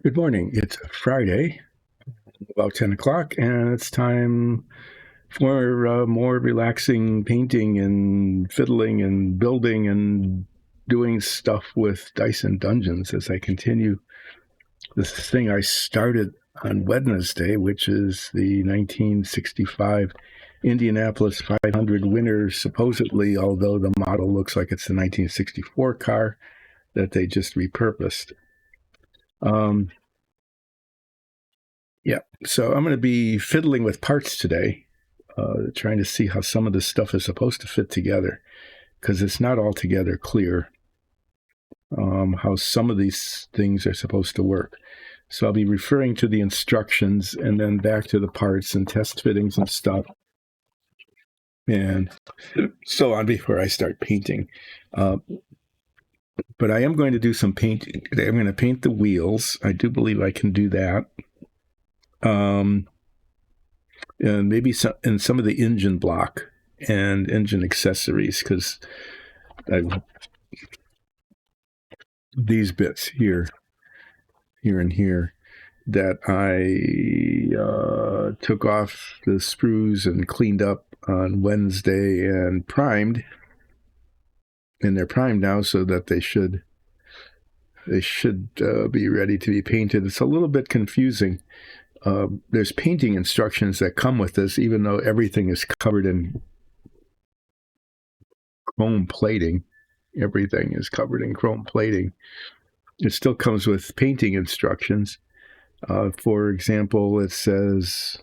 Good morning. It's Friday, about 10 o'clock, and it's time for more relaxing painting and fiddling and building and doing stuff with Dice and Dungeons as I continue this thing I started on Wednesday, which is the 1965 Indianapolis 500 winner, supposedly, although the model looks like it's the 1964 car that they just repurposed. Yeah, so I'm going to be fiddling with parts today, trying to see how some of this stuff is supposed to fit together, because it's not altogether clear how some of these things are supposed to work. So I'll be referring to the instructions and then back to the parts and test fittings and stuff, and so on before I start painting. But I am going to do some painting today. I'm going to paint the wheels. I do believe I can do that. And maybe some of the engine block and engine accessories, because these bits here and here that I took off the sprues and cleaned up on Wednesday and primed, and they're primed now so that they should be ready to be painted. It's a little bit confusing. There's painting instructions that come with this, even though everything is covered in chrome plating. Everything is covered in chrome plating. It still comes with painting instructions. For example, it says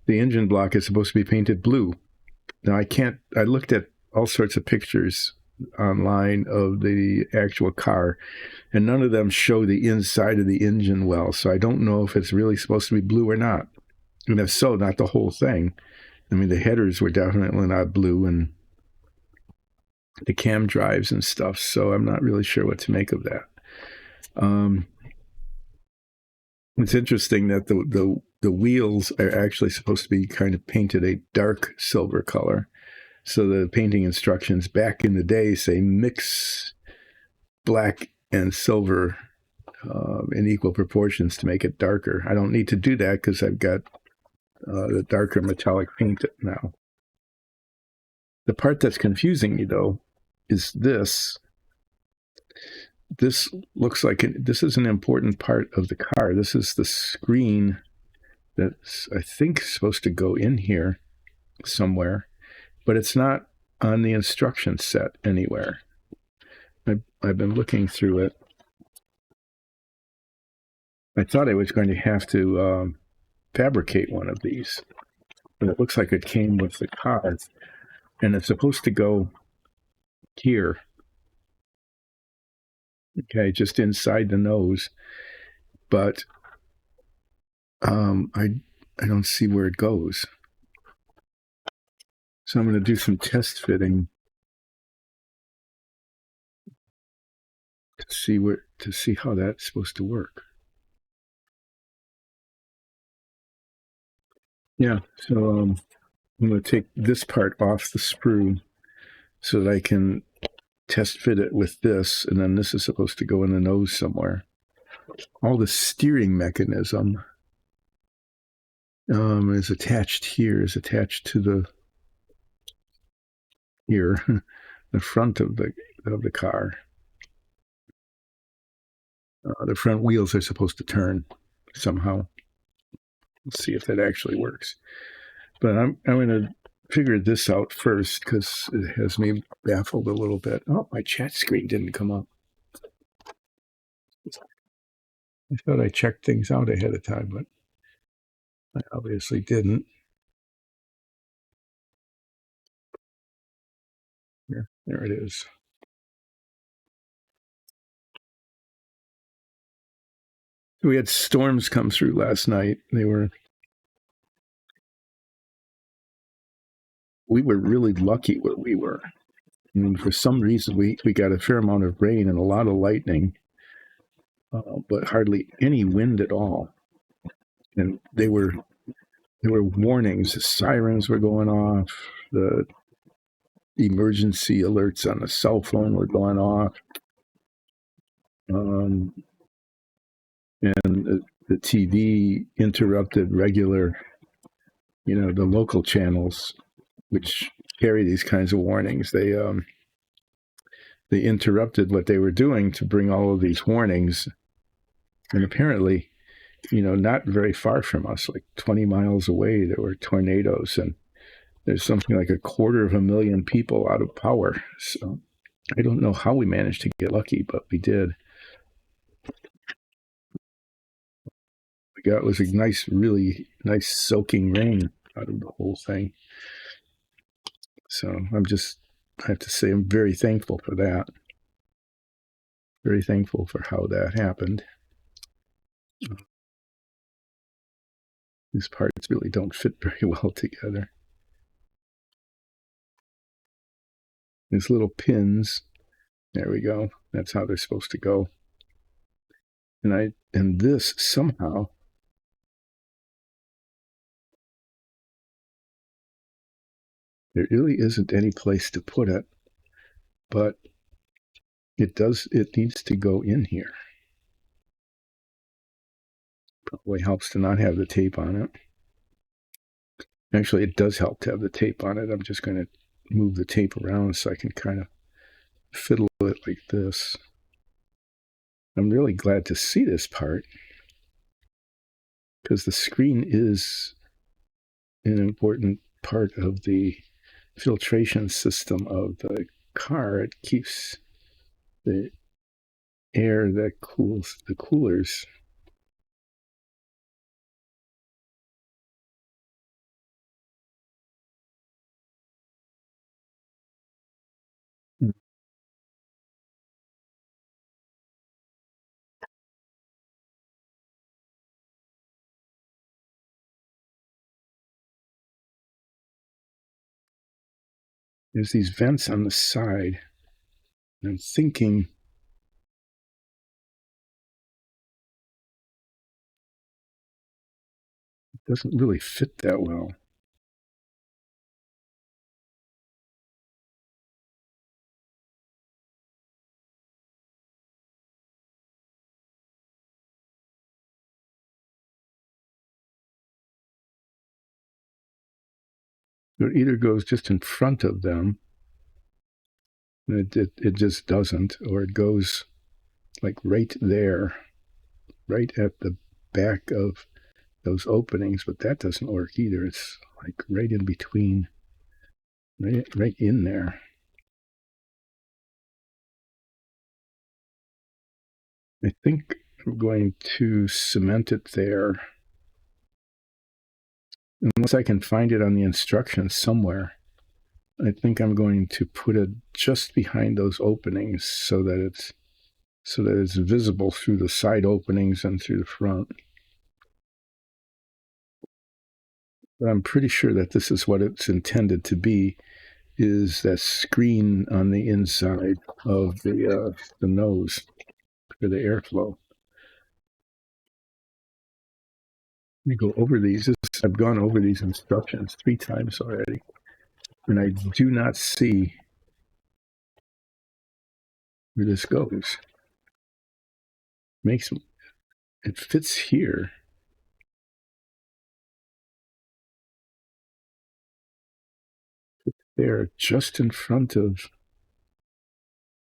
the engine block is supposed to be painted blue. Now, I looked at all sorts of pictures online of the actual car, and none of them show the inside of the engine well, so I don't know if it's really supposed to be blue or not. And if so, not the whole thing. I mean, the headers were definitely not blue, and the cam drives and stuff, so I'm not really sure what to make of that. It's interesting that the wheels are actually supposed to be kind of painted a dark silver color. So the painting instructions back in the day say mix black and silver in equal proportions to make it darker. I don't need to do that because I've got the darker metallic paint now. The part that's confusing me, though, is this. This looks like this is an important part of the car. This is the screen that's, I think, supposed to go in here somewhere, but it's not on the instruction set anywhere. I've been looking through it. I thought I was going to have to fabricate one of these, but it looks like it came with the car, and it's supposed to go here. Okay, just inside the nose, but I don't see where it goes. So I'm going to do some test fitting to see how that's supposed to work. Yeah, so I'm going to take this part off the sprue so that I can test fit it with this, and then this is supposed to go in the nose somewhere. All the steering mechanism is attached here, is attached to the front of the car. The front wheels are supposed to turn somehow. Let's see if that actually works. But I'm going to figure this out first because it has me baffled a little bit. Oh, my chat screen didn't come up. I thought I checked things out ahead of time, but I obviously didn't. There it is. We had storms come through last night. We were really lucky where we were. I mean, for some reason, we got a fair amount of rain and a lot of lightning, but hardly any wind at all. And there were warnings. The sirens were going off. The emergency alerts on the cell phone were going off. and the TV interrupted regular, the local channels, which carry these kinds of warnings. They interrupted what they were doing to bring all of these warnings, and apparently, not very far from us, like 20 miles away, there were tornadoes, and there's something like 250,000 people out of power. So I don't know how we managed to get lucky, but we did. It was a nice, really nice soaking rain out of the whole thing. So I have to say, I'm very thankful for that. Very thankful for how that happened. These parts really don't fit very well together. These little pins, there we go. That's how they're supposed to go. And this somehow, there really isn't any place to put it, but it needs to go in here. Probably helps to not have the tape on it. Actually, it does help to have the tape on it. I'm just going to move the tape around so I can kind of fiddle it like this. I'm really glad to see this part because the screen is an important part of the filtration system of the car. It keeps the air that cools the coolers. There's these vents on the side. And I'm thinking it doesn't really fit that well. It either goes just in front of them, and it just doesn't, or it goes like right there, right at the back of those openings, but that doesn't work either. It's like right in between, right in there. I think I'm going to cement it there, unless I can find it on the instructions somewhere. I think I'm going to put it just behind those openings so that it's visible through the side openings and through the front. But I'm pretty sure that this is what it's intended to be, is that screen on the inside of the nose for the airflow. Let me go over these. I've gone over these instructions 3 times already, and I do not see where this goes. It fits here. There, just in front of.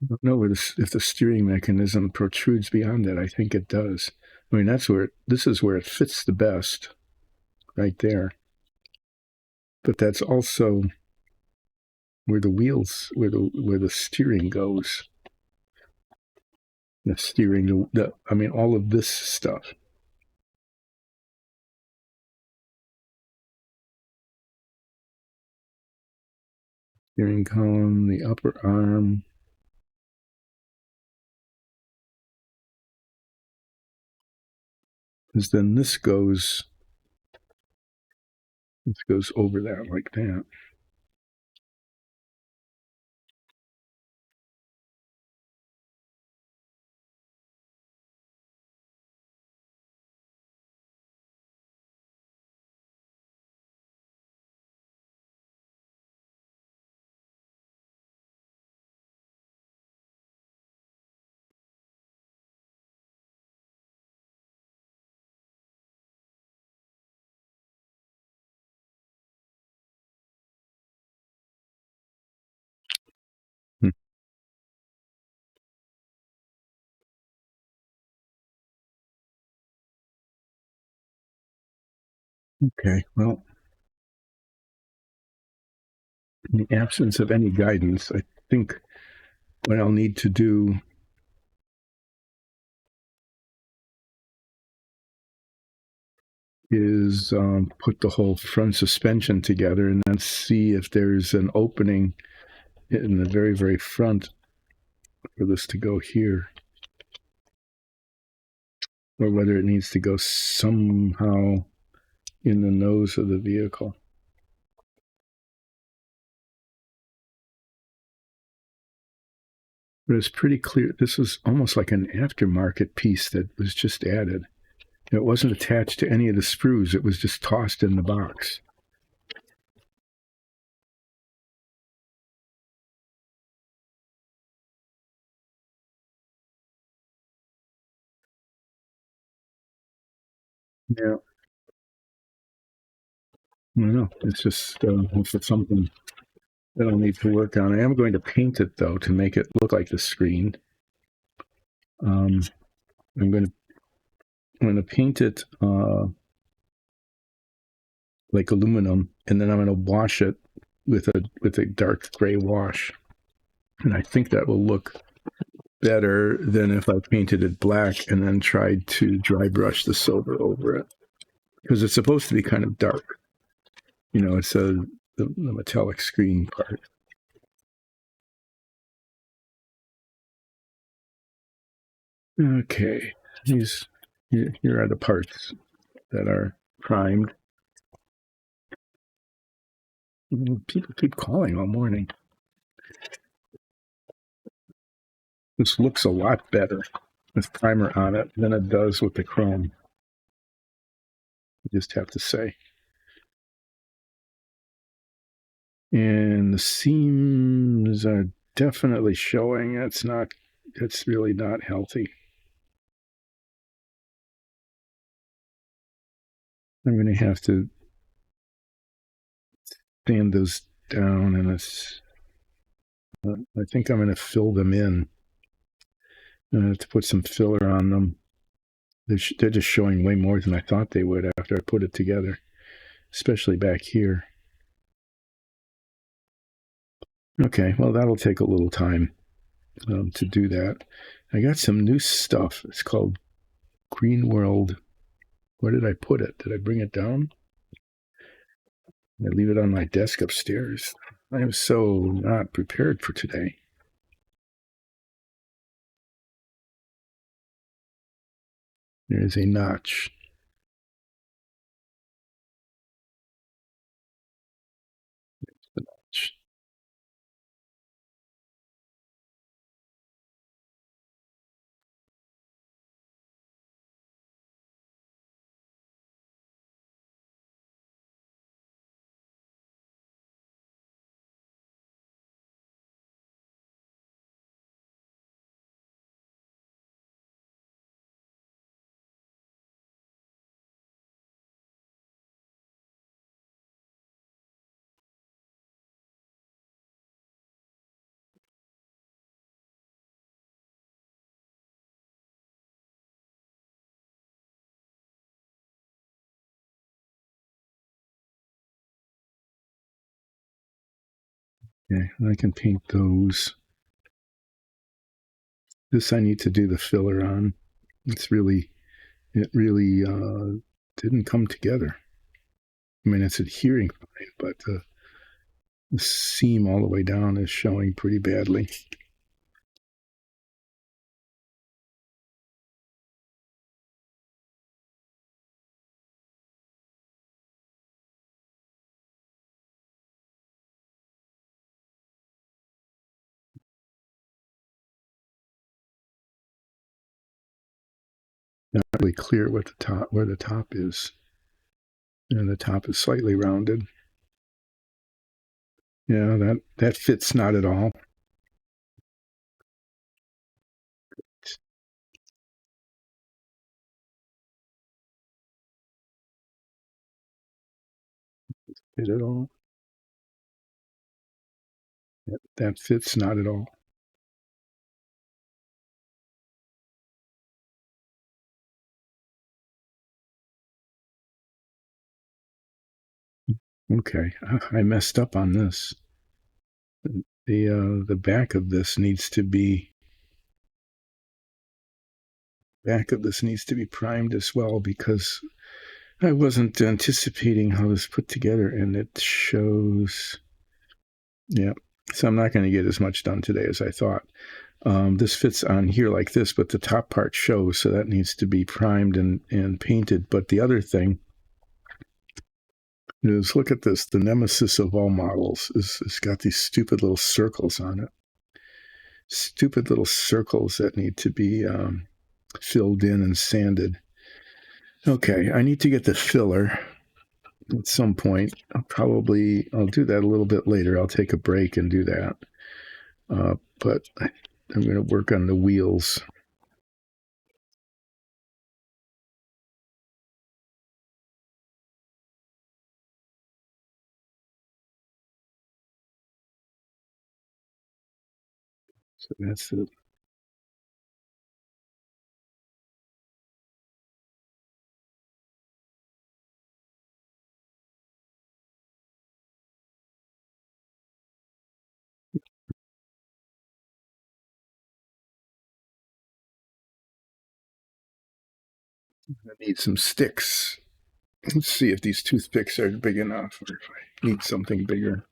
I don't know if the steering mechanism protrudes beyond that. I think it does. I mean, this is where it fits the best, right there. But that's also where the wheels, where the steering goes. The steering, I mean, all of this stuff. Steering column, the upper arm. Because then this goes over that like that. Okay, well, in the absence of any guidance, I think what I'll need to do is put the whole front suspension together and then see if there's an opening in the very, very front for this to go here, or whether it needs to go somehow in the nose of the vehicle. But it's pretty clear this was almost like an aftermarket piece that was just added. It wasn't attached to any of the sprues, it was just tossed in the box. Yeah, I don't know. It's just it's something that I'll need to work on. I am going to paint it though to make it look like the screen. Um, I'm going to paint it like aluminum, and then I'm going to wash it with a dark gray wash, and I think that will look better than if I painted it black and then tried to dry brush the silver over it, because it's supposed to be kind of dark. You know, it's the metallic screen part. Okay, here are the parts that are primed. People keep calling all morning. This looks a lot better with primer on it than it does with the chrome. I just have to say. And the seams are definitely showing. It's really not healthy. I'm going to have to sand those down, and I think I'm going to fill them in. I'm going to have to put some filler on them. They're just showing way more than I thought they would after I put it together, especially back here. Okay, well, that'll take a little time to do that. I got some new stuff. It's called Green World. Where did I put it? Did I bring it down? I leave it on my desk upstairs. I am so not prepared for today. There's a notch. The notch. Okay, I can paint those. This I need to do the filler on. It really didn't come together. I mean, it's adhering fine, but the seam all the way down is showing pretty badly. Not really clear what where the top is. And the top is slightly rounded. Yeah, that fits not at all. Fit at all. That fits not at all. Okay, I messed up on this. The back of this needs to be primed as well, because I wasn't anticipating how this put together, and it shows. Yeah, so I'm not going to get as much done today as I thought. This fits on here like this, but the top part shows, so that needs to be primed and painted. But the other thing is, look at this. The nemesis of all models is it's got these stupid little circles on it. Stupid little circles that need to be filled in and sanded. Okay, I need to get the filler at some point. I'll do that a little bit later. I'll take a break and do that. But I'm going to work on the wheels. So that's it. I need some sticks. Let's see if these toothpicks are big enough, or if I need something bigger.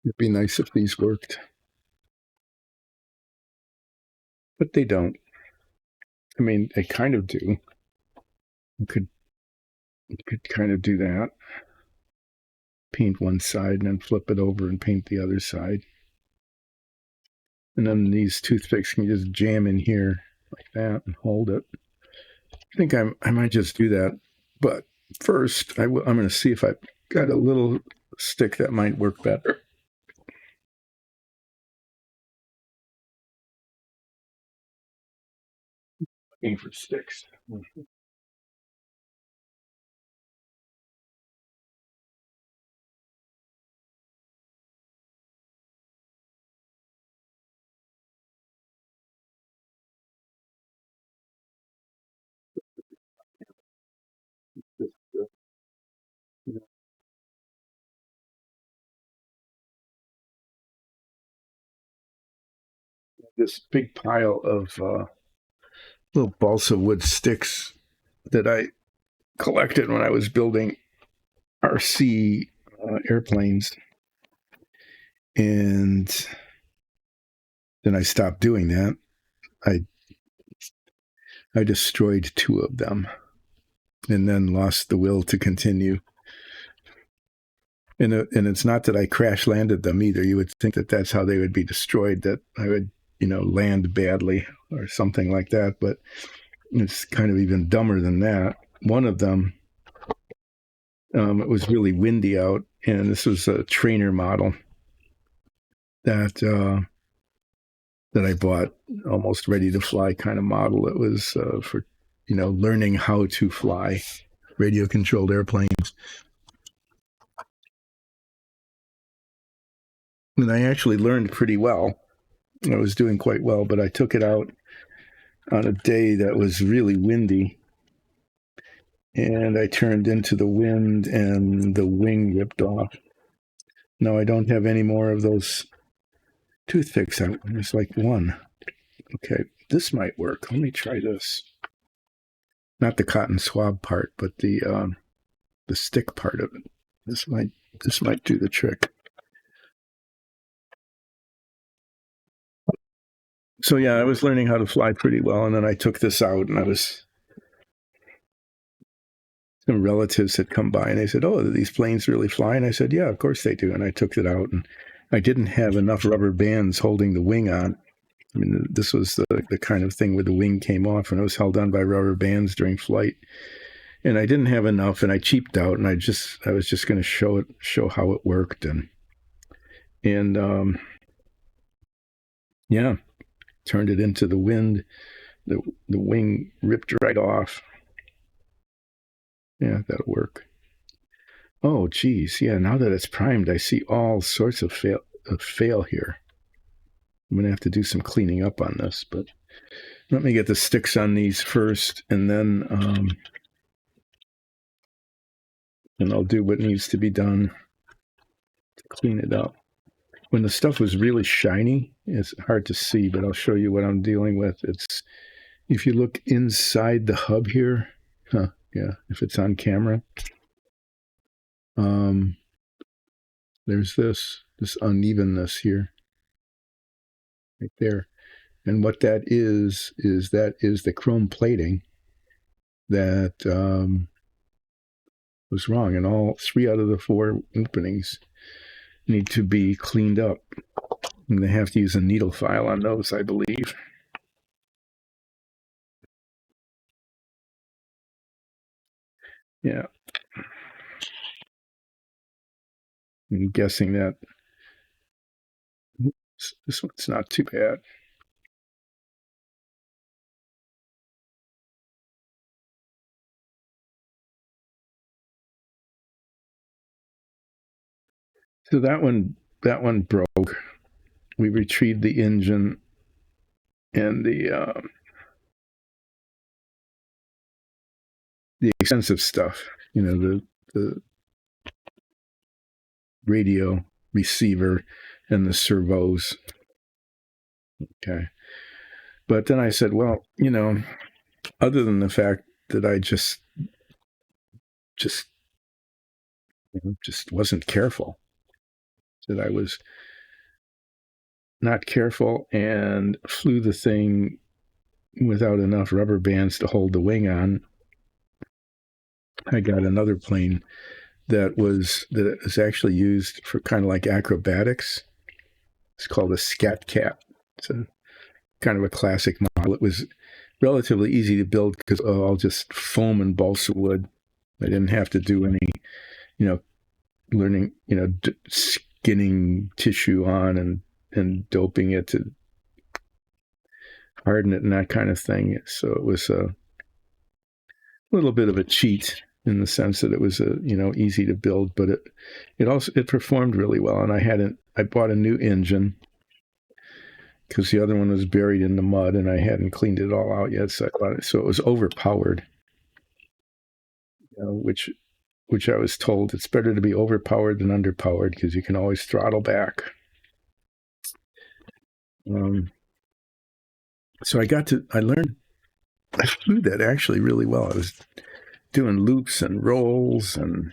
It'd be nice if these worked, but they don't. I mean, they kind of do. You could kind of do that. Paint one side and then flip it over and paint the other side. And then these toothpicks can just jam in here like that and hold it. I think I might just do that. But first, I'm going to see if I've got a little stick that might work better. Looking for sticks. This big pile of little balsa wood sticks that I collected when I was building RC airplanes. And then I stopped doing that. I destroyed 2 of them and then lost the will to continue. And it's not that I crash landed them either. You would think that that's how they would be destroyed, that I would, land badly or something like that. But it's kind of even dumber than that. One of them, it was really windy out, and this was a trainer model that I bought, almost ready to fly kind of model. It was for, learning how to fly radio controlled airplanes. And I actually learned pretty well. I was doing quite well, but I took it out on a day that was really windy. And I turned into the wind and the wing ripped off. Now I don't have any more of those toothpicks out. There's like one. Okay, this might work. Let me try this. Not the cotton swab part, but the stick part of it. This might do the trick. So yeah, I was learning how to fly pretty well, and then I took this out, and some relatives had come by and they said, "Oh, do these planes really fly?" And I said, "Yeah, of course they do." And I took it out, and I didn't have enough rubber bands holding the wing on. I mean, this was the kind of thing where the wing came off and it was held on by rubber bands during flight. And I didn't have enough, and I cheaped out, and I was just going to show how it worked, and yeah, turned it into the wind. The wing ripped right off. Yeah, that'll work. Oh, geez, yeah. Now that it's primed, I see all sorts of fail here. I'm gonna have to do some cleaning up on this, but let me get the sticks on these first, and then and I'll do what needs to be done to clean it up. When the stuff was really shiny, it's hard to see, but I'll show you what I'm dealing with. It's if you look inside the hub here, yeah, if it's on camera, there's this unevenness here, right there. And what that is the chrome plating that was wrong. And all 3 out of the 4 openings need to be cleaned up. And they have to use a needle file on those, I believe. Yeah. I'm guessing that this one's not too bad. So that one broke. We retrieved the engine and the expensive stuff, the radio receiver and the servos. Okay. But then I said, well, other than the fact that I just wasn't careful, that I was not careful and flew the thing without enough rubber bands to hold the wing on. I got another plane that is actually used for kind of like acrobatics. It's called a Scat Cat. It's a kind of a classic model. It was relatively easy to build because all just foam and balsa wood. I didn't have to do any, learning, skinning tissue on and doping it to harden it and that kind of thing. So it was a little bit of a cheat in the sense that it was easy to build, but it performed really well. And I bought a new engine because the other one was buried in the mud and I hadn't cleaned it all out yet. So it was overpowered, which I was told it's better to be overpowered than underpowered because you can always throttle back. So I flew that actually really well. I was doing loops and rolls and,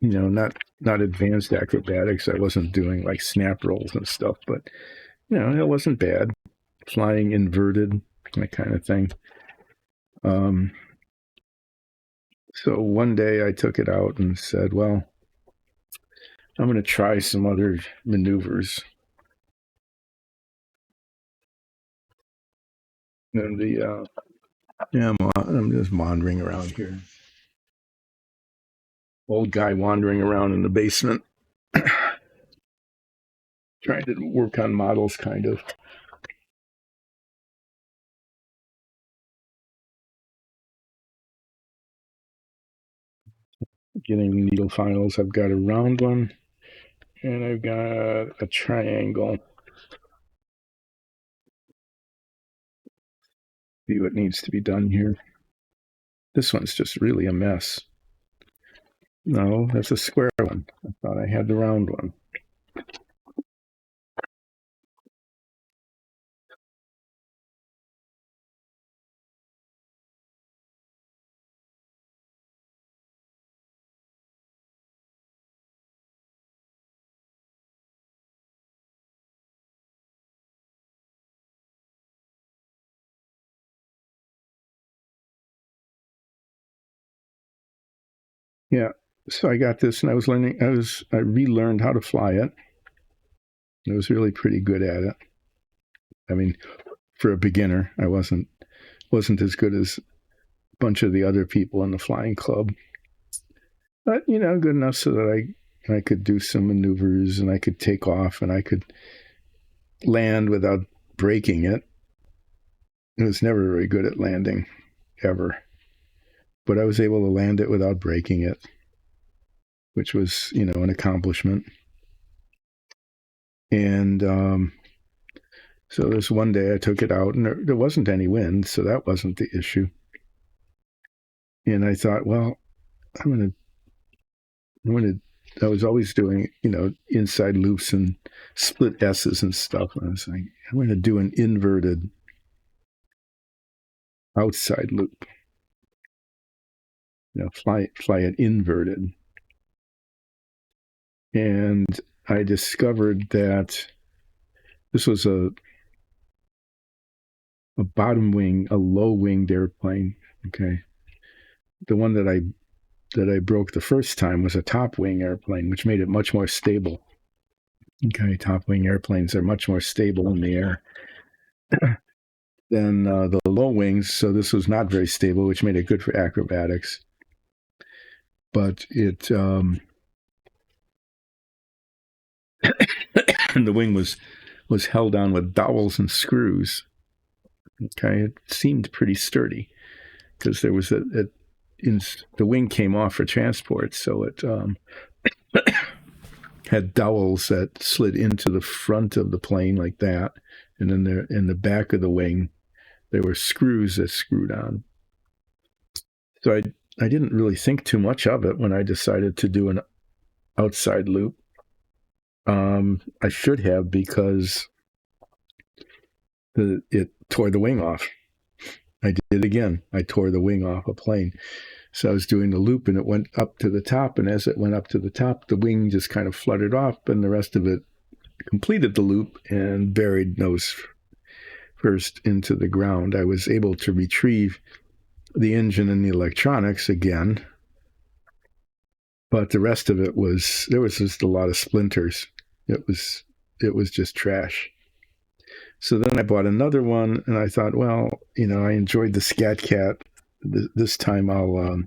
not advanced acrobatics. I wasn't doing like snap rolls and stuff, but, it wasn't bad. Flying inverted, that kind of thing. So one day I took it out and said, well, I'm going to try some other maneuvers. And I'm just wandering around here. Old guy wandering around in the basement, trying to work on models, kind of. Getting needle files. I've got a round one, and I've got a triangle. See what needs to be done here. This one's just really a mess. No, that's a square one. I thought I had the round one. Yeah. So I got this and I relearned how to fly it. I was really pretty good at it. I mean, for a beginner, I wasn't as good as a bunch of the other people in the flying club. But, good enough so that I could do some maneuvers and I could take off and I could land without breaking it. I was never very good at landing, ever. But I was able to land it without breaking it, which was, an accomplishment. And so this one day I took it out and there wasn't any wind, so that wasn't the issue. And I thought, well, I'm gonna. I was always doing, inside loops and split S's and stuff. And I was like, I'm going to do an inverted outside loop. Fly it inverted. And I discovered that this was a bottom wing, a low winged airplane. Okay. The one that I broke the first time was a top wing airplane, which made it much more stable. Okay, top wing airplanes are much more stable in the air than the low wings. So this was not very stable, which made it good for acrobatics. But it and the wing was held on with dowels and screws. Okay, it seemed pretty sturdy because there was the wing came off for transport, so it had dowels that slid into the front of the plane like that, and then there in the back of the wing there were screws that screwed on. So I didn't really think too much of it when I decided to do an outside loop. I should have, because it tore the wing off. I did it again. I tore the wing off a plane. So I was doing the loop and it went up to the top. And as it went up to the top, the wing just kind of fluttered off and the rest of it completed the loop and buried nose first into the ground. I was able to retrieve the engine and the electronics again. But the rest of it there was just a lot of splinters. It was just trash. So then I bought another one, and I thought, well, I enjoyed the Scat Cat. This time I'll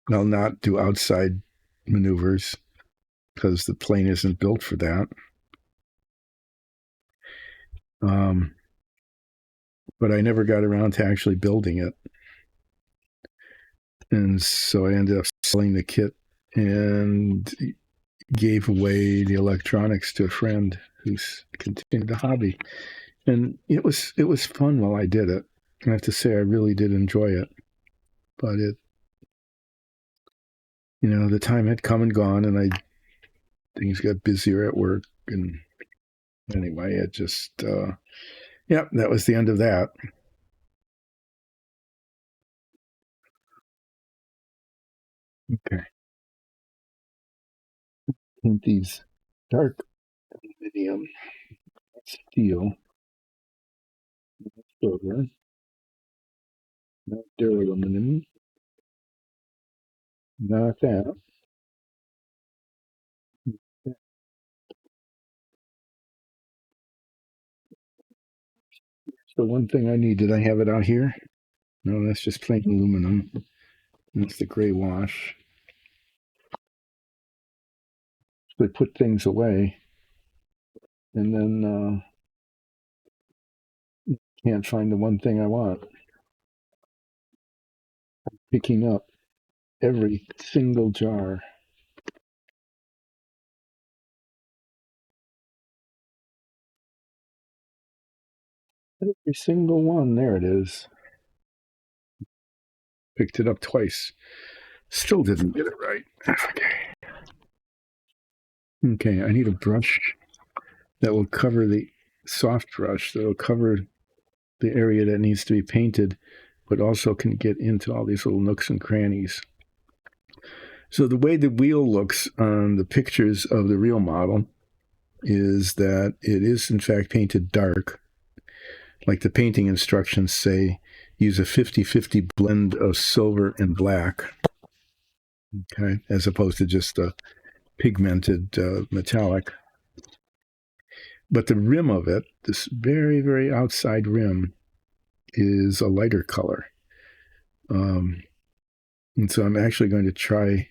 not do outside maneuvers because the plane isn't built for that. But I never got around to actually building it. And so I ended up selling the kit and gave away the electronics to a friend who's continued the hobby. And it was fun while I did it. I have to say I really did enjoy it. But the time had come and gone, and things got busier at work, and anyway, it just that was the end of that. Okay. And these dark aluminum, steel, silver, not duraluminum, not that. So one thing I need, did I have it out here? No, that's just plain aluminum. That's the gray wash. So I put things away, and then can't find the one thing I want. Picking up every single jar. Every single one. There it is. Picked it up twice. Still didn't get it right. Okay, I need a brush that will cover the soft brush that will cover the area that needs to be painted, but also can get into all these little nooks and crannies. So the way the wheel looks on the pictures of the real model is that it is in fact painted dark. Like the painting instructions say, use a 50-50 blend of silver and black, okay, as opposed to just a pigmented metallic. But the rim of it, this very, very outside rim, is a lighter color. And so I'm actually going to try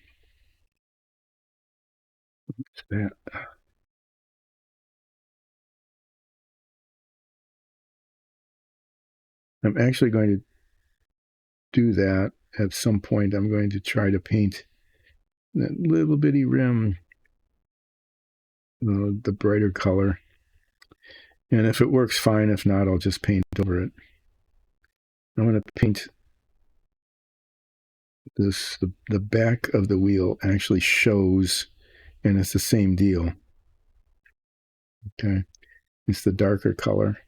that. I'm actually going to do that at some point. I'm going to try to paint that little bitty rim, the brighter color. And if it works, fine. If not, I'll just paint over it. I'm going to paint the back of the wheel actually shows, and it's the same deal. Okay, it's the darker color.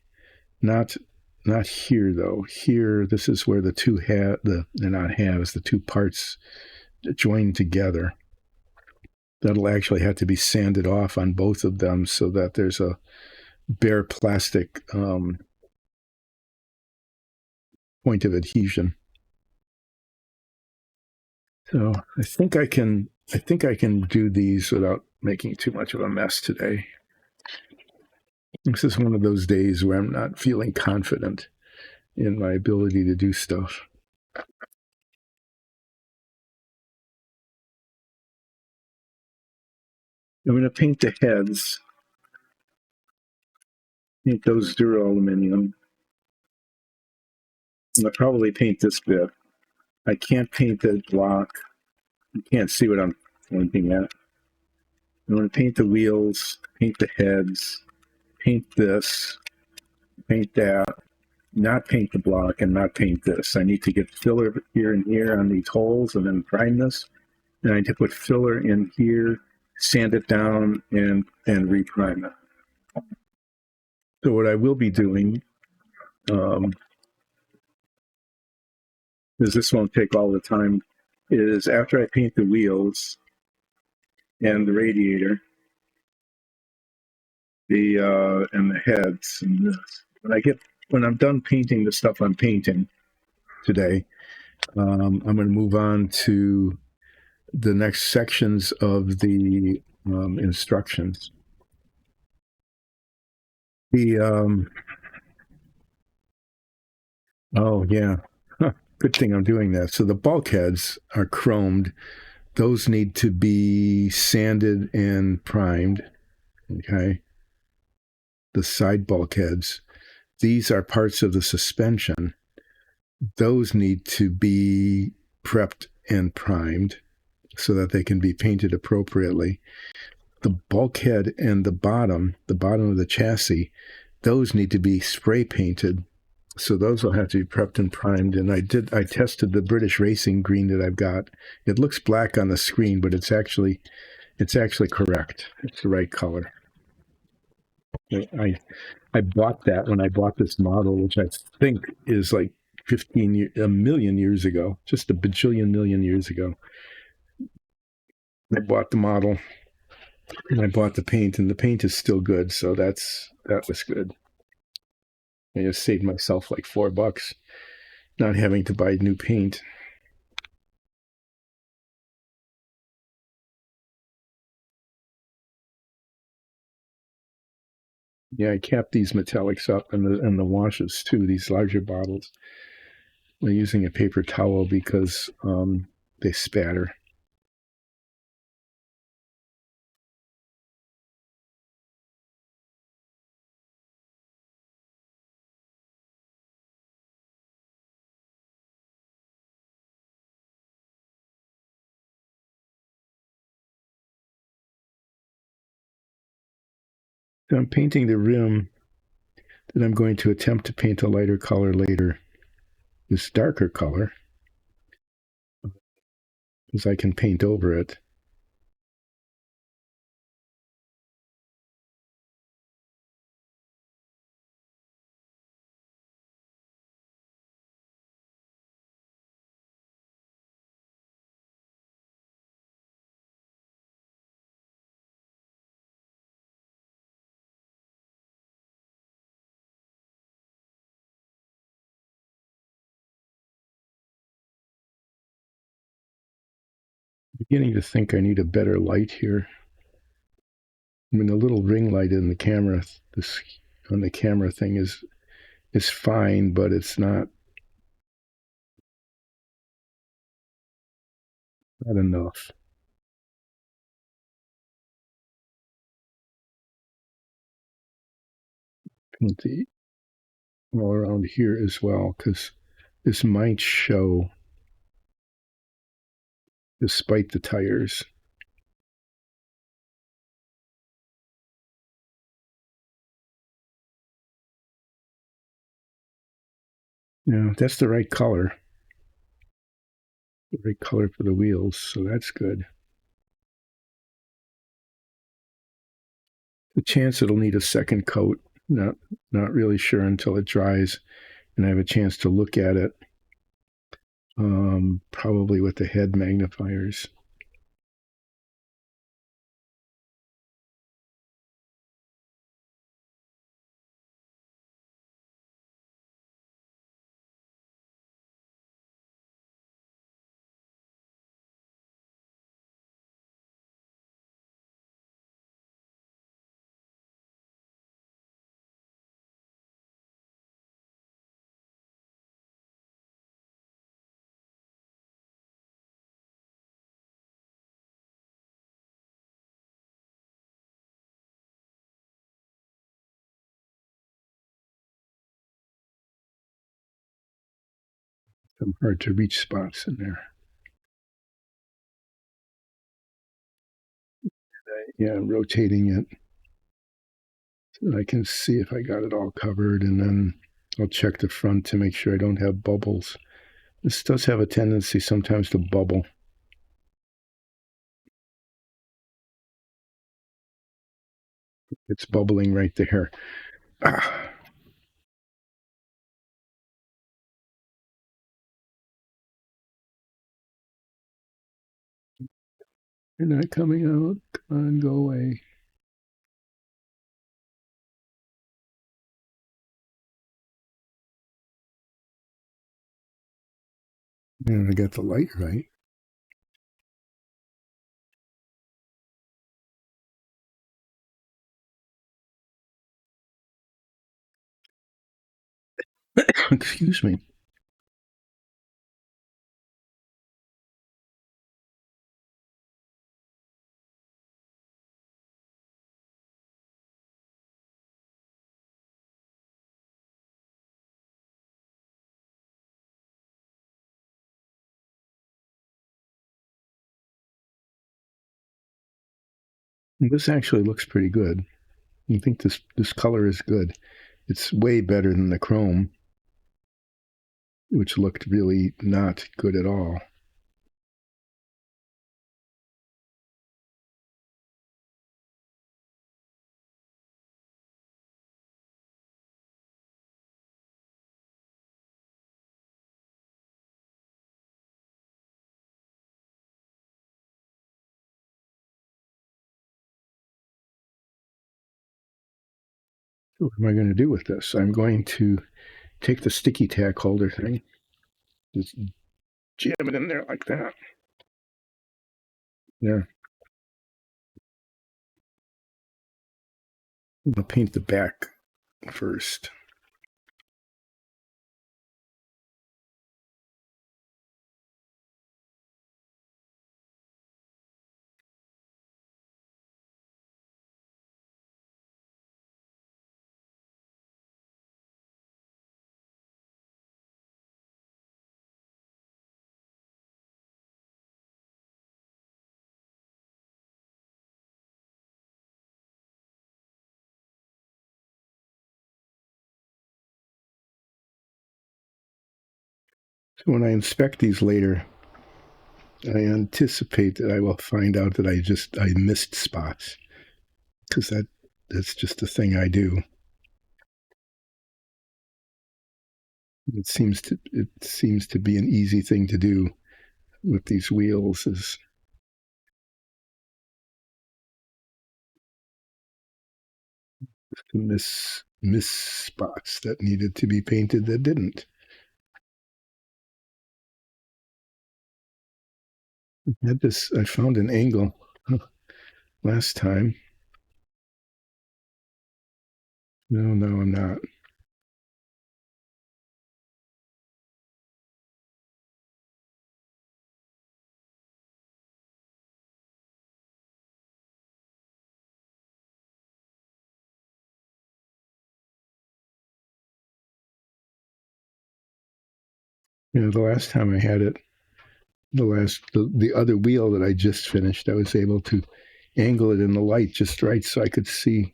Not here though. Here, this is where the two they're not halves, the two parts join together. That'll actually have to be sanded off on both of them so that there's a bare plastic point of adhesion. So I think I can do these without making too much of a mess today. This is one of those days where I'm not feeling confident in my ability to do stuff. I'm going to paint the heads. Paint those duraluminum. I'll probably paint this bit. I can't paint the block. You can't see what I'm pointing at. I'm going to paint the wheels, paint the heads, paint this, paint that, not paint the block, and not paint this. I need to get filler here and here on these holes and then prime this. And I need to put filler in here, sand it down, and reprime it. So what I will be doing is, this won't take all the time, is after I paint the wheels and the radiator, and the heads, and this, when I'm done painting the stuff I'm painting today, I'm going to move on to the next sections of the instructions. Oh yeah, good thing I'm doing that. So the bulkheads are chromed. Those need to be sanded and primed. Okay. The side bulkheads. These are parts of the suspension. Those need to be prepped and primed so that they can be painted appropriately. The bulkhead and the bottom of the chassis, those need to be spray painted. So those will have to be prepped and primed. And I tested the British Racing green that I've got. It looks black on the screen, but it's actually correct. It's the right color. I bought that when I bought this model, which I think is like a million years ago, just a bajillion million years ago. I bought the model and I bought the paint, and the paint is still good. So that was good. I just saved myself like $4 not having to buy new paint. Yeah, I capped these metallics up and the washes too, these larger bottles. I'm using a paper towel because they spatter. So I'm painting the rim, then I'm going to attempt to paint a lighter color later. This darker color, because I can paint over it. I'm beginning to think I need a better light here. I mean, the little ring light in the camera, this on the camera thing is fine, but it's not enough. Paint the all around here as well, because this might show despite the tires. Yeah, that's the right color. the right color for the wheels, so that's good. The chance it'll need a second coat, not really sure until it dries and I have a chance to look at it. Probably with the head magnifiers. Some hard to reach spots in there. Yeah, rotating it so I can see if I got it all covered, and then I'll check the front to make sure I don't have bubbles. This does have a tendency sometimes to bubble. It's bubbling right there. Ah. You're not coming out. Come on, go away. And I got the light right. Excuse me. This actually looks pretty good. I think this color is good. It's way better than the chrome, which looked really not good at all. So what am I going to do with this? I'm going to take the sticky tack holder thing, just jam it in there like that. There. I'll paint the back first. So when I inspect these later, I anticipate that I will find out that I missed spots, because that's just the thing I do. It seems to be an easy thing to do with these wheels is to miss spots that needed to be painted that didn't. I found an angle last time. No, I'm not. The last time I had it, the other wheel that I just finished, I was able to angle it in the light just right so I could see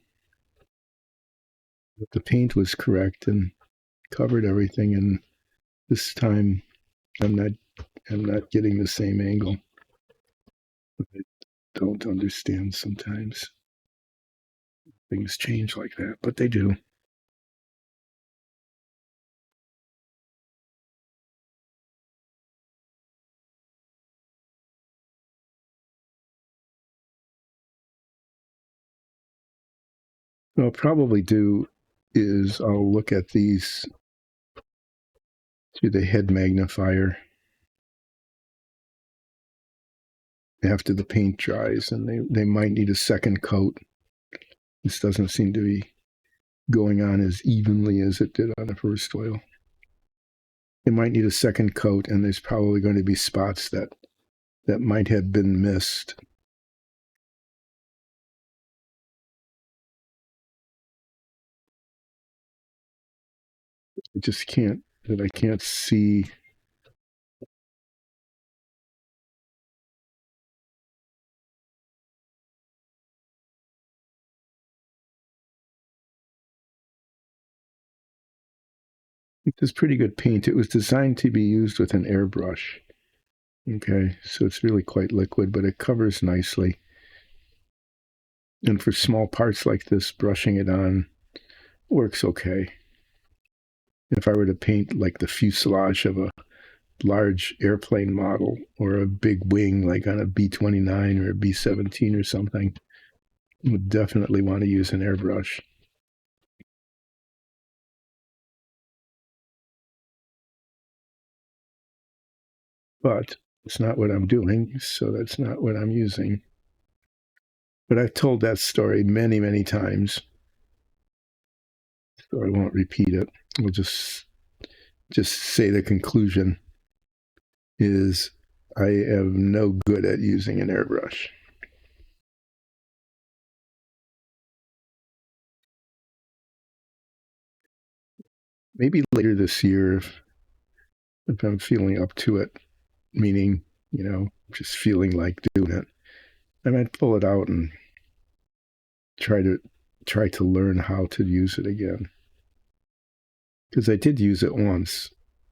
that the paint was correct and covered everything. And this time I'm not I'm not getting the same angle. I don't understand sometimes. Things change like that, but they do. What I'll probably do is I'll look at these through the head magnifier after the paint dries, and they might need a second coat. This doesn't seem to be going on as evenly as it did on the first oil. It might need a second coat, and there's probably going to be spots that might have been missed. I just can't see. It's pretty good paint. It was designed to be used with an airbrush. Okay, so it's really quite liquid, but it covers nicely. And for small parts like this, brushing it on works okay. If I were to paint like the fuselage of a large airplane model or a big wing like on a B-29 or a B-17 or something, I would definitely want to use an airbrush. But it's not what I'm doing, so that's not what I'm using. But I've told that story many, many times, so I won't repeat it. We'll just say the conclusion is I am no good at using an airbrush. Maybe later this year, if I'm feeling up to it, meaning, just feeling like doing it, I might pull it out and try to learn how to use it again. Because I did use it once,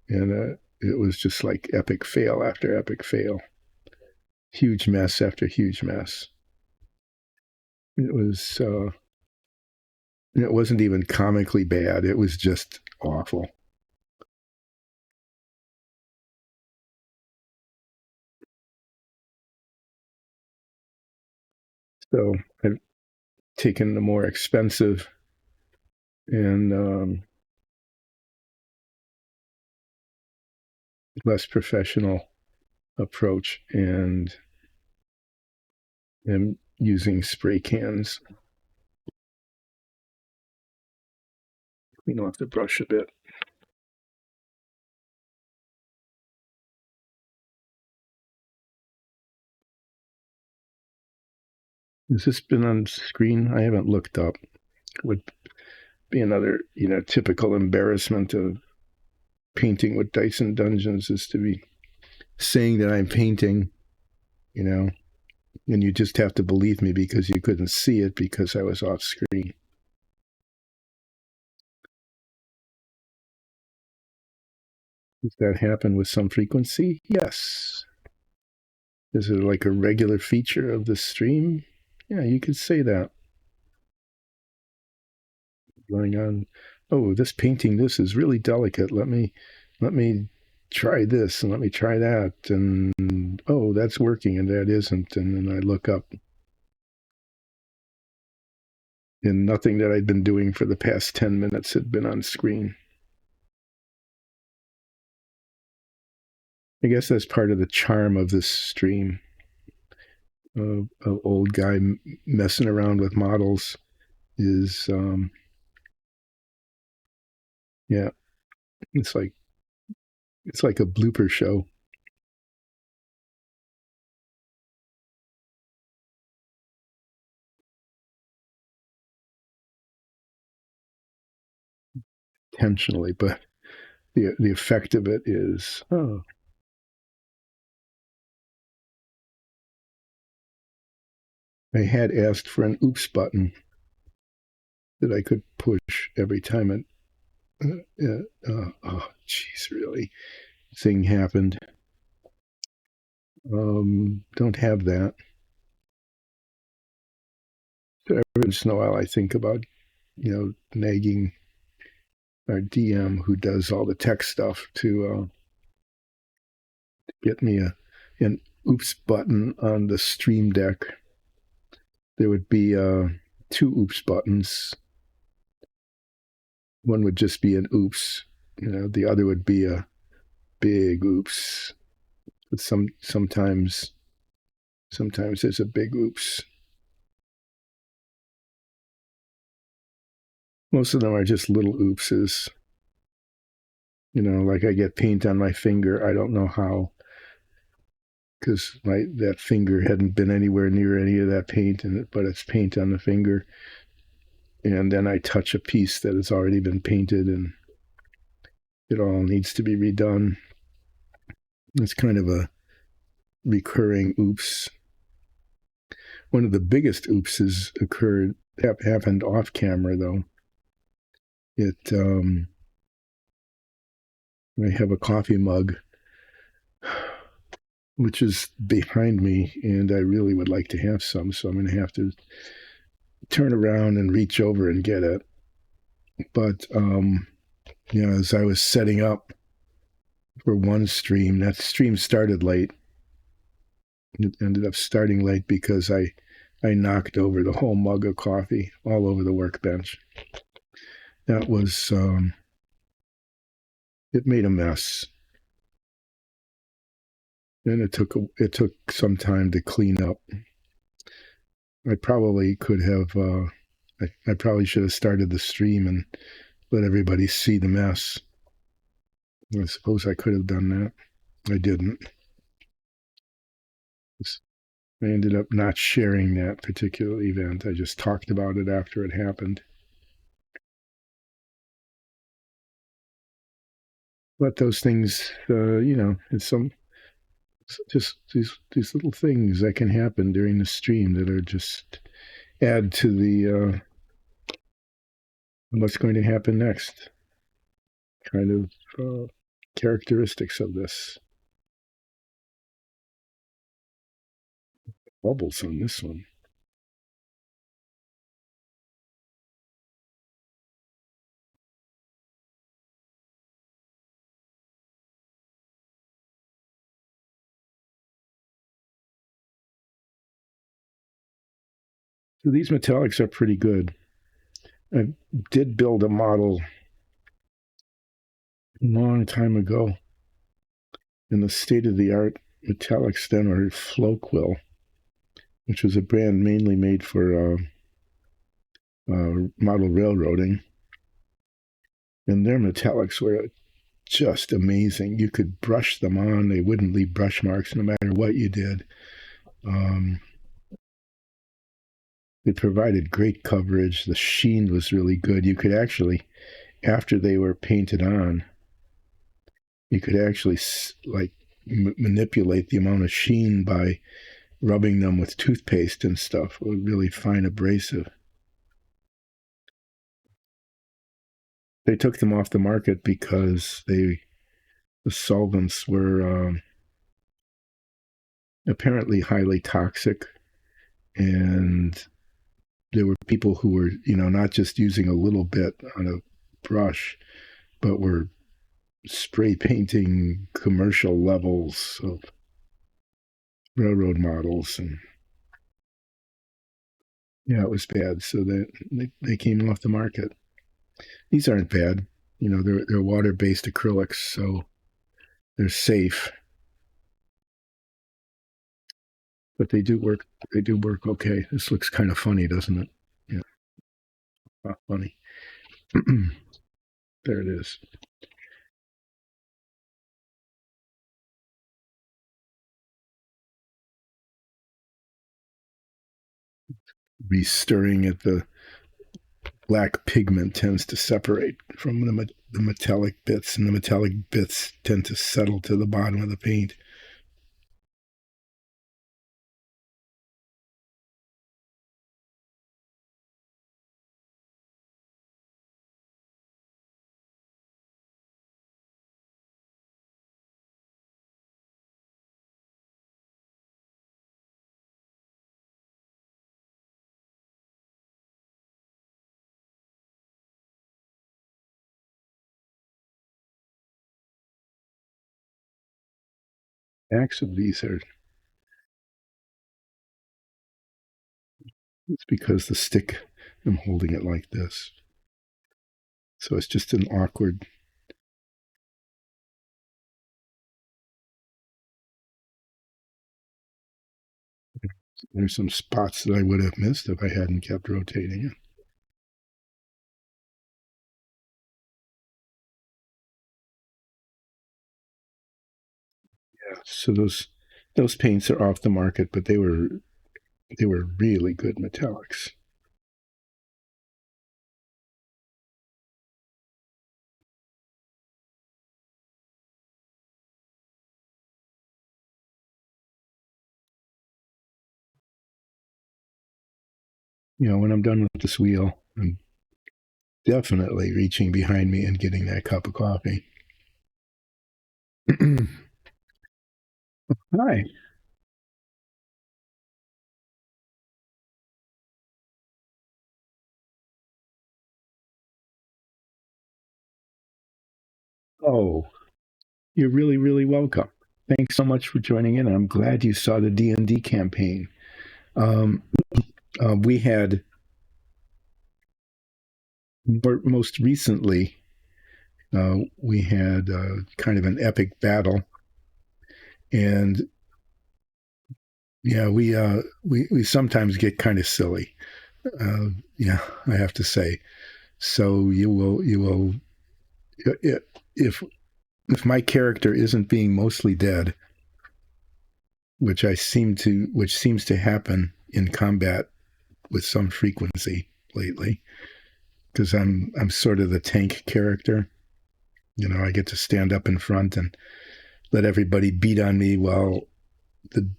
and it was just like epic fail after epic fail, huge mess after huge mess. It was. It wasn't even comically bad. It was just awful. So I've taken the more expensive and less professional approach and am using spray cans. Clean off the brush a bit. Has this been on screen? I haven't looked up. It would be another, typical embarrassment of painting with Dyson Dungeons is to be saying that I'm painting, and you just have to believe me because you couldn't see it because I was off screen. Does that happen with some frequency? Yes. Is it like a regular feature of the stream? Yeah, you could say that. Going on, oh, this painting, this is really delicate. Let me try this and let me try that. And oh, that's working and that isn't. And then I look up and nothing that I'd been doing for the past 10 minutes had been on screen. I guess that's part of the charm of this stream. An old guy messing around with models is, yeah, it's like a blooper show. Intentionally, but the effect of it is, oh, I had asked for an oops button that I could push every time oh, jeez, really, thing happened. Don't have that. So every once in a while, I think about, nagging our DM who does all the tech stuff to get me an oops button on the Stream Deck. There would be two oops buttons. One would just be an oops, the other would be a big oops. But sometimes there's a big oops. Most of them are just little oopses. Like I get paint on my finger. I don't know how, because that finger hadn't been anywhere near any of that paint, but it's paint on the finger. And then I touch a piece that has already been painted, and it all needs to be redone. It's kind of a recurring oops. One of the biggest oopses happened off camera, though. I have a coffee mug which is behind me, and I really would like to have some, so I'm going to have to turn around and reach over and get it. But as I was setting up for one stream, that stream started late. It ended up starting late because I knocked over the whole mug of coffee all over the workbench. That was it made a mess, and it took some time to clean up. I probably could have. I probably should have started the stream and let everybody see the mess. I suppose I could have done that. I didn't. I ended up not sharing that particular event. I just talked about it after it happened. But those things, it's just these little things that can happen during the stream that are just add to the what's going to happen next kind of characteristics of this. Bubbles on this one. So these metallics are pretty good. I did build a model a long time ago, and the state-of-the-art metallics then were Flow-Quill, which was a brand mainly made for model railroading. And their metallics were just amazing. You could brush them on. They wouldn't leave brush marks no matter what you did. It provided great coverage. The sheen was really good. You could actually, after they were painted on, you could actually manipulate the amount of sheen by rubbing them with toothpaste and stuff. It was really fine abrasive. They took them off the market because the solvents were apparently highly toxic, and there were people who were, not just using a little bit on a brush, but were spray painting commercial levels of railroad models, and yeah, it was bad. So they came off the market. These aren't bad. They're water-based acrylics, so they're safe. But they do work. They do work okay. This looks kind of funny, doesn't it? Yeah, not funny. There it is. Restirring it, the black pigment tends to separate from the metallic bits, and the metallic bits tend to settle to the bottom of the paint. Backs of these are, it's because the stick, I'm holding it like this. So it's just an awkward. There's some spots that I would have missed if I hadn't kept rotating it. Yeah. So those paints are off the market, but they were really good metallics. When I'm done with this wheel, I'm definitely reaching behind me and getting that cup of coffee. Hi. Oh, you're really, really welcome. Thanks so much for joining in. I'm glad you saw the D&D campaign. Um, we had most recently, we had kind of an epic battle, and yeah, we sometimes get kind of silly. Yeah, I have to say. So you will if my character isn't being mostly dead, which seems to happen in combat with some frequency lately, because I'm sort of the tank character. I get to stand up in front and let everybody beat on me while the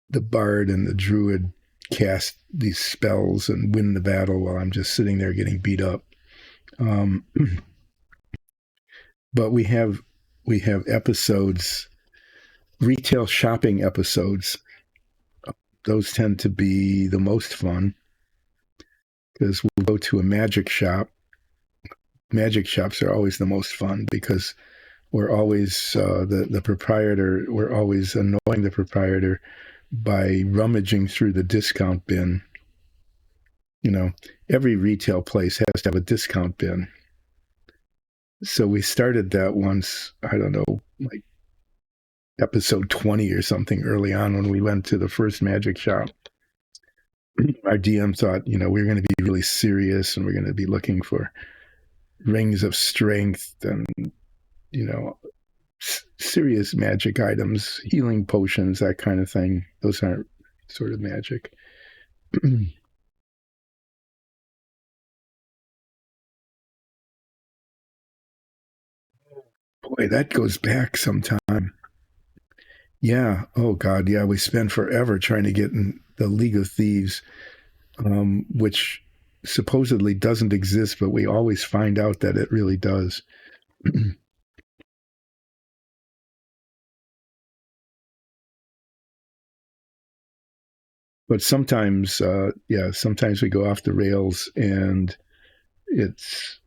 the bard and the druid cast these spells and win the battle while I'm just sitting there getting beat up. Um, but we have episodes, retail shopping episodes. Those tend to be the most fun because we'll go to a magic shop. Magic shops are always the most fun because we're always the proprietor. We're always annoying the proprietor by rummaging through the discount bin. Every retail place has to have a discount bin. So we started that once, I don't know, like episode 20 or something early on when we went to the first magic shop. Our DM thought, we are going to be really serious and we're going to be looking for rings of strength and, serious magic items, healing potions, that kind of thing. Those aren't sort of magic. Boy, that goes back some time. Yeah. Oh God. Yeah. We spent forever trying to get in the League of Thieves, which supposedly doesn't exist, but we always find out that it really does. But sometimes, sometimes we go off the rails, and it's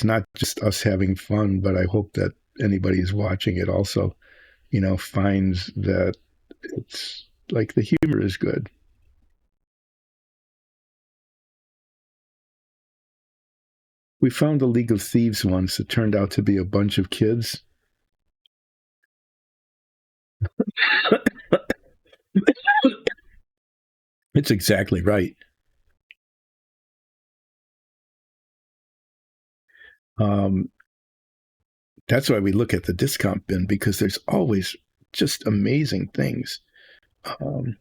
not just us having fun, but I hope that anybody who's watching it also, finds that it's like the humor is good. We found the League of Thieves once. It turned out to be a bunch of kids. It's exactly right. Um, that's why we look at the discount bin because there's always just amazing things. I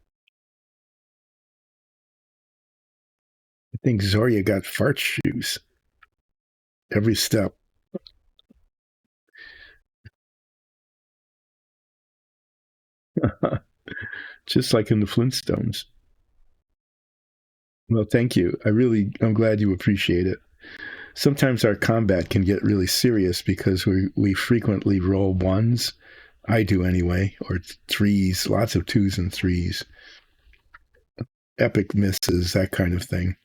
think Zoria got fart shoes every step. Just like in the Flintstones. Well, thank you. I'm glad you appreciate it. Sometimes our combat can get really serious because we frequently roll ones. I do anyway, or threes, lots of twos and threes, epic misses, that kind of thing.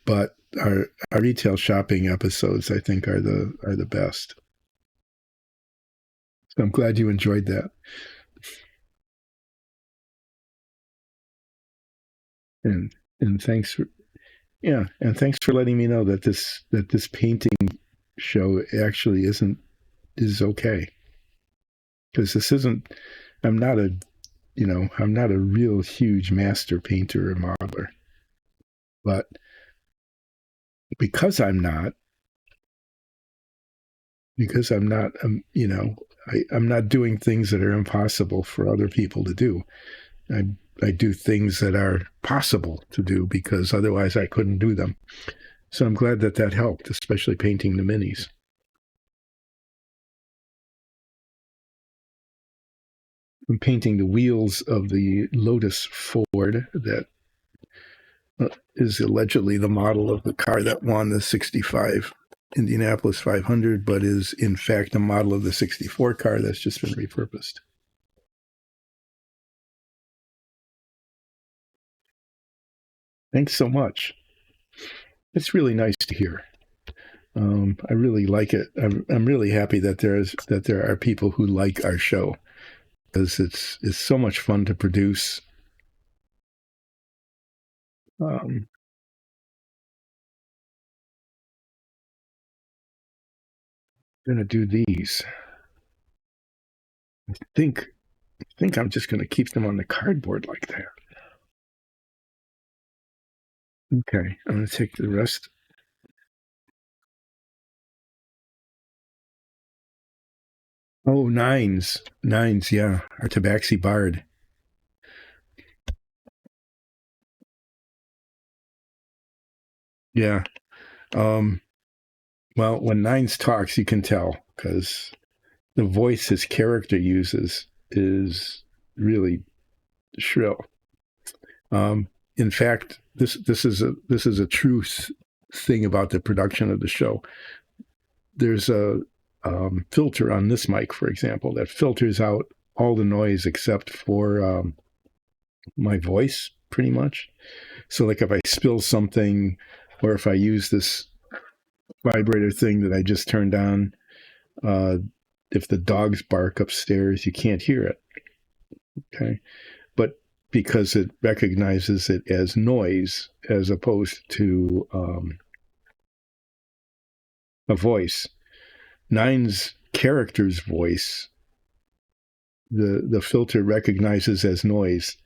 But our retail shopping episodes, I think, are the best. So I'm glad you enjoyed that. And and thanks for and thanks for letting me know that this painting show actually is okay, because this isn't. I'm not a I'm not a real huge master painter or modeler, but because I'm not, I'm not doing things that are impossible for other people to do. I I do things that are possible to do because otherwise I couldn't do them. So I'm glad that helped, especially painting the minis. I'm painting the wheels of the Lotus-Ford that is allegedly the model of the car that won the 65 Indianapolis 500, but is in fact a model of the 64 car that's just been repurposed. Thanks so much. It's really nice to hear. I really like it. I'm really happy that there are people who like our show, because it's so much fun to produce. I'm gonna do these. Think think I'm just gonna keep them on the cardboard like that. Okay, I'm gonna take the rest. Oh, nines, yeah, our Tabaxi Bard. Yeah. Um, well, when Nines talks, you can tell, because the voice his character uses is really shrill. In fact, this is a true thing about the production of the show. There's a filter on this mic, for example, that filters out all the noise except for my voice, pretty much. So, like if I spill something, or if I use this vibrator thing that I just turned on, uh, if the dogs bark upstairs, you can't hear it. Okay, but because it recognizes it as noise as opposed to a voice. Nine's character's voice, the filter recognizes as noise.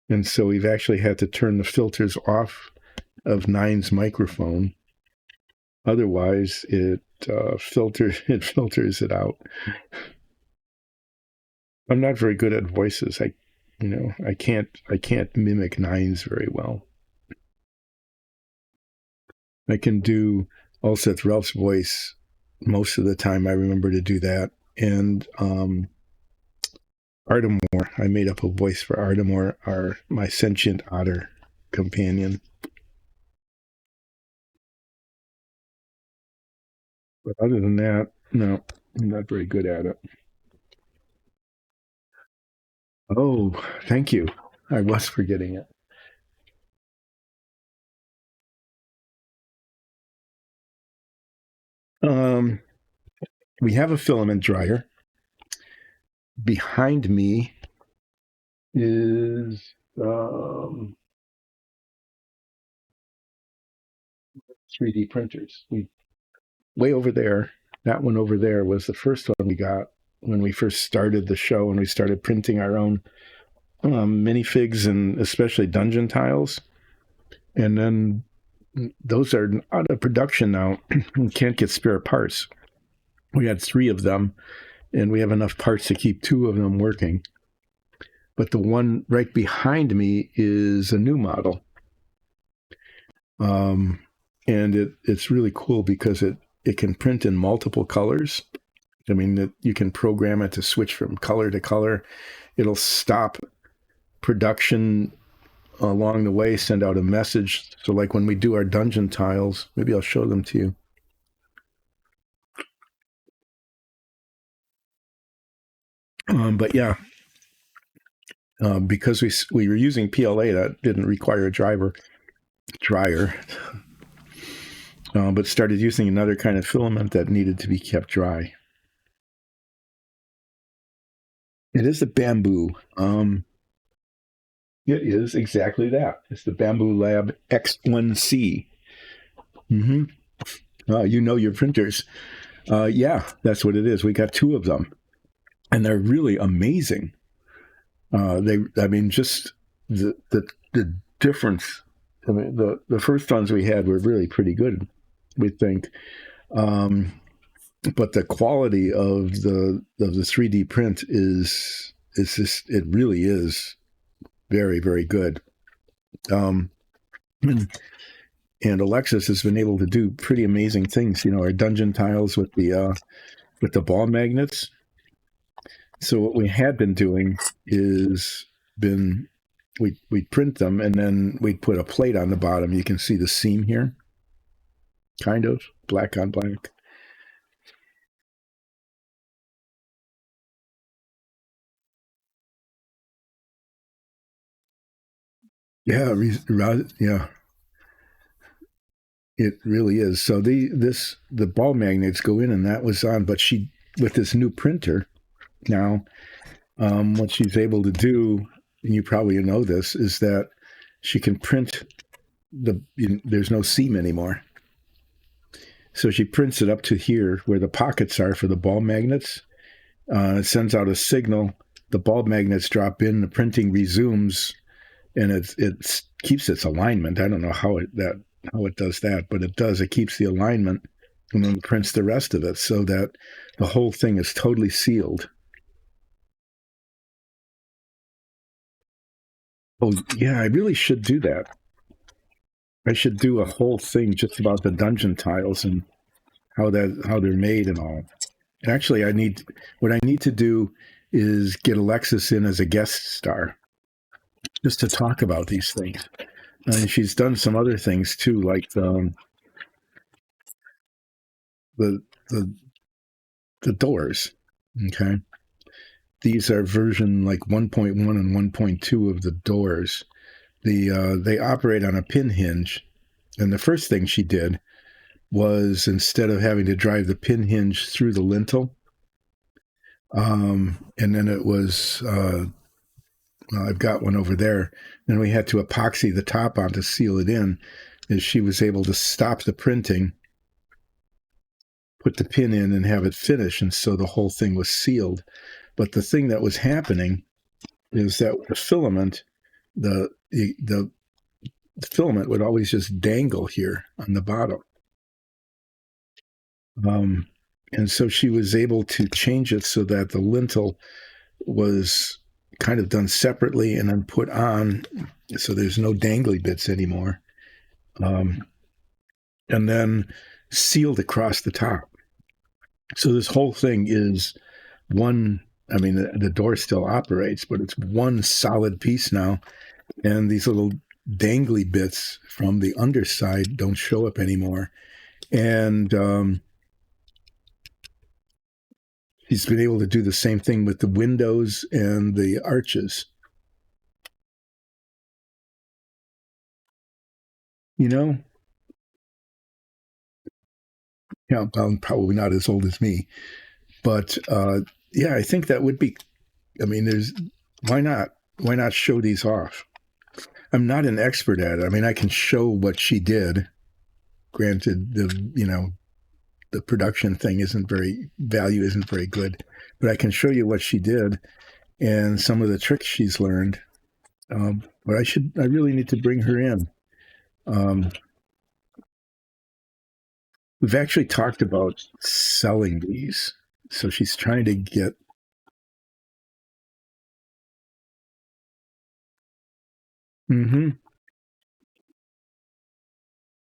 And so we've actually had to turn the filters off of Nine's microphone. Otherwise, it filters it out. I'm not very good at voices. I can't mimic Nine's very well. I can do Ulseth Ralph's voice most of the time. I remember to do that. And Artemore, I made up a voice for Artemore, my sentient otter companion. But other than that, no, I'm not very good at it. Oh, thank you. I was forgetting it. Um, we have a filament dryer. Behind me is 3D printers. Way over there, that one over there was the first one we got when we first started the show, and we started printing our own minifigs and especially dungeon tiles. And then those are out of production now. We can't get spare parts. We had 3 of them, and we have enough parts to keep 2 of them working. But the one right behind me is a new model. And it's really cool because it can print in multiple colors. I mean, you can program it to switch from color to color. It'll stop production along the way, send out a message. So like when we do our dungeon tiles, maybe I'll show them to you. But yeah, because we were using PLA, that didn't require a dryer, but started using another kind of filament that needed to be kept dry. It is a bamboo. It is exactly that. It's the Bamboo Lab X1C. Mm-hmm. You know your printers. Yeah, that's what it is. We got two of them, and they're really amazing. I mean, just the difference. I mean, the first ones we had were really pretty good, we think. Um, but the quality of the 3D print is just, it really is very, very good. Um, and Alexis has been able to do pretty amazing things. You know, our dungeon tiles with the ball magnets. So what we had been doing is been we'd print them and then we'd put a plate on the bottom. You can see the seam here, kind of black on black. Yeah, yeah, it really is. So the ball magnets go in, and that was on. But she, with this new printer now, what she's able to do, and you probably know this, is that she can print there's no seam anymore. So she prints it up to here where the pockets are for the ball magnets. It sends out a signal. The ball magnets drop in. The printing resumes, and it keeps its alignment. I don't know how it does that, but it does. It keeps the alignment, and then prints the rest of it so that the whole thing is totally sealed. Oh yeah, I really should do that. I should do a whole thing just about the dungeon tiles and how they're made and all. Actually, what I need to do is get Alexis in as a guest star just to talk about these things. And she's done some other things too, like the the the doors. Okay, these are version like 1.1 and 1.2 of the doors. They operate on a pin hinge, and the first thing she did was, instead of having to drive the pin hinge through the lintel, and then it was well, I've got one over there. Then we had to epoxy the top on to seal it in. Is she was able to stop the printing, put the pin in, and have it finish, and so the whole thing was sealed. But the thing that was happening is that the filament, the filament would always just dangle here on the bottom. Um, and so she was able to change it so that the lintel was kind of done separately and then put on, so there's no dangly bits anymore. Um, and then sealed across the top. So this whole thing is one. I mean, the door still operates, but it's one solid piece now. And these little dangly bits from the underside don't show up anymore. And he's been able to do the same thing with the windows and the arches. You know, yeah, I'm probably not as old as me, but yeah, I think that would be. I mean, there's why not? Why not show these off? I'm not an expert at it. I mean, I can show what she did. Granted, the production thing value isn't very good, but I can show you what she did and some of the tricks she's learned. But I really need to bring her in. Um, we've actually talked about selling these, so she's trying to get. Mm-hmm.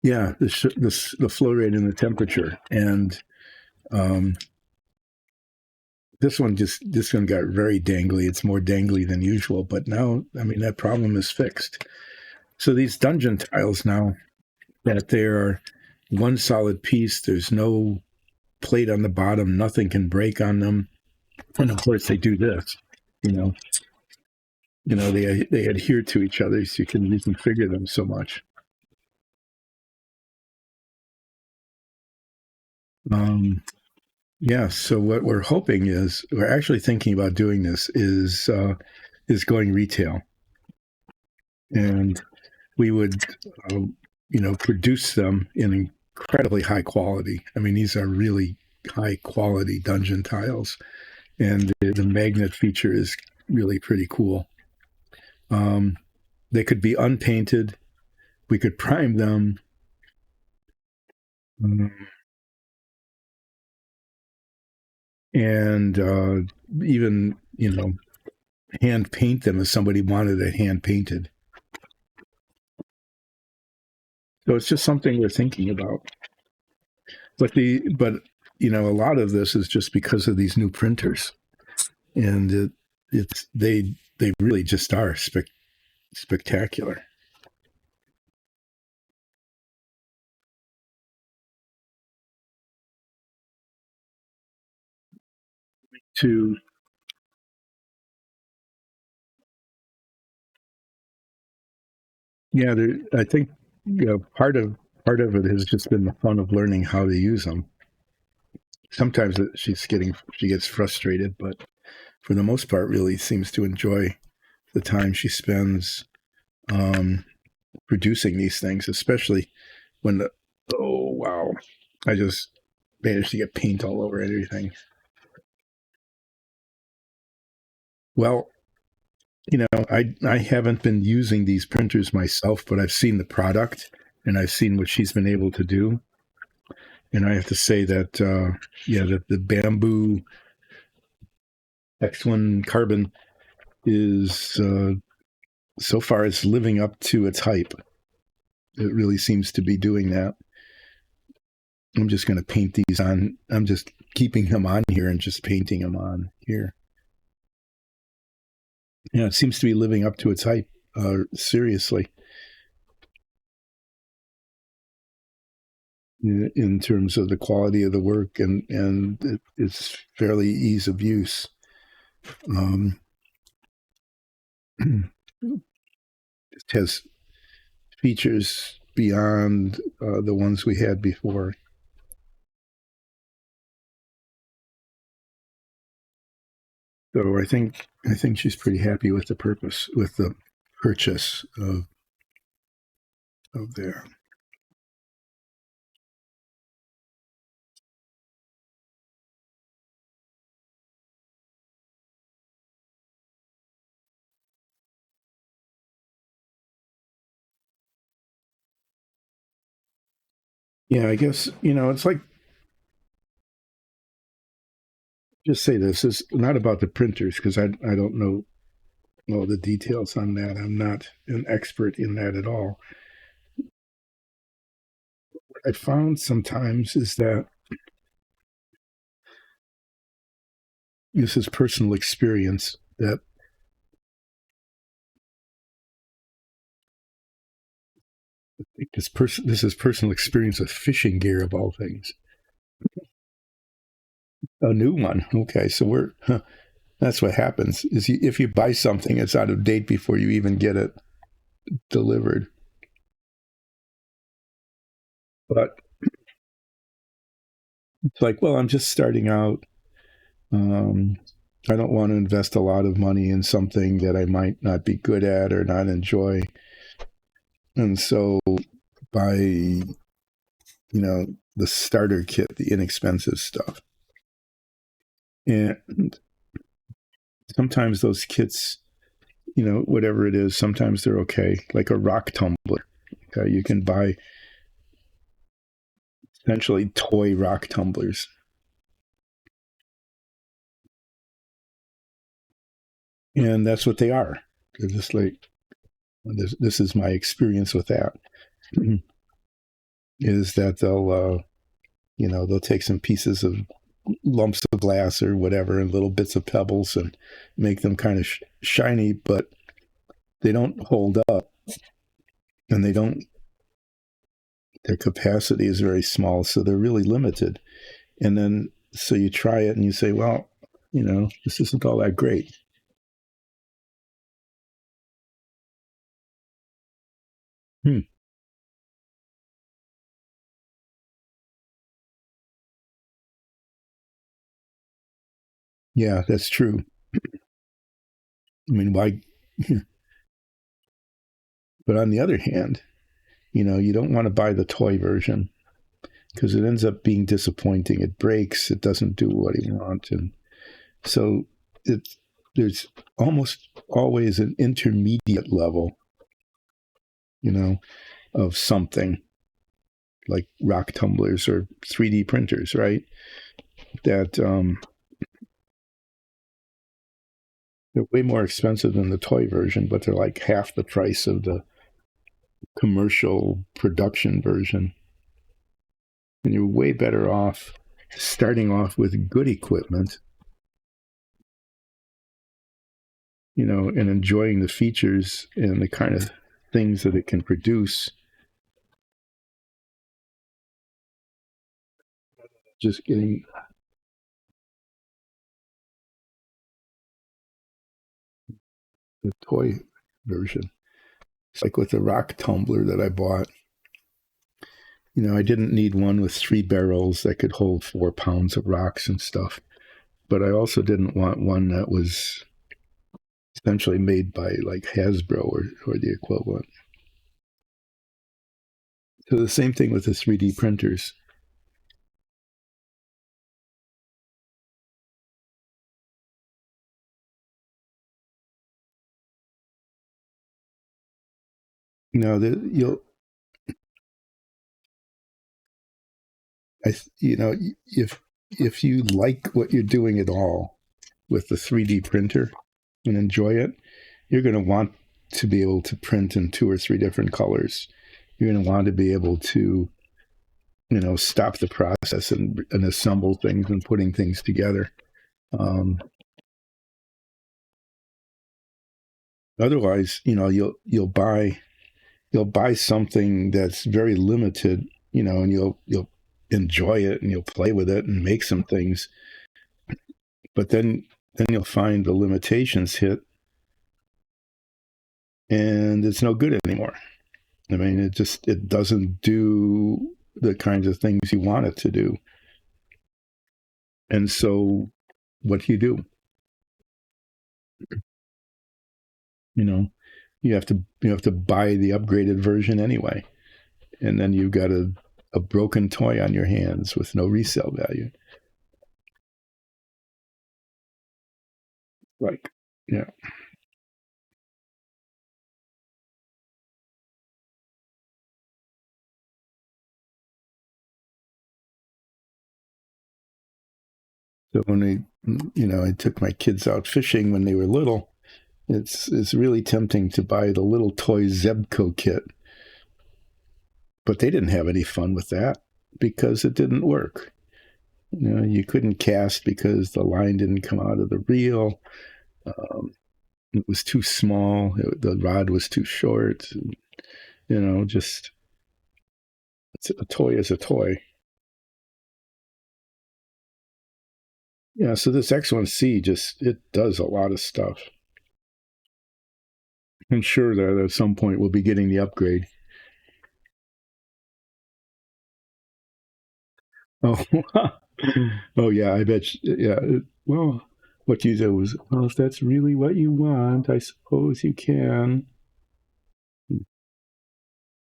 Yeah, the flow rate and the temperature, and um, this one got very dangly. It's more dangly than usual, but now, I mean, that problem is fixed. So these dungeon tiles now, that they're one solid piece, there's no plate on the bottom, nothing can break on them, and of course they do this. You know, they adhere to each other, so you can reconfigure them so much. Um, yeah. So what we're hoping is, we're actually thinking about doing this is going retail. and we would, um, produce them in incredibly high quality. I mean, these are really high quality dungeon tiles, and the magnet feature is really pretty cool. Um, they could be unpainted. We could prime them, and even hand paint them if somebody wanted it hand painted. So it's just something we're thinking about. But a lot of this is just because of these new printers, and they really just are spectacular. To Yeah, I think part of it has just been the fun of learning how to use them. Sometimes she gets frustrated, but for the most part, really seems to enjoy the time she spends um, producing these things, especially when oh wow, I just managed to get paint all over everything. Well, I haven't been using these printers myself, but I've seen the product and I've seen what she's been able to do, and I have to say that yeah, that the bamboo X1 carbon is so far it's living up to its hype. It really seems to be doing that. I'm just going to paint these on. I'm just keeping them on here and just painting them on here. Yeah, it seems to be living up to its hype. Seriously, in terms of the quality of the work and it's fairly ease of use. Um, it has features beyond the ones we had before. So I think she's pretty happy with the purchase of there. Yeah, I guess it's like, just say this is not about the printers because I don't know all the details on that. I'm not an expert in that at all. What I found sometimes is that this is personal experience that this is personal experience of fishing gear of all things. A new one. Okay, so that's what happens is if you buy something, it's out of date before you even get it delivered. But it's like, well, I'm just starting out. Um, I don't want to invest a lot of money in something that I might not be good at or not enjoy. And so buy, the starter kit, the inexpensive stuff. And sometimes those kits, whatever it is, sometimes they're okay. Like a rock tumbler. Okay, you can buy essentially toy rock tumblers. And that's what they are. They're just like, this is my experience with that. Is that they'll take some pieces of lumps of glass or whatever and little bits of pebbles and make them kind of shiny, but they don't hold up, and their capacity is very small, so they're really limited. And then so you try it and you say, well, this isn't all that great. Hmm. Yeah, that's true. I mean, why But on the other hand, you don't want to buy the toy version because it ends up being disappointing. It breaks. It doesn't do what you want, and so there's almost always an intermediate level, of something like rock tumblers or 3D printers, right? That they're way more expensive than the toy version, but they're like half the price of the commercial production version. And you're way better off starting off with good equipment, and enjoying the features and the kind of things that it can produce. Just getting the toy version. It's like with the rock tumbler that I bought. I didn't need one with 3 barrels that could hold 4 pounds of rocks and stuff. But I also didn't want one that was essentially made by like Hasbro or the equivalent. So the same thing with the 3D printers. You'll, if you like what you're doing at all with the 3D printer and enjoy it, you're going to want to be able to print in 2 or 3 different colors. You're going to want to be able to, stop the process and assemble things and putting things together. Otherwise, you'll buy something that's very limited, and you'll enjoy it and you'll play with it and make some things, but then you'll find the limitations hit, and it's no good anymore. I mean, it doesn't do the kinds of things you want it to do. And so what do? You have to buy the upgraded version anyway. And then you've got a broken toy on your hands with no resale value. Like, yeah. So when I took my kids out fishing when they were little, it's really tempting to buy the little toy Zebco kit. But they didn't have any fun with that because it didn't work. You couldn't cast because the line didn't come out of the reel. It was too small. The rod was too short. Just a toy is a toy. Yeah, so this X1C it does a lot of stuff. I'm sure that at some point we'll be getting the upgrade. Oh, oh yeah, I bet. Yeah, well, what you said was, well, if that's really what you want, I suppose you can.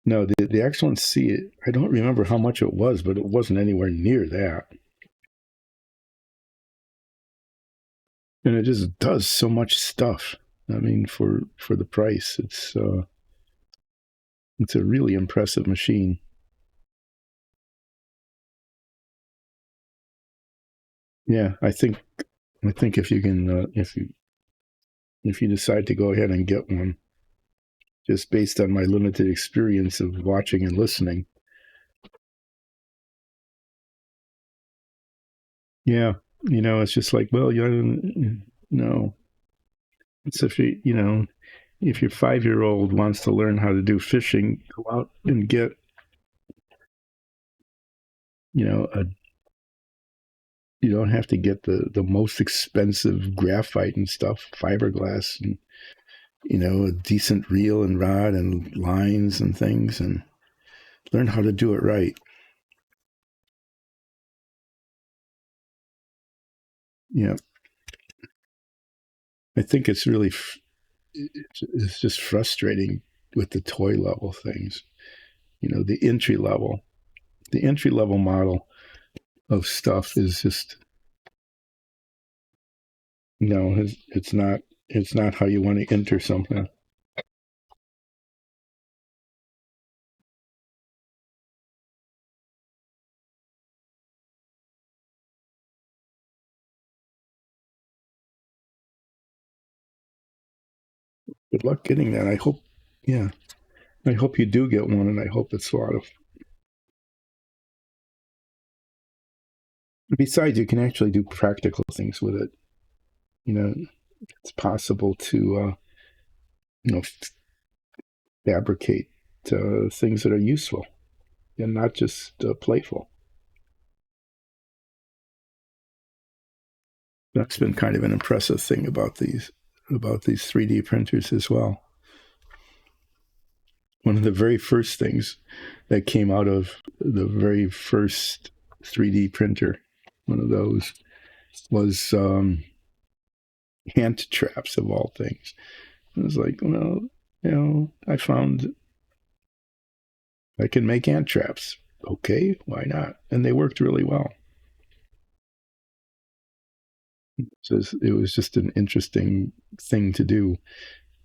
No, the X1C, I don't remember how much it was, but it wasn't anywhere near that. And it just does so much stuff. I mean, for the price, it's a really impressive machine. Yeah, I think if you can if you decide to go ahead and get one, just based on my limited experience of watching and listening. Yeah, it's just like, well, no. It's if your 5-year-old wants to learn how to do fishing, go out and get, you don't have to get the most expensive graphite and stuff, fiberglass, and a decent reel and rod and lines and things, and learn how to do it right. Yeah, I think it's really it's just frustrating with the toy level things. The entry level model of stuff is just it's not how you want to enter something. Good luck getting that. I hope you do get one, and I hope it's a lot of. Besides, you can actually do practical things with it. It's possible to fabricate things that are useful and not just playful. That's been kind of an impressive thing about these 3D printers as well. One of the very first things that came out of the very first 3D printer, one of those, was ant traps of all things. I was like, well, I found I can make ant traps. Okay, why not? And they worked really well. So it was just an interesting thing to do.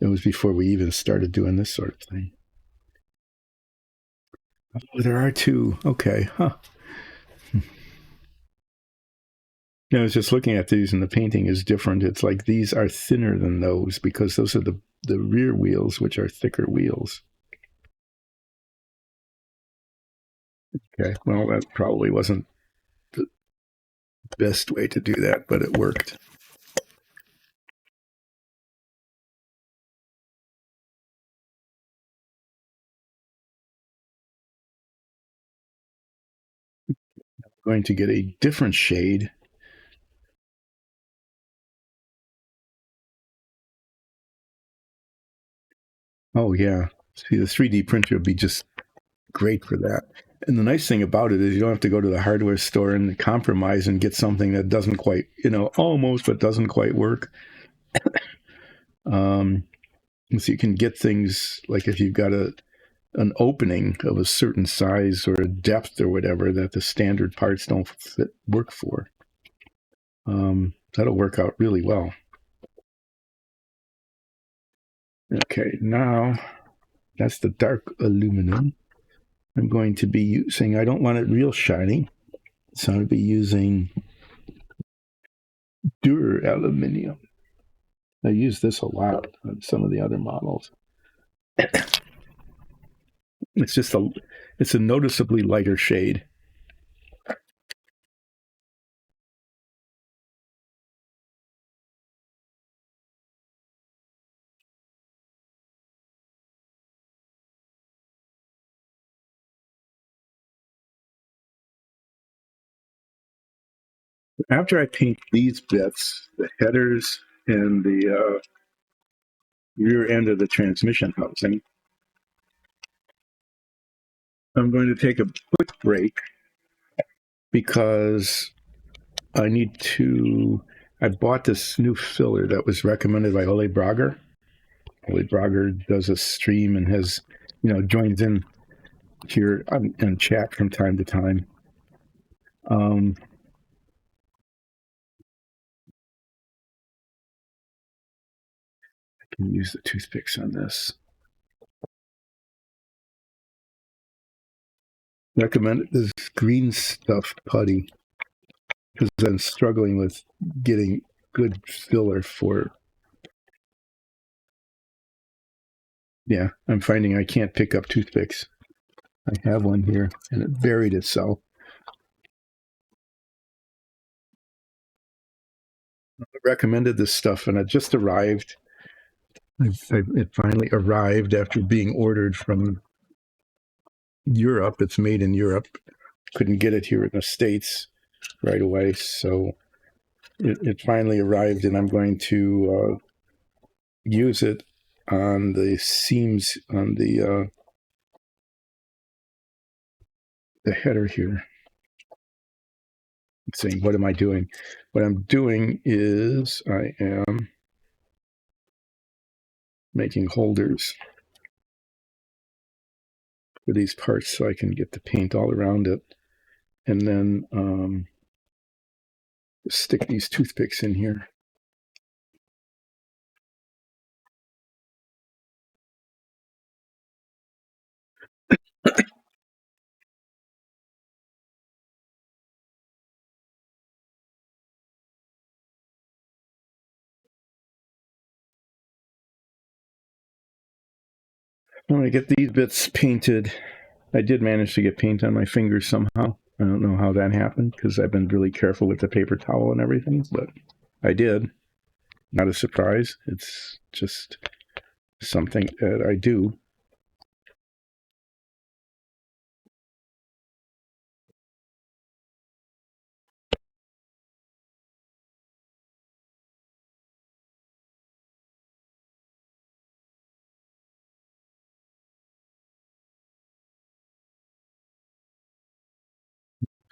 It was before we even started doing this sort of thing. Oh, there are two. Okay, huh. I was just looking at these, and the painting is different. It's like these are thinner than those because those are the rear wheels, which are thicker wheels. Okay, well, that probably wasn't the best way to do that, but it worked. I'm going to get a different shade. Oh, yeah. See, the 3D printer would be just great for that. And the nice thing about it is you don't have to go to the hardware store and compromise and get something that doesn't quite, almost, but doesn't quite work. So you can get things like if you've got an opening of a certain size or a depth or whatever that the standard parts don't work for. That'll work out really well. Okay, now that's the dark aluminum. I'm going to be using, I don't want it real shiny, so I'll be using Aluminium. I use this a lot on some of the other models. It's a noticeably lighter shade. After I paint these bits, the headers and the rear end of the transmission housing, I'm going to take a quick break because I bought this new filler that was recommended by Ole Brager. Ole Brager does a stream and has, joins in here and chat from time to time. I can use the toothpicks on this. Recommend this green stuff putty because I'm struggling with getting good filler for. Yeah, I'm finding I can't pick up toothpicks. I have one here and it buried itself. I recommended this stuff and it just arrived. It finally arrived after being ordered from Europe. It's made in Europe. Couldn't get it here in the States right away. So it finally arrived and I'm going to use it on the seams on the header here. Saying, what am I doing? What I'm doing is I am making holders for these parts so I can get the paint all around it. And then stick these toothpicks in here. When I get these bits painted, I did manage to get paint on my fingers somehow. I don't know how that happened because I've been really careful with the paper towel and everything, but I did. Not a surprise. It's just something that I do.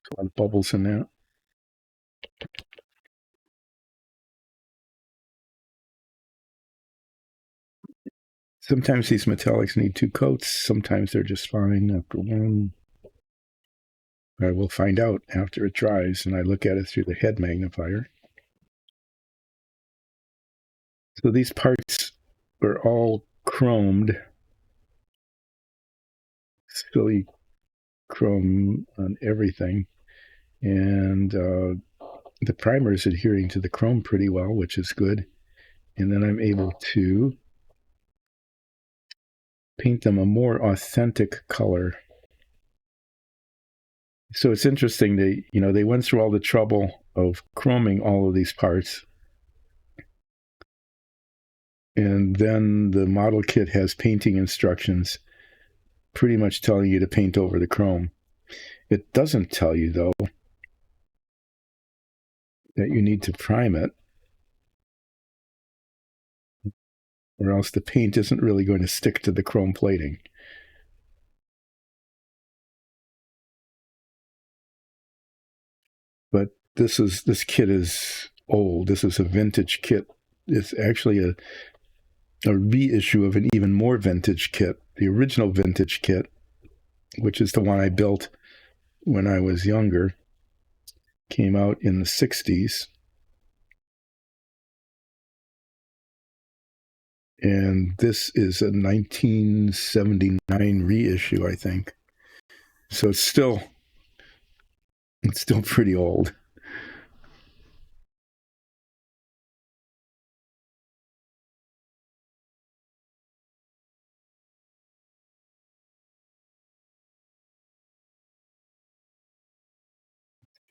A lot of bubbles in that. Sometimes these metallics need 2 coats. Sometimes they're just fine after one. I will find out after it dries and I look at it through the head magnifier. So these parts are all chromed. Silly chrome on everything. And the primer is adhering to the chrome pretty well, which is good. And then I'm able to paint them a more authentic color. So it's interesting. They went through all the trouble of chroming all of these parts. And then the model kit has painting instructions pretty much telling you to paint over the chrome. It doesn't tell you, though, that you need to prime it, or else the paint isn't really going to stick to the chrome plating. But this kit is old. This is a vintage kit. It's actually a reissue of an even more vintage kit. The original vintage kit, which is the one I built when I was younger, came out in the 60s. And this is a 1979 reissue, I think. So it's still pretty old.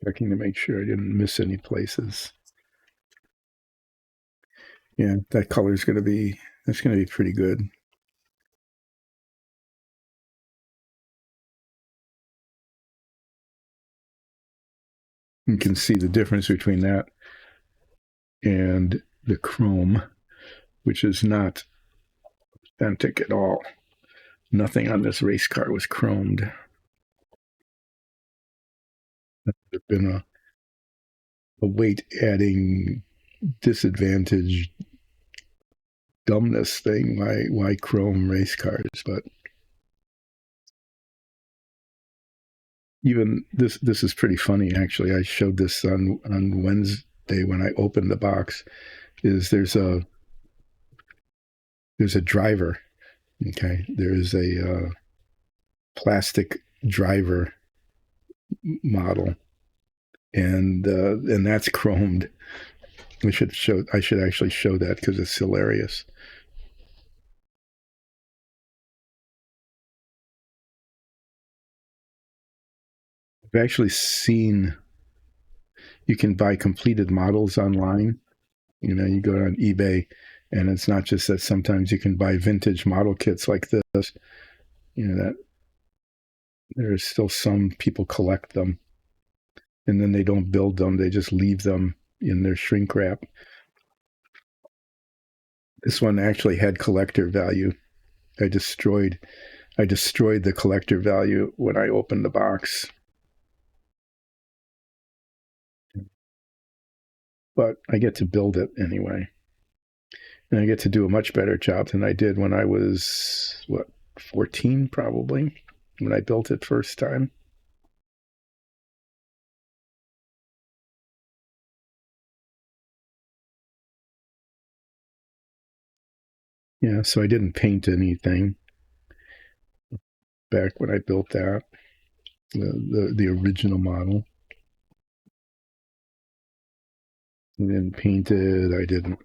Checking to make sure I didn't miss any places. Yeah, that color is going to be pretty good. You can see the difference between that and the chrome, which is not authentic at all. Nothing on this race car was chromed. There's been a weight adding disadvantage dumbness thing. Why chrome race cars? But even this is pretty funny, actually. I showed this on Wednesday when I opened the box. There's a driver. Okay, there is a plastic driver model, and that's chromed. I should actually show that because it's hilarious. I've actually seen you can buy completed models online. You go on eBay, and it's not just that. Sometimes you can buy vintage model kits like this. That there is still some people collect them, and then they don't build them; they just leave them in their shrink wrap. This one actually had collector value. I destroyed the collector value when I opened the box. But I get to build it anyway. And I get to do a much better job than I did when I was, 14 probably. when I built it first time. Yeah, so I didn't paint anything back when I built that, the original model. I didn't paint it.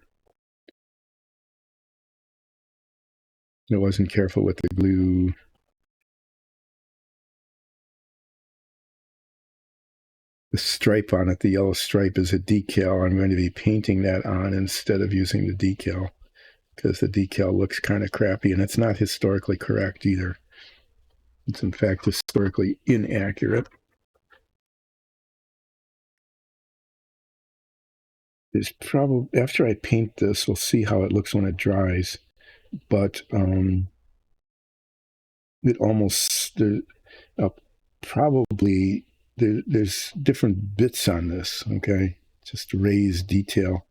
I wasn't careful with the glue. The stripe on it, the yellow stripe, is a decal. I'm going to be painting that on instead of using the decal, because the decal looks kind of crappy, and it's not historically correct either. It's in fact historically inaccurate. There's probably, after I paint this, we'll see how it looks when it dries, but it almost probably there's different bits on this. Okay, just raised detail.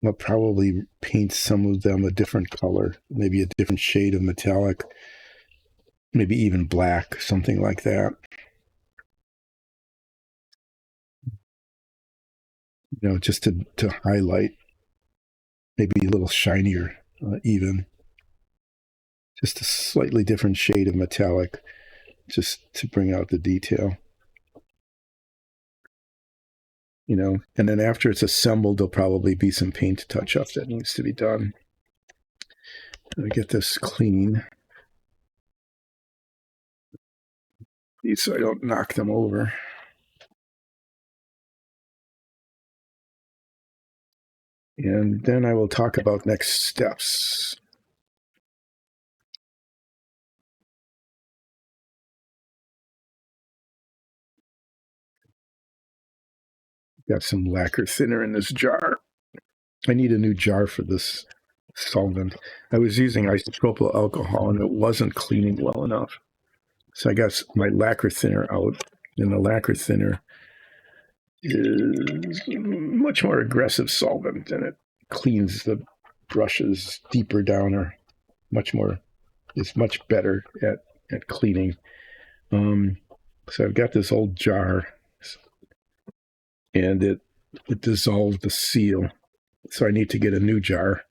I'll probably paint some of them a different color, maybe a different shade of metallic, maybe even black, something like that. Just to highlight, maybe a little shinier, even. Just a slightly different shade of metallic, just to bring out the detail. And then after it's assembled, there'll probably be some paint touch-up that needs to be done. Let me get this clean, so I don't knock them over. And then I will talk about next steps. Got some lacquer thinner in this jar. I need a new jar for this solvent. I was using isopropyl alcohol and it wasn't cleaning well enough. So I got my lacquer thinner out, and the lacquer thinner is much more aggressive solvent, and it cleans the brushes deeper down, or it's much better at cleaning. So I've got this old jar, and it dissolved the seal. So I need to get a new jar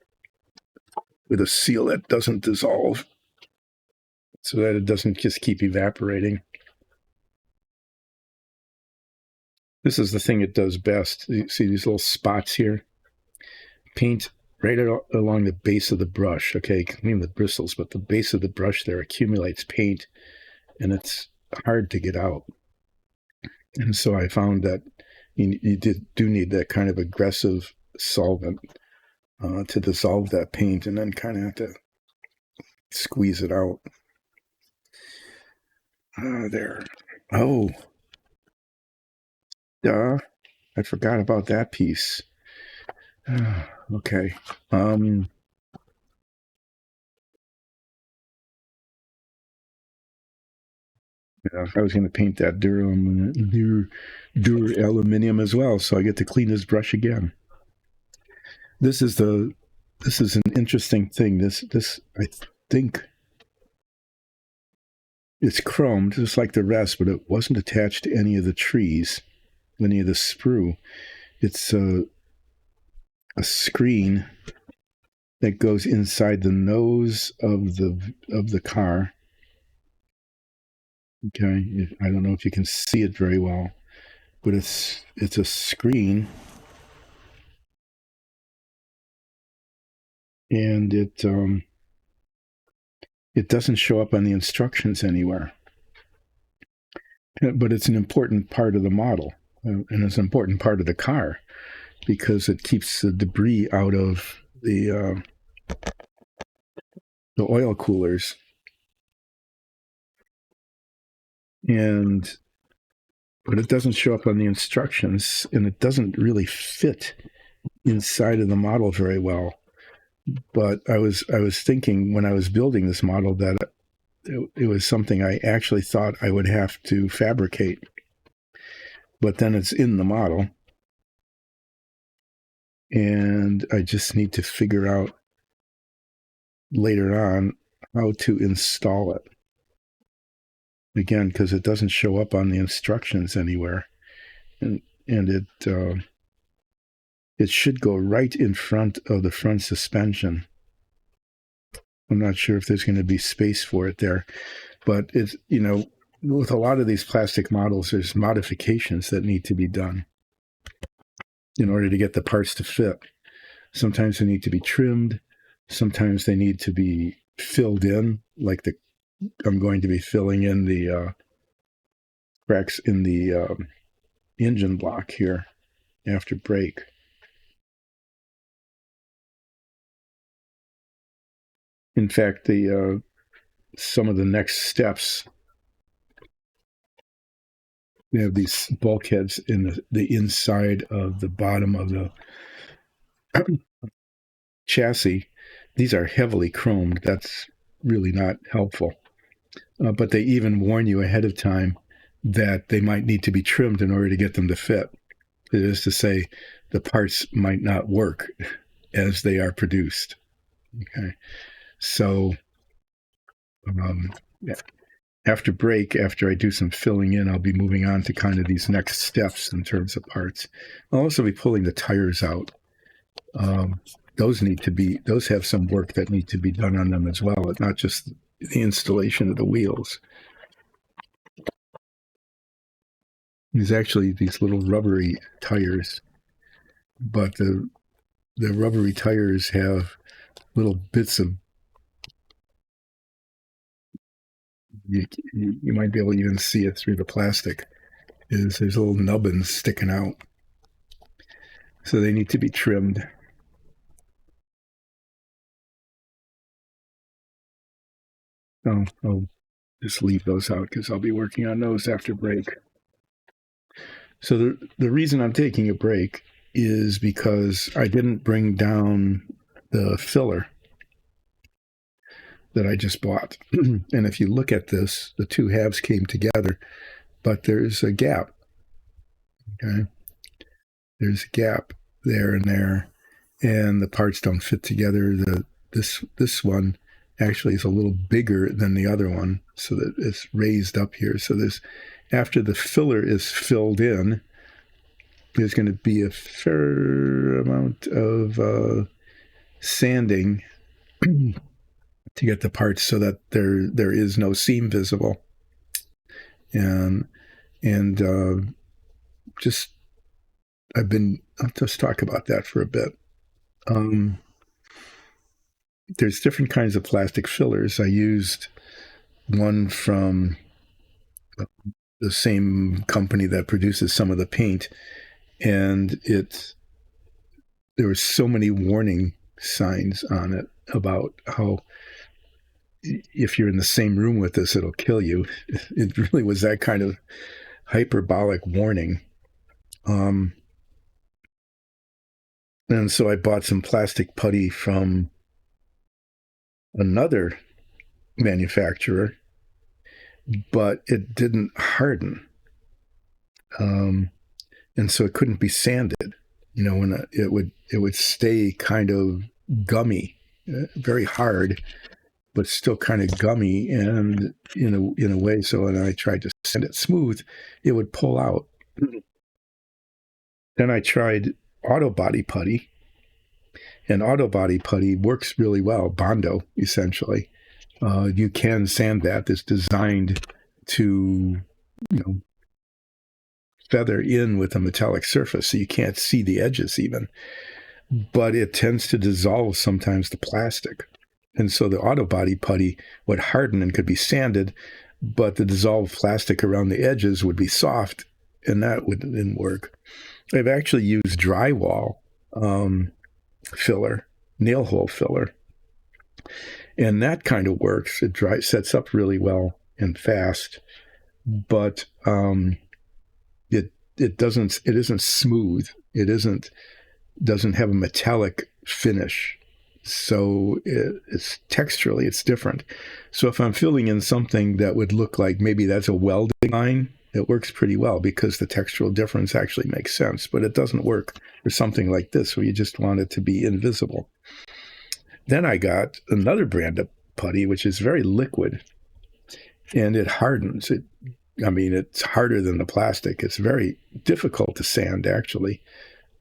with a seal that doesn't dissolve, so that it doesn't just keep evaporating. This is the thing it does best. You see these little spots here? Paint right along the base of the brush. Okay, clean the bristles, but the base of the brush there accumulates paint, and it's hard to get out. And so I found that you do need that kind of aggressive solvent to dissolve that paint, and then kind of have to squeeze it out. There. Oh, I forgot about that piece. Okay. I was going to paint that duraluminum as well, so I get to clean this brush again. This is an interesting thing. This I think it's chromed just like the rest, but it wasn't attached to any of the trees, any of the sprue. It's a screen that goes inside the nose of the car. Okay, I don't know if you can see it very well, but it's a screen, and it doesn't show up on the instructions anywhere. But it's an important part of the model, and it's an important part of the car, because it keeps the debris out of the oil coolers. But it doesn't show up on the instructions, and it doesn't really fit inside of the model very well. But I was thinking when I was building this model that it was something I actually thought I would have to fabricate. But then it's in the model, and I just need to figure out later on how to install it. again, because it doesn't show up on the instructions anywhere. And it should go right in front of the front suspension. I'm not sure if there's going to be space for it there, but it's, with a lot of these plastic models, there's modifications that need to be done in order to get the parts to fit. Sometimes they need to be trimmed. Sometimes they need to be filled in, like I'm going to be filling in the cracks in the engine block here after brake. In fact, some of the next steps, we have these bulkheads in the inside of the bottom of the chassis. These are heavily chromed. That's really not helpful. But they even warn you ahead of time that they might need to be trimmed in order to get them to fit. It is to say, the parts might not work as they are produced. Okay, so after brake, after I do some filling in, I'll be moving on to kind of these next steps in terms of parts. I'll also be pulling the tires out. Those have some work that need to be done on them as well. It's not just the installation of the wheels. There's actually these little rubbery tires, but the rubbery tires have little bits of, you might be able to even see it through the plastic. There's little nubbins sticking out. So they need to be trimmed. I'll just leave those out because I'll be working on those after break. So the reason I'm taking a break is because I didn't bring down the filler that I just bought. And if you look at this, the two halves came together, but there's a gap. Okay, there's a gap there and there, and the parts don't fit together. This one actually is a little bigger than the other one, so that it's raised up here. So after the filler is filled in, there's going to be a fair amount of sanding to get the parts so that there is no seam visible. And I'll just talk about that for a bit. There's different kinds of plastic fillers. I used one from the same company that produces some of the paint, and there were so many warning signs on it about how if you're in the same room with this, it'll kill you. It really was that kind of hyperbolic warning. And so I bought some plastic putty from another manufacturer, but it didn't harden. And so it couldn't be sanded. When it would stay kind of gummy, very hard, but still kind of gummy, and in a way. So when I tried to sand it smooth, it would pull out. Then I tried auto body putty, and auto body putty works really well. Bondo, essentially, you can sand that. It's designed to, feather in with a metallic surface, so you can't see the edges even. But it tends to dissolve sometimes the plastic. And so the auto body putty would harden and could be sanded, but the dissolved plastic around the edges would be soft, and that didn't work. I've actually used drywall filler, nail hole filler, and that kind of works. It sets up really well and fast, but it isn't smooth. It doesn't have a metallic finish. So it's texturally, it's different. So if I'm filling in something that would look like maybe that's a welding line, it works pretty well because the textural difference actually makes sense, but it doesn't work for something like this where you just want it to be invisible. Then I got another brand of putty, which is very liquid, and it hardens. It's harder than the plastic. It's very difficult to sand, actually,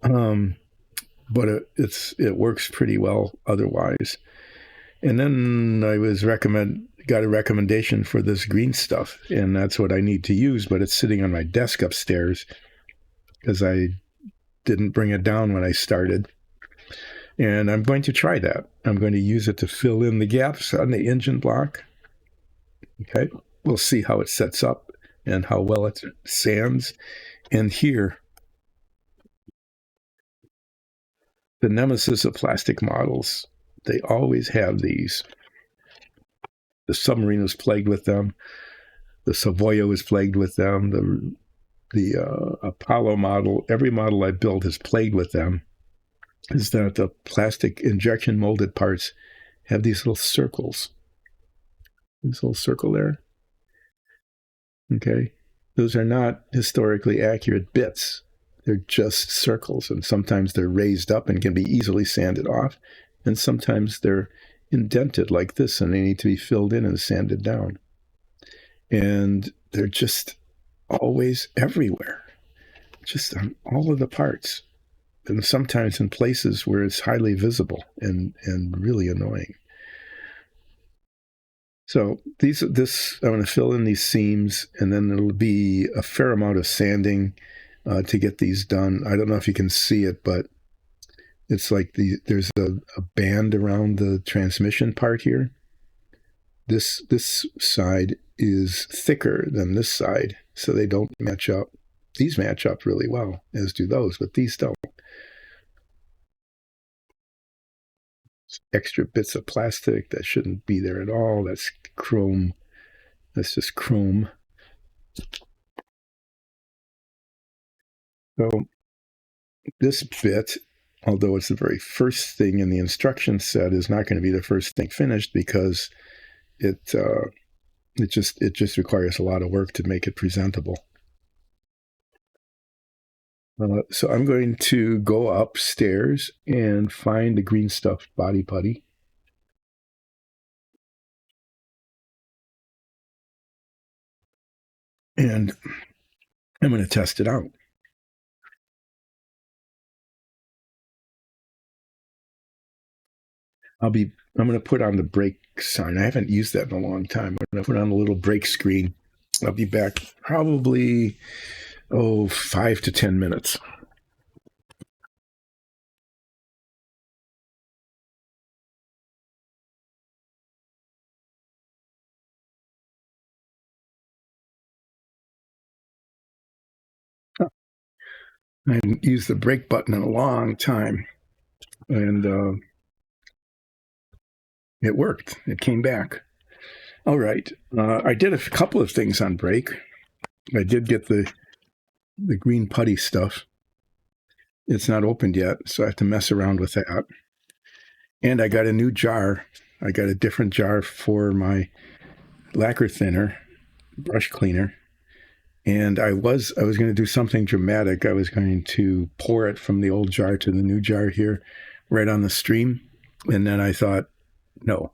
but it works pretty well otherwise. And then I got a recommendation for this green stuff, and that's what I need to use. But it's sitting on my desk upstairs because I didn't bring it down when I started. And I'm going to try that. I'm going to use it to fill in the gaps on the engine block. Okay, we'll see how it sets up and how well it sands. And here, the nemesis of plastic models, they always have these. The submarine was plagued with them. The Savoia was plagued with them. The Apollo model, every model I built is plagued with them, is that the plastic injection molded parts have these little circles. This little circle there. Okay. Those are not historically accurate bits. They're just circles, and sometimes they're raised up and can be easily sanded off, and sometimes they're indented like this, and they need to be filled in and sanded down. And they're just always everywhere, just on all of the parts, and sometimes in places where it's highly visible and really annoying. So I'm going to fill in these seams, and then it'll be a fair amount of sanding to get these done. I don't know if you can see it, but it's like there's a band around the transmission part here. This side is thicker than this side, so they don't match up. These match up really well, as do those, but these don't. Extra bits of plastic that shouldn't be there at all. That's chrome. That's just chrome. So this bit, although it's the very first thing in the instruction set, is not going to be the first thing finished because it just requires a lot of work to make it presentable. So I'm going to go upstairs and find the green stuff body putty. And I'm going to test it out. I'm going to put on the brake sign. I haven't used that in a long time. I'm going to put on the little brake screen. I'll be back probably 5 to 10 minutes. I haven't used the brake button in a long time, and it worked. It came back. All right. I did a couple of things on brake. I did get the green putty stuff. It's not opened yet, so I have to mess around with that. And I got a new jar. I got a different jar for my lacquer thinner, brush cleaner. And I was going to do something dramatic. I was going to pour it from the old jar to the new jar here, right on the stream. And then I thought, no,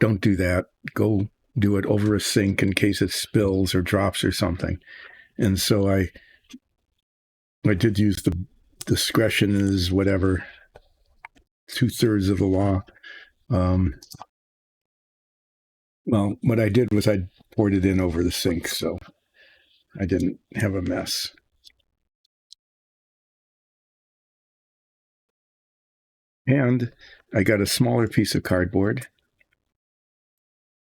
don't do that. Go do it over a sink in case it spills or drops or something. And so I did use the discretion is whatever, 2/3 of the law. Well, what I did was I poured it in over the sink, so I didn't have a mess. And I got a smaller piece of cardboard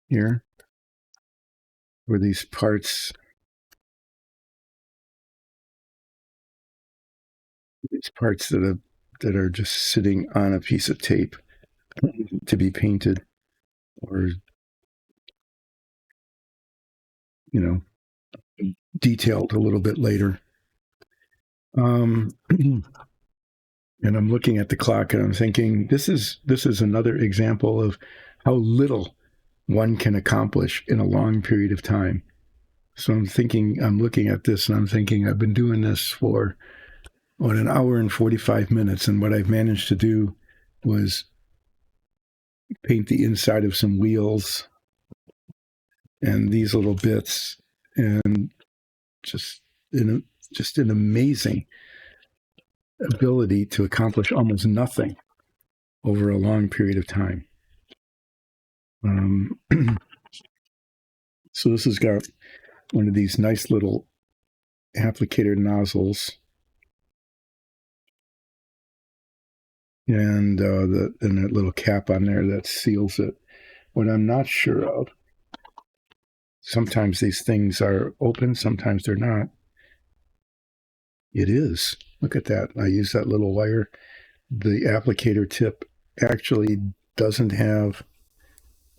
here where these parts that are just sitting on a piece of tape to be painted or detailed a little bit later. And I'm looking at the clock and I'm thinking, this is another example of how little one can accomplish in a long period of time. So I'm looking at this and I'm thinking, I've been doing this for an hour and 45 minutes. And what I've managed to do was paint the inside of some wheels, and these little bits, and just just an amazing ability to accomplish almost nothing over a long period of time. So this has got one of these nice little applicator nozzles, and that little cap on there that seals it. What I'm not sure of, sometimes these things are open, sometimes they're not. It is. Look at that. I use that little wire. The applicator tip actually doesn't have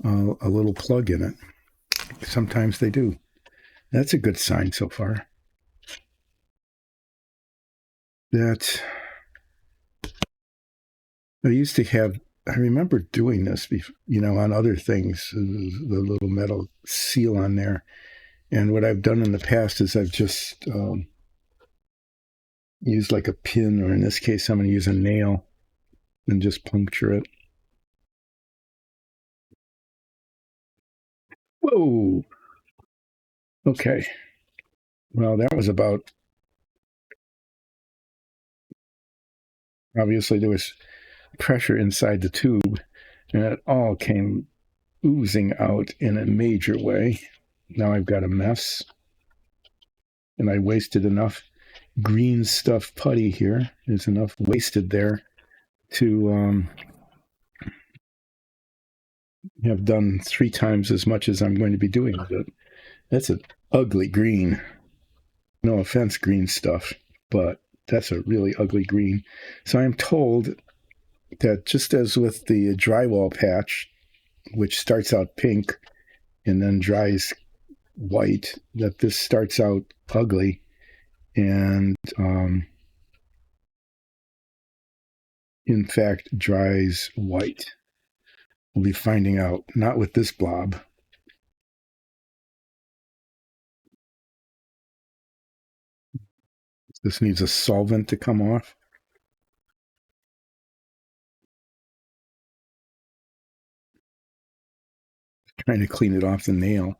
a little plug in it. Sometimes they do. That's a good sign so far. That I used to have. I remember doing this, on other things, the little metal seal on there. And what I've done in the past is I've just used like a pin, or in this case, I'm going to use a nail and just puncture it. Whoa. Okay. Well, that was about. Obviously, there was pressure inside the tube, and it all came oozing out in a major way. Now I've got a mess, and I wasted enough green stuff putty here. There's enough wasted there to have done 3 times as much as I'm going to be doing with it. That's an ugly green. No offense, green stuff, but that's a really ugly green. So I'm told that just as with the drywall patch, which starts out pink and then dries white, that this starts out ugly and in fact dries white. We'll be finding out, not with this blob. This needs a solvent to come off. Trying to clean it off the nail.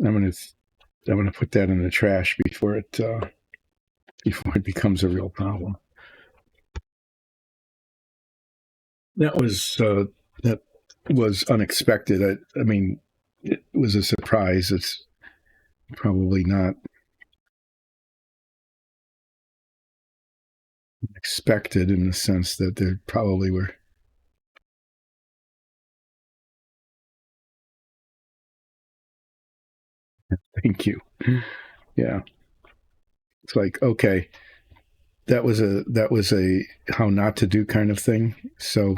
I'm gonna put that in the trash before it becomes a real problem. That was unexpected. I mean, it was a surprise. It's probably not expected in the sense that there probably were. Thank you. Yeah. It's like, okay, that was a how not to do kind of thing. So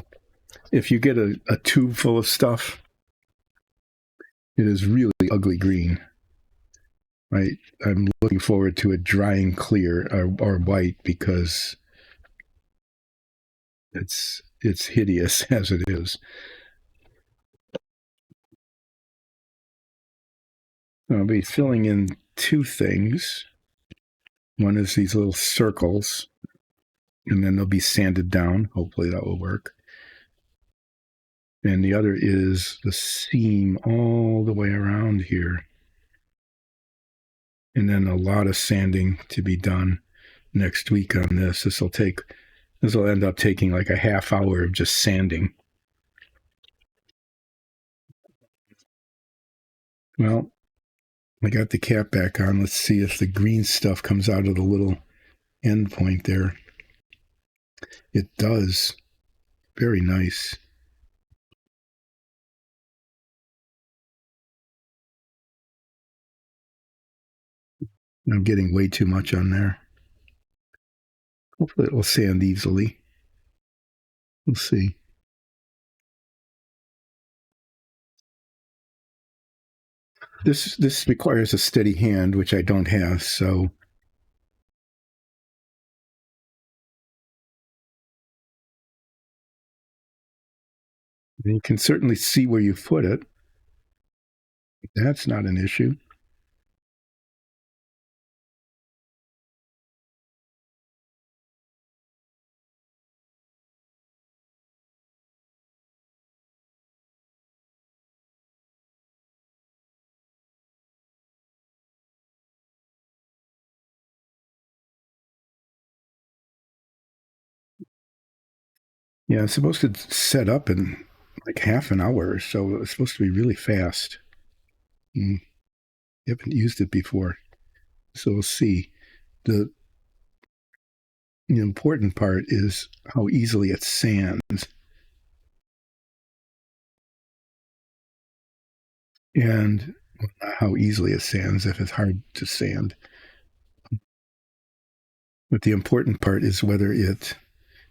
if you get a tube full of stuff, it is really ugly green. Right? I'm looking forward to it drying clear or white, because it's hideous as it is. I'll be filling in 2 things. One is these little circles, and then they'll be sanded down. Hopefully that will work. And the other is the seam all the way around here. And then a lot of sanding to be done next week on this. This will end up taking like a half hour of just sanding. Well, I got the cap back on. Let's see if the green stuff comes out of the little end point there. It does. Very nice. I'm getting way too much on there. Hopefully it will sand easily. We'll see. This requires a steady hand, which I don't have, so you can certainly see where you put it. That's not an issue. Yeah, it's supposed to set up in like half an hour, so it's supposed to be really fast. Mm, haven't used it before, so we'll see. The, the important part is how easily it sands, and not how easily it sands if it's hard to sand. But the important part is whether it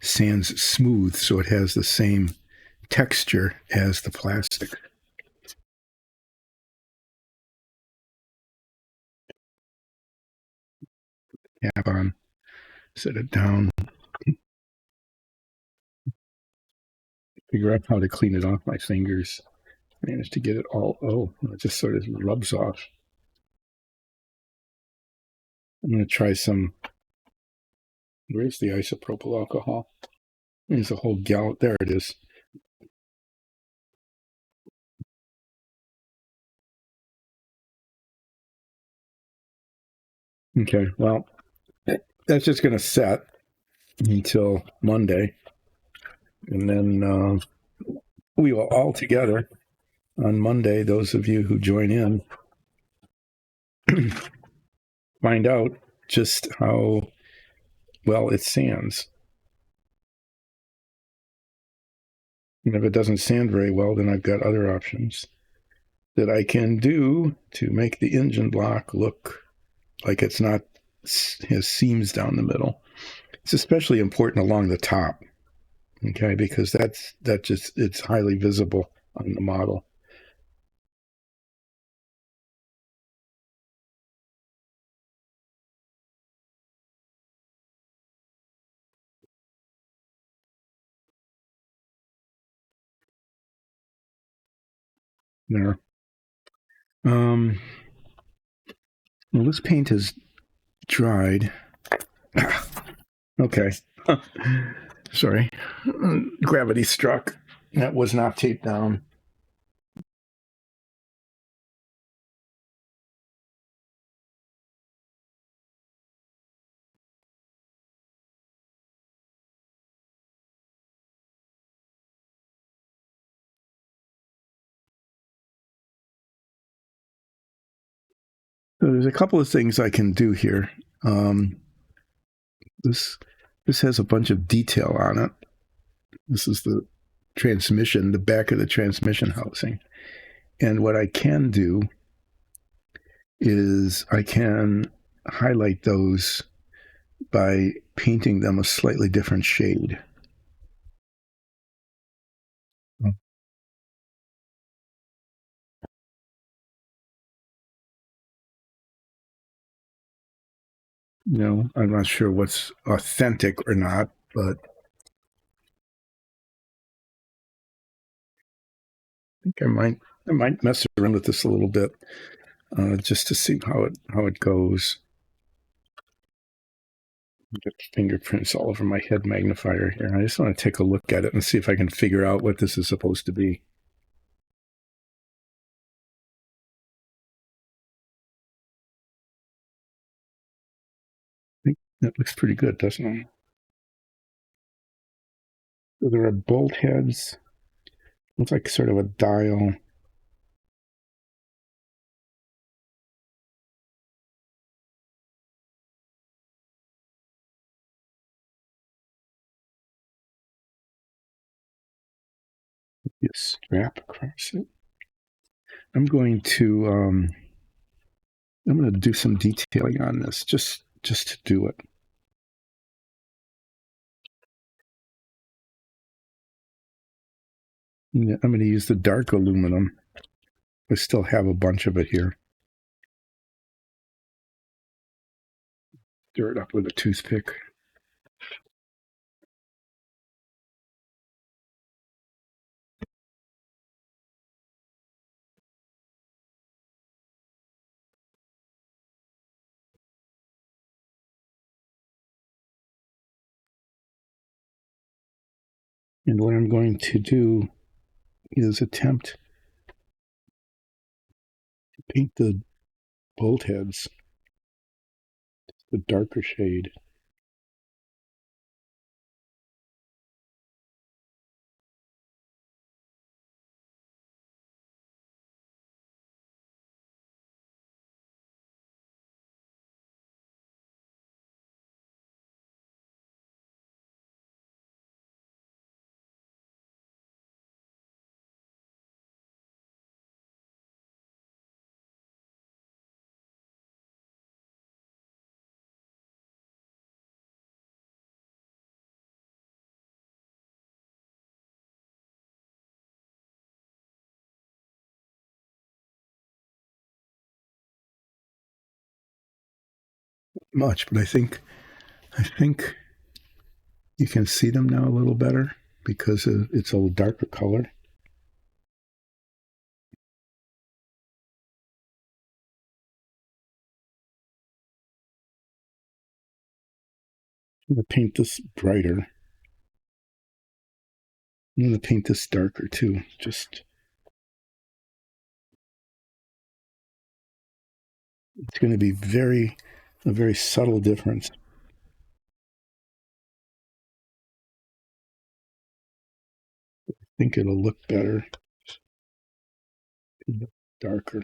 sands smooth, so it has the same texture as the plastic. Tap on, set it down, figure out how to clean it off my fingers. Managed to get it all. Oh, it just sort of rubs off. I'm going to try some. Where's the isopropyl alcohol? There's a whole gallon. There it is. Okay, well, that's just going to set until Monday. And then we will all together on Monday, those of you who join in, find out just how well it sands. And if it doesn't sand very well, then I've got other options that I can do to make the engine block look like it's not has seams down the middle. It's especially important along the top, okay, because that just it's highly visible on the model. There. Um, well, this paint has dried. Okay. Sorry. Gravity struck. That was not taped down. So there's a couple of things I can do here. Um, this this has a bunch of detail on it. This is the transmission, the back of the transmission housing. And what I can do is I can highlight those by painting them a slightly different shade. You know, I'm not sure what's authentic or not, but I think I might mess around with this a little bit just to see how it goes. Get fingerprints all over my head magnifier here. I just want to take a look at it and see if I can figure out what this is supposed to be. I think that looks pretty good, doesn't it? So there are bolt heads. Looks like sort of a dial. A strap across it. I'm going to do some detailing on this just to do it. Yeah, I'm going to use the dark aluminum. I still have a bunch of it here. Stir it up with a toothpick. And what I'm going to do is attempt to paint the bolt heads the darker shade. much, but I think you can see them now a little better because it's a darker color. I'm going to paint this brighter. I'm going to paint this darker too. Just it's going to be a very subtle difference. I think it'll look better darker.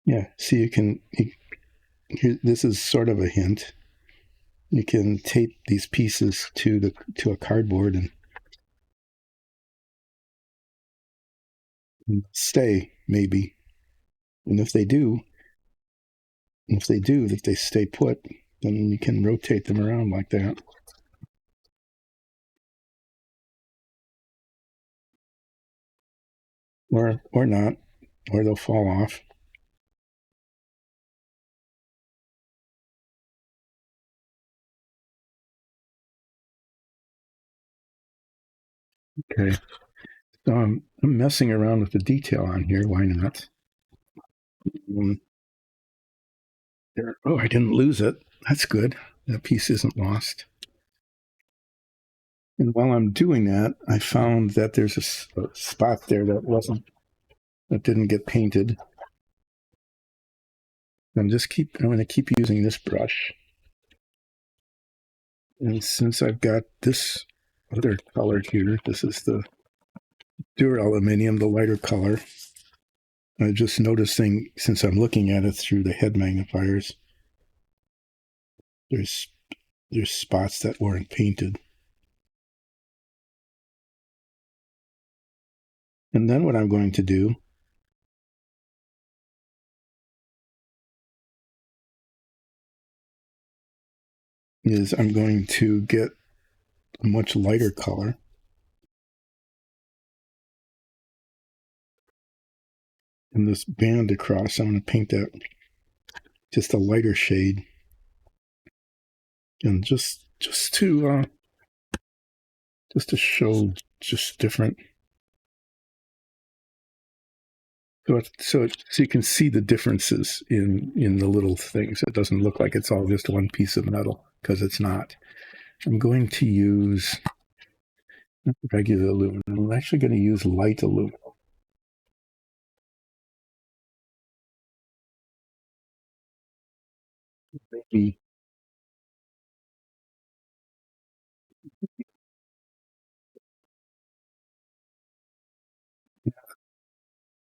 Yeah, see, this is sort of a hint. You can tape these pieces to a cardboard and stay maybe. And if they stay put, then you can rotate them around like that. Or not, or they'll fall off. Okay. So I'm messing around with the detail on here. Why not? Um, oh, I didn't lose it. That's good. That piece isn't lost. And while I'm doing that, I found that there's a spot there that didn't get painted. I'm going to keep using this brush. And since I've got this other color here, this is the duraluminum, the lighter color. I'm just noticing, since I'm looking at it through the head magnifiers, there's spots that weren't painted. And then what I'm going to do is I'm going to get a much lighter color. And this band across, I'm going to paint that just a lighter shade. And just to show just different. So you can see the differences in the little things. It doesn't look like it's all just one piece of metal, because it's not. I'm going to use regular aluminum. I'm actually going to use light aluminum. Maybe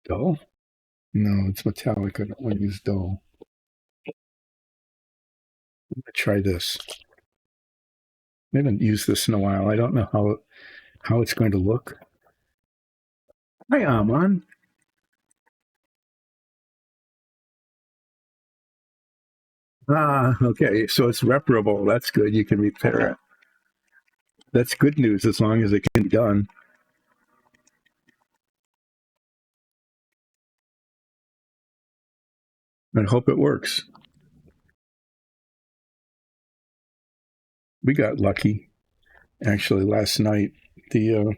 dull. No, it's metallic. I don't want to use dull. I'm going to try this. I haven't used this in a while. I don't know how it's going to look. Hi, Amon. Ah, okay. So it's reparable. That's good. You can repair it. That's good news as long as it can be done. I hope it works. We got lucky. Actually, last night, there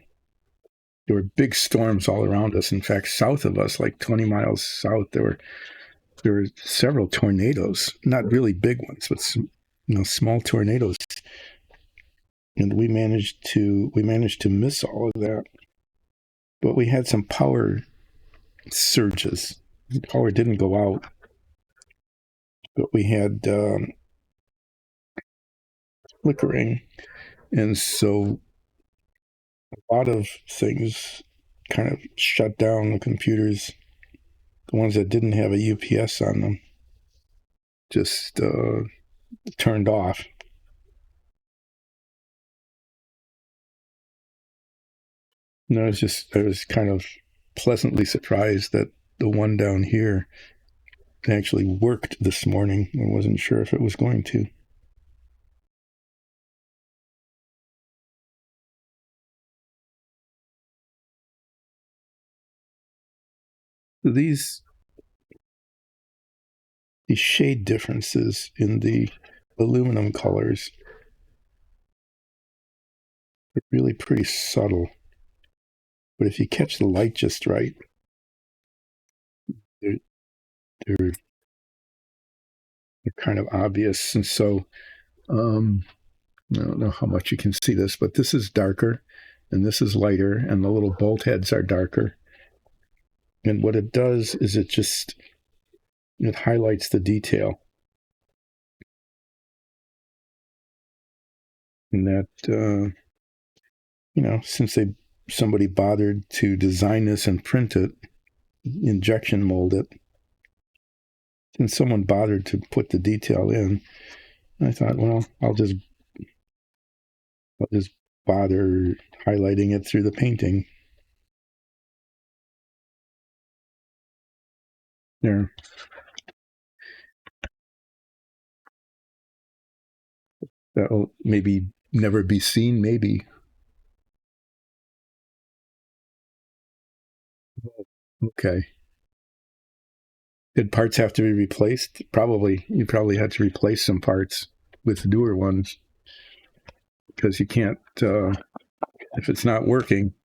were big storms all around us. In fact, south of us, like 20 miles south, there were several tornadoes. Not really big ones, but small tornadoes. And we managed to miss all of that. But we had some power surges. The power didn't go out, but we had flickering, and so a lot of things kind of shut down. The computers the ones that didn't have a UPS on them, just turned off. And I was kind of pleasantly surprised that the one down here actually worked this morning. I wasn't sure if it was going to. These shade differences in the aluminum colors are really pretty subtle. But if you catch the light just right, they're, they're kind of obvious. And so I don't know how much you can see this, but this is darker and this is lighter, and the little bolt heads are darker. And what it does is it highlights the detail. And that, since somebody bothered to design this and print it, injection mold it, since someone bothered to put the detail in, I thought, well, I'll just bother highlighting it through the painting. There. That'll maybe never be seen, maybe. Okay. Did parts have to be replaced? Probably. You probably had to replace some parts with newer ones because you can't, if it's not working.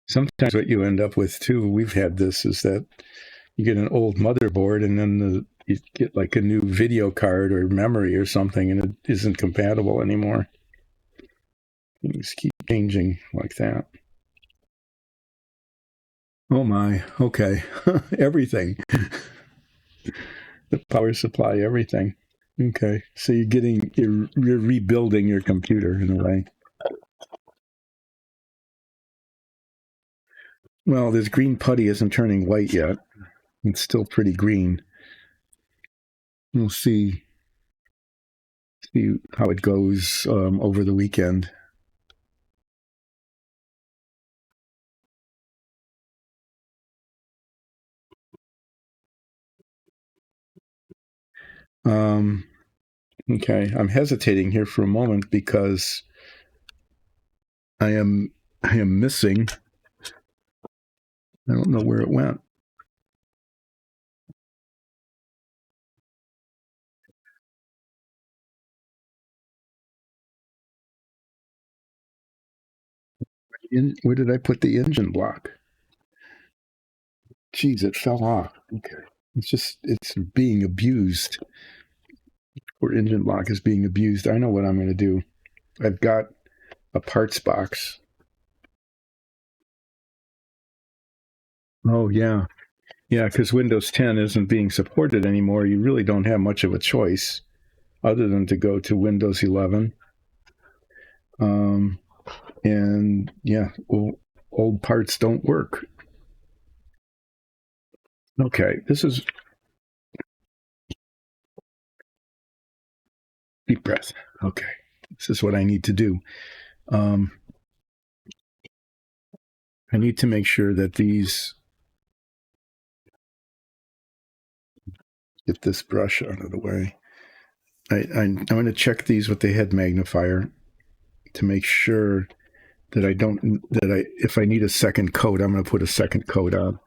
Sometimes what you end up with too, we've had this, is that you get an old motherboard and then you get like a new video card or memory or something, and it isn't compatible anymore. Things keep changing like that. Oh my, okay. Everything. The power supply, everything. Okay. So you're rebuilding your computer in a way. Well, this green putty isn't turning white yet. It's still pretty green. We'll see how it goes over the weekend. Okay, I'm hesitating here for a moment because I am missing. I don't know where it went. Where did I put the engine block? Geez, it fell off. Okay. It's being abused. Or engine block is being abused. I know what I'm going to do. I've got a parts box. Oh, yeah. Yeah, because Windows 10 isn't being supported anymore. You really don't have much of a choice other than to go to Windows 11. And yeah, old parts don't work. Okay, this is deep breath. Okay, this is what I need to do. I need to make sure that get this brush out of the way. I'm going to check these with the head magnifier to make sure that if I need a second coat, I'm going to put a second coat on.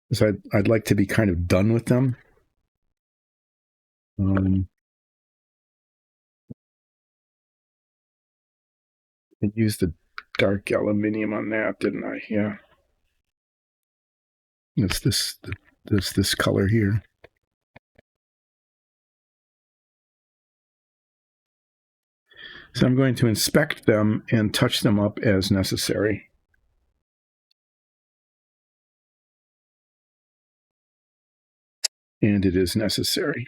Because I'd like to be kind of done with them. I used the dark aluminium on that, didn't I? Yeah. It's this color here. So I'm going to inspect them and touch them up as necessary. And it is necessary.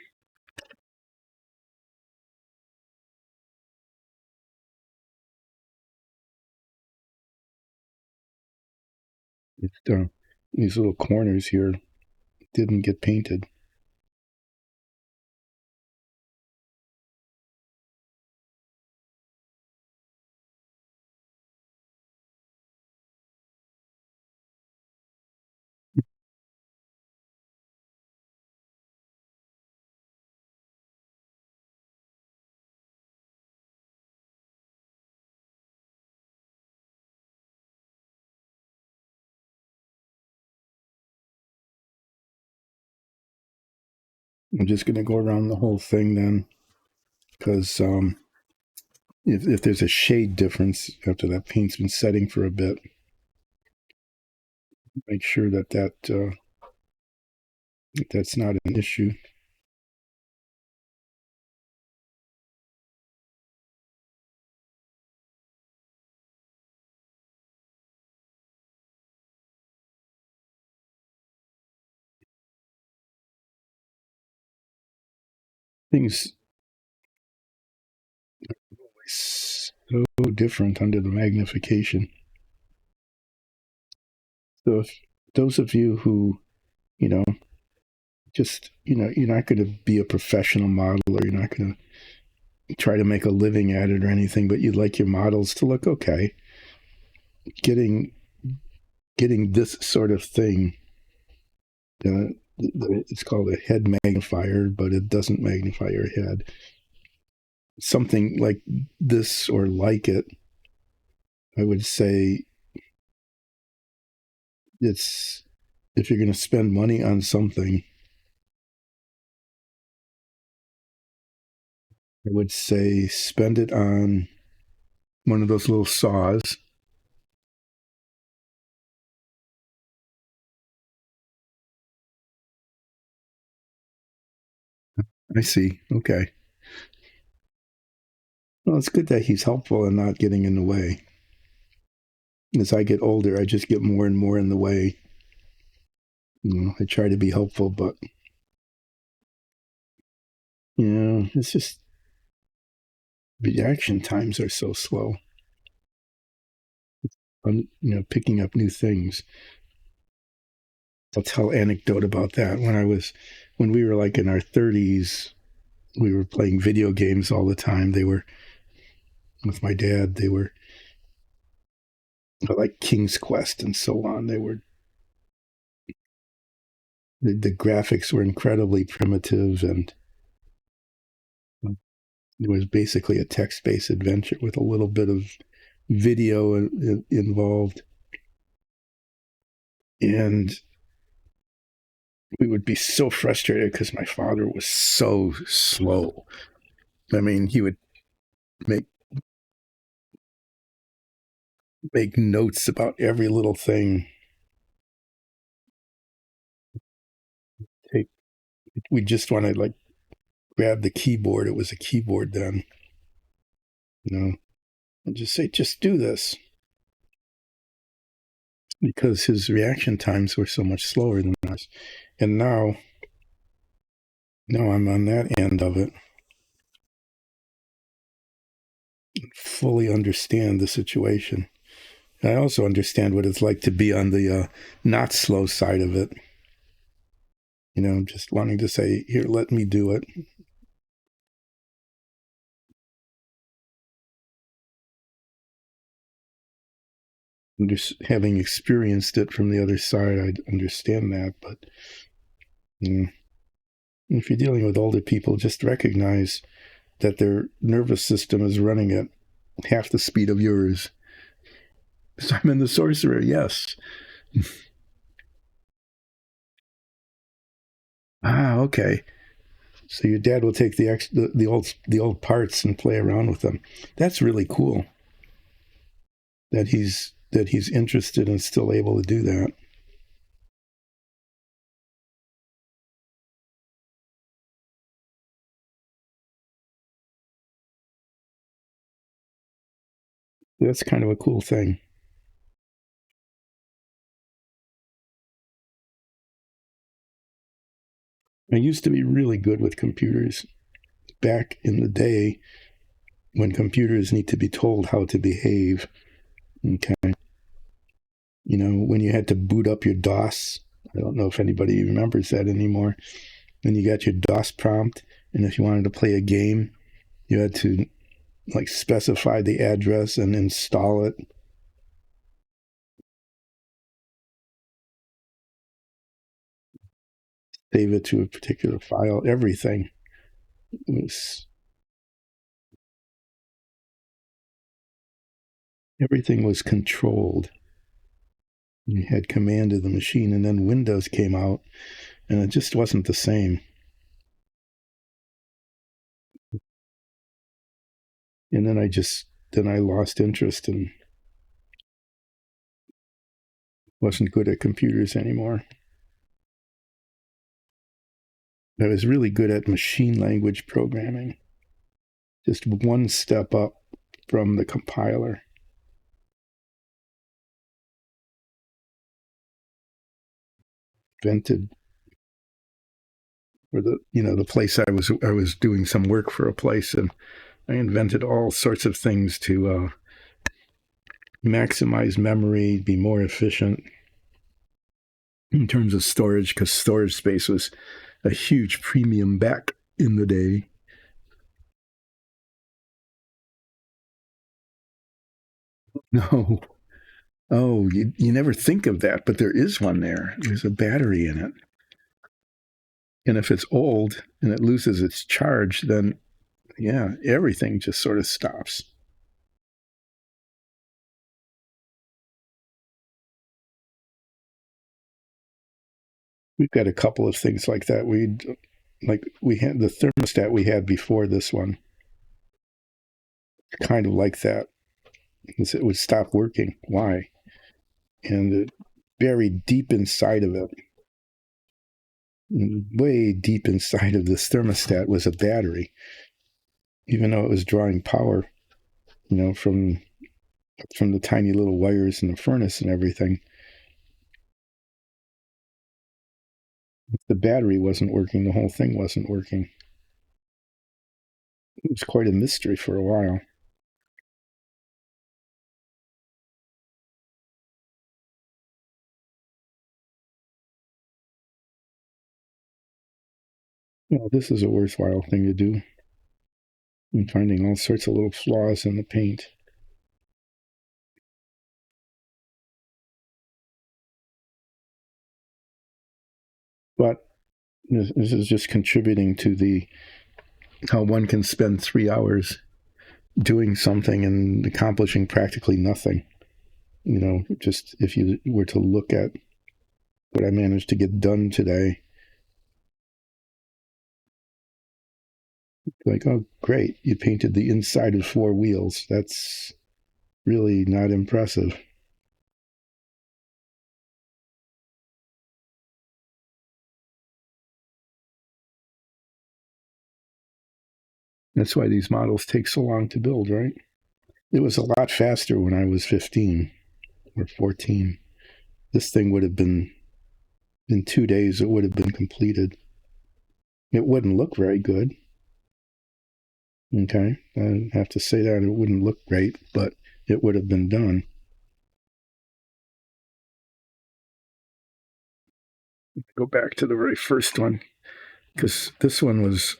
these little corners here didn't get painted. I'm just going to go around the whole thing then, because if there's a shade difference after that paint's been setting for a bit, make sure that's not an issue. Things so different under the magnification. So if those of you who, you know, just, you're not going to be a professional modeler, you're not going to try to make a living at it or anything, but you'd like your models to look okay. Getting this sort of thing, it's called a head magnifier, but it doesn't magnify your head. Something like this or like it, I would say it's, if you're going to spend money on something, I would say spend it on one of those little saws. I see. Okay. Well, it's good that he's helpful and not getting in the way. As I get older, I just get more and more in the way. I try to be helpful, but it's just reaction times are so slow. Picking up new things. I'll tell anecdote about that. When we were like in our 30s, we were playing video games all the time. They were, with my dad, they were like King's Quest and so on. The graphics were incredibly primitive, and it was basically a text-based adventure with a little bit of video involved. And we would be so frustrated because my father was so slow. I mean, he would make notes about every little thing. We just want to like grab the keyboard. It was a keyboard then, and just say, just do this. Because his reaction times were so much slower than us. And now I'm on that end of it. Fully understand the situation. I also understand what it's like to be on the not slow side of it. Just wanting to say, here, let me do it. And just having experienced it from the other side, I understand that. But if you're dealing with older people, just recognize that their nervous system is running at half the speed of yours. Simon the Sorcerer, yes. Okay. So your dad will take the old parts and play around with them. That's really cool. That he's interested and still able to do that. That's kind of a cool thing. I used to be really good with computers back in the day when computers need to be told how to behave. Okay. when you had to boot up your DOS. I don't know if anybody remembers that anymore. And you got your DOS prompt, and if you wanted to play a game, you had to like specify the address and install it. Save it to a particular file. Was everything was controlled. You had command of the machine, and then Windows came out, and it just wasn't the same. And then I lost interest and wasn't good at computers anymore. I was really good at machine language programming, just one step up from the compiler. Invented for the place I was doing some work for a place, and I invented all sorts of things to maximize memory, be more efficient in terms of storage, because storage space was a huge premium back in the day. No. Oh, you never think of that, but there is one there. There's a battery in it. And if it's old and it loses its charge, then yeah, everything just sort of stops. We've got a couple of things like that. We had the thermostat we had before this one, kind of like that. It would stop working. Why? And buried deep inside of it, way deep inside of this thermostat, was a battery, even though it was drawing power, from the tiny little wires in the furnace and everything. If the battery wasn't working, the whole thing wasn't working. It was quite a mystery for a while. Well, this is a worthwhile thing to do. I'm finding all sorts of little flaws in the paint. But this is just contributing to how one can spend 3 hours doing something and accomplishing practically nothing. Just if you were to look at what I managed to get done today, like, oh, great, you painted the inside of 4 wheels. That's really not impressive. That's why these models take so long to build, right? It was a lot faster when I was 15 or 14. This thing would have been, in 2 days, it would have been completed. It wouldn't look very good. Okay, I have to say that it wouldn't look great, but it would have been done. Go back to the very first one, because this one was,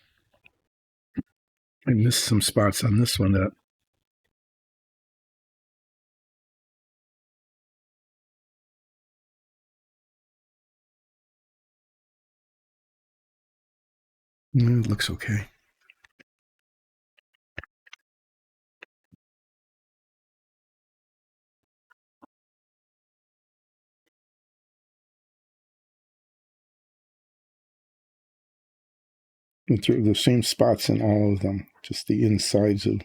I missed some spots on this one that it looks okay. It's the same spots in all of them, just the insides of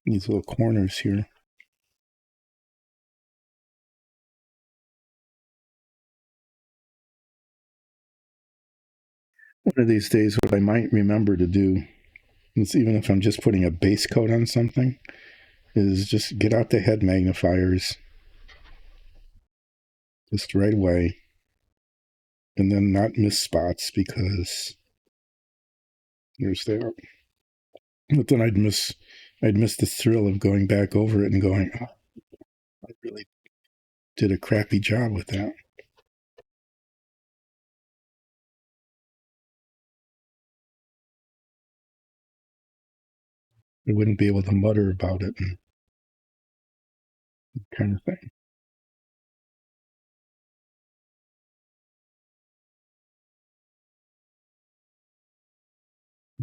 these little corners here. One of these days, what I might remember to do is, even if I'm just putting a base coat on something, is just get out the head magnifiers just right away, and then not miss spots, because there's there. But then I'd miss the thrill of going back over it and going, oh, I really did a crappy job with that. I wouldn't be able to mutter about it and kind of thing.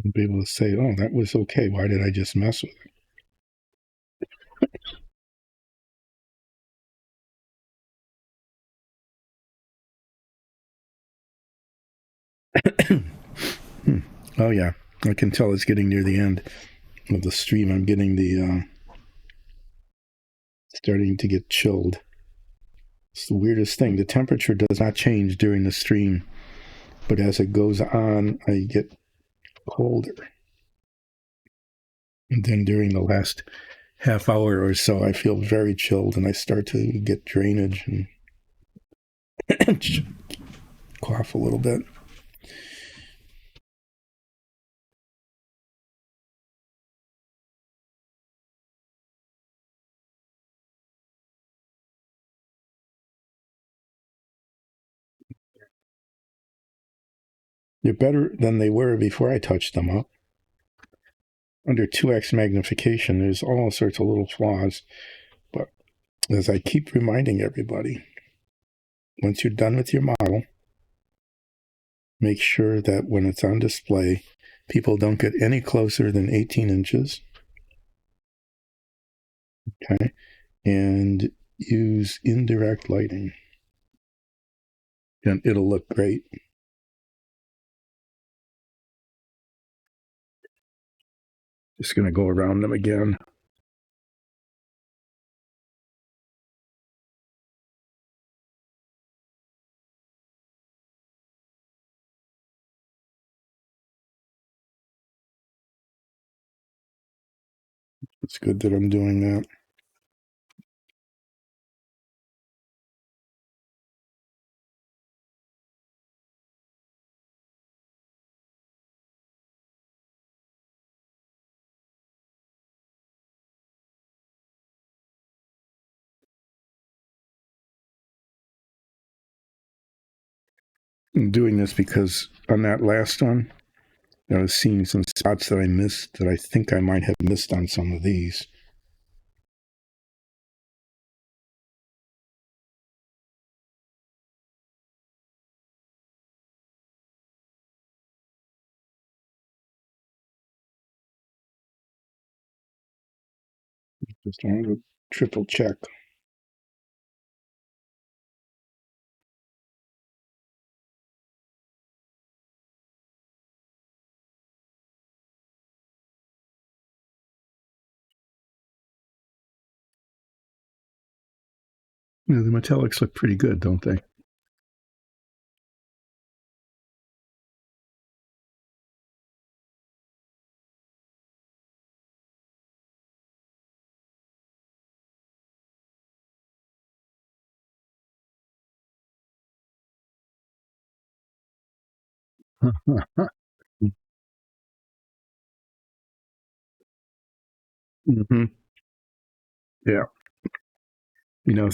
I'd be able to say, "Oh, that was okay. Why did I just mess with it?" Oh yeah, I can tell it's getting near the end of the stream. I'm getting the starting to get chilled. It's the weirdest thing. The temperature does not change during the stream, but as it goes on, I get colder. And then during the last half hour or so, I feel very chilled, and I start to get drainage and cough a little bit. They're better than they were before I touched them up. Under 2x magnification, there's all sorts of little flaws. But as I keep reminding everybody, once you're done with your model, make sure that when it's on display, people don't get any closer than 18 inches. Okay. And use indirect lighting. And it'll look great. Just going to go around them again. It's good that I'm doing that. I'm doing this because on that last one, I was seeing some spots that I missed that I think I might have missed on some of these. Just wanted to triple check. You know, the metallics look pretty good, don't they? Mm-hmm. Yeah. You know,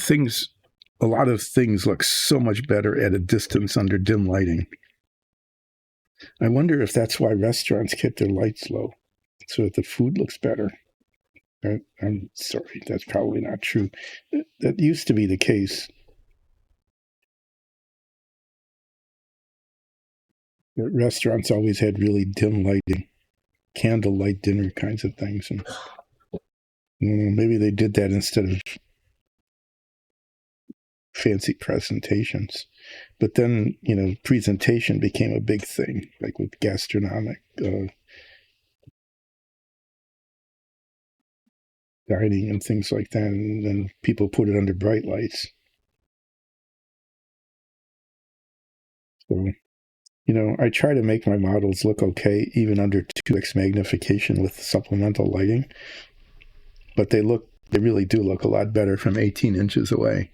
a lot of things look so much better at a distance under dim lighting. I wonder if that's why restaurants keep their lights low, so that the food looks better. I'm sorry, that's probably not true. That used to be the case. Restaurants always had really dim lighting, candlelight dinner kinds of things. And maybe they did that instead of fancy presentations. But then, presentation became a big thing, like with gastronomic dining and things like that. And then people put it under bright lights. So, I try to make my models look okay, even under 2x magnification with supplemental lighting. But they really do look a lot better from 18 inches away.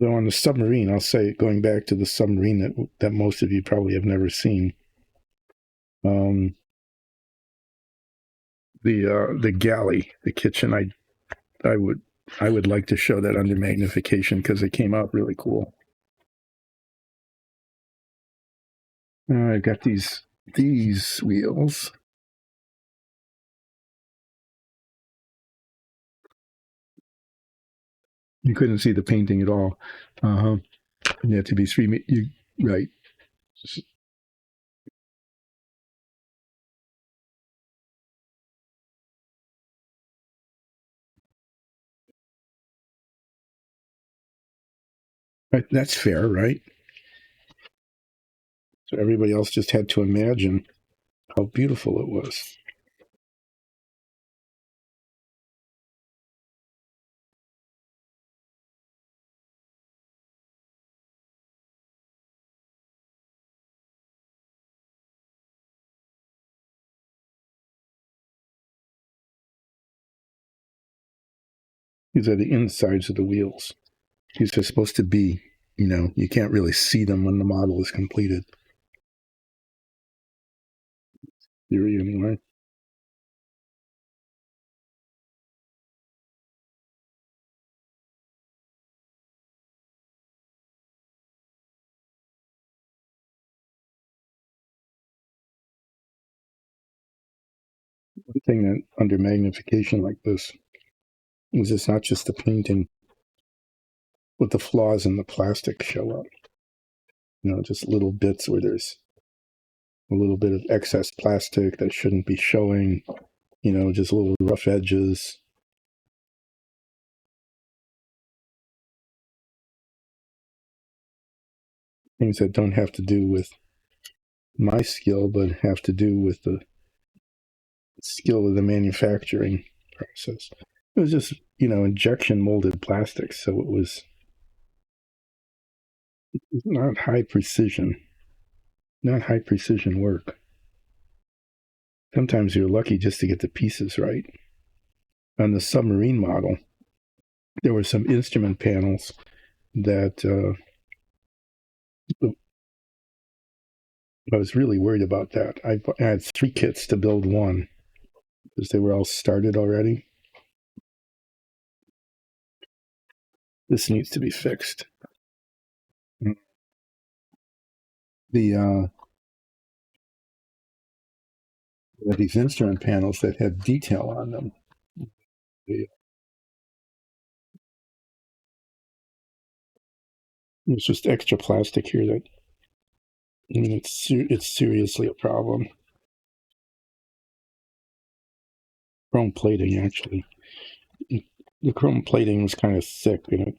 Though on the submarine, I'll say, going back to the submarine that most of you probably have never seen, the galley, the kitchen, I would like to show that under magnification because it came out really cool. I've got these wheels. You couldn't see the painting at all. You had to be right. Right, that's fair, right? So everybody else just had to imagine how beautiful it was. These are the insides of the wheels. These are supposed to be, you can't really see them when the model is completed. Theory, anyway. One thing that under magnification like this is it's not just the painting, but the flaws in the plastic show up. Just little bits where there's a little bit of excess plastic that shouldn't be showing, just little rough edges. Things that don't have to do with my skill, but have to do with the skill of the manufacturing process. It was just, injection molded plastic, so it was not high precision work. Sometimes you're lucky just to get the pieces right. On the submarine model, there were some instrument panels that I was really worried about that. I had 3 kits to build one because they were all started already. This needs to be fixed. These instrument panels that had detail on them. It's just extra plastic here that, it's seriously a problem. Chrome plating, actually. The chrome plating was kind of thick, and it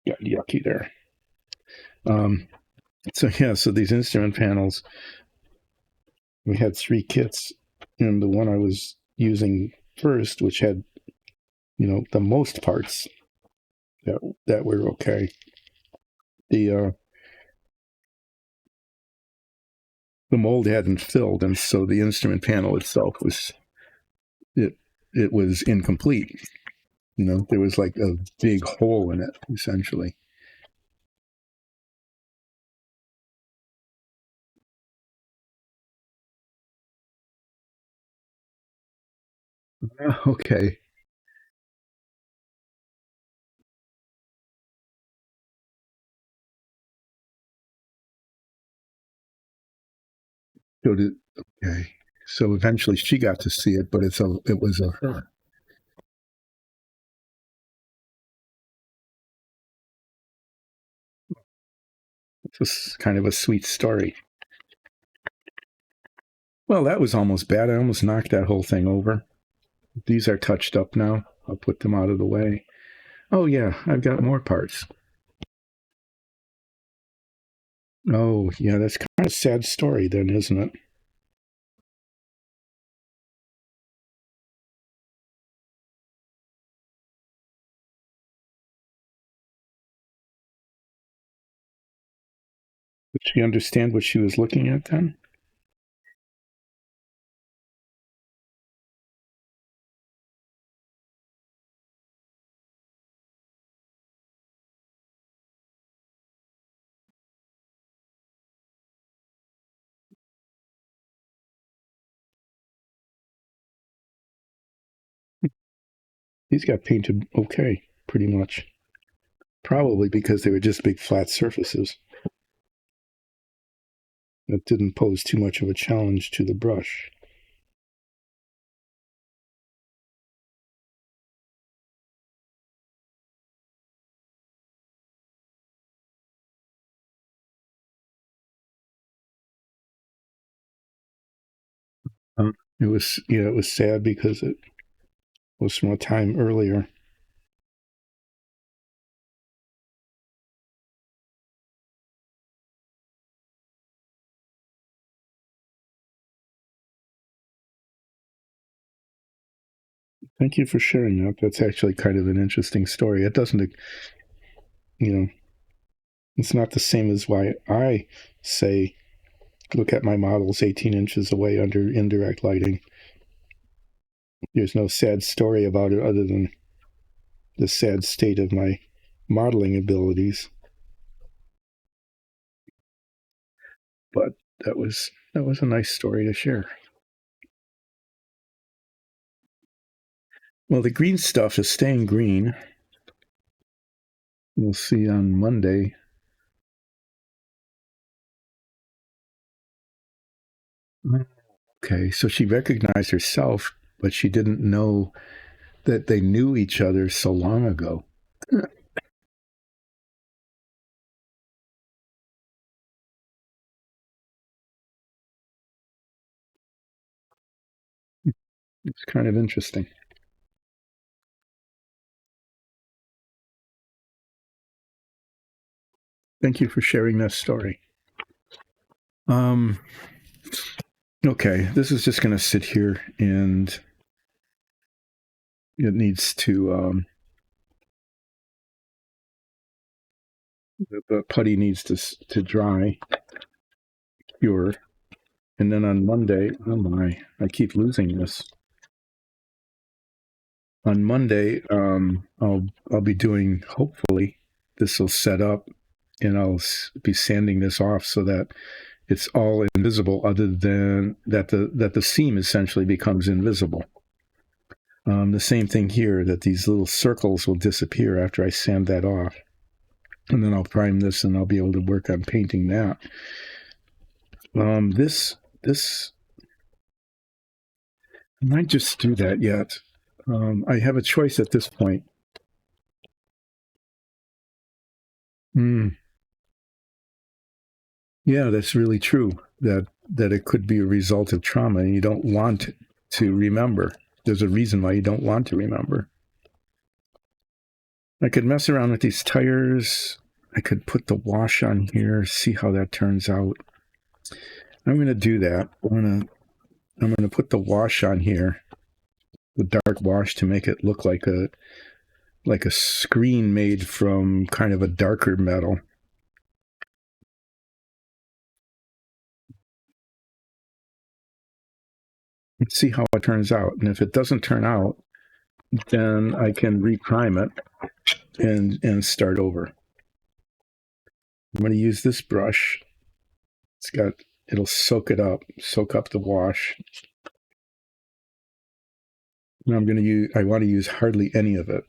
got yucky there. So these instrument panels, we had 3 kits, and the one I was using first, which had, the most parts that were okay. The mold hadn't filled, and so the instrument panel itself was incomplete. There was like a big hole in it, essentially. Okay. Okay. So eventually she got to see it, but it was her. It's kind of a sweet story. Well, that was almost bad. I almost knocked that whole thing over. These are touched up now. I'll put them out of the way. Oh, yeah, I've got more parts. Oh, yeah, that's kind of a sad story then, isn't it? Did she understand what she was looking at then? These got painted okay, pretty much. Probably because they were just big flat surfaces. That didn't pose too much of a challenge to the brush. It was sad because it was from a time earlier. Thank you for sharing that. That's actually kind of an interesting story. It doesn't, it's not the same as why I say, look at my models 18 inches away under indirect lighting. There's no sad story about it other than the sad state of my modeling abilities. But that was a nice story to share. Well, the green stuff is staying green. We'll see on Monday. Okay, so she recognized herself, but she didn't know that they knew each other so long ago. It's kind of interesting. Thank you for sharing that story. Okay, this is just going to sit here, and it needs to. The putty needs to dry, cure, and then on Monday. Oh my! I keep losing this. On Monday, I'll be doing. Hopefully, this will set up, and I'll be sanding this off so that it's all invisible, other than that the seam essentially becomes invisible. The same thing here, that these little circles will disappear after I sand that off, and then I'll prime this, and I'll be able to work on painting that. This I might just do that yet. I have a choice at this point. Yeah, that's really true. That it could be a result of trauma, and you don't want to remember. There's a reason why you don't want to remember. I could mess around with these tires. I could put the wash on here, see how that turns out. I'm going to do that. I'm going to put the wash on here, the dark wash, to make it look like a screen made from kind of a darker metal. Let's see how it turns out. And if it doesn't turn out, then I can reprime it and start over. I'm going to use this brush. It'll soak up the wash. And I want to use hardly any of it.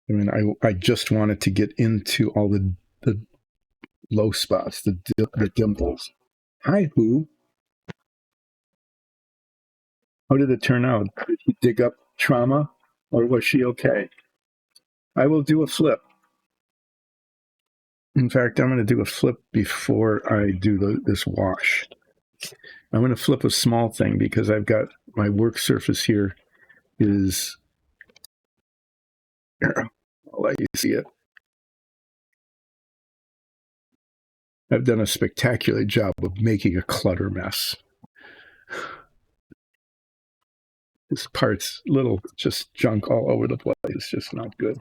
I mean, I just wanted to get into all the low spots, the dimples. Hi, Who. How did it turn out? Did he dig up trauma, or was she okay? I will do a flip. In fact, I'm going to do a flip before I do this wash. I'm going to flip a small thing because I've got my work surface here is. I'll let you see it. I've done a spectacular job of making a clutter mess. This part's little, just junk all over the place. It's just not good.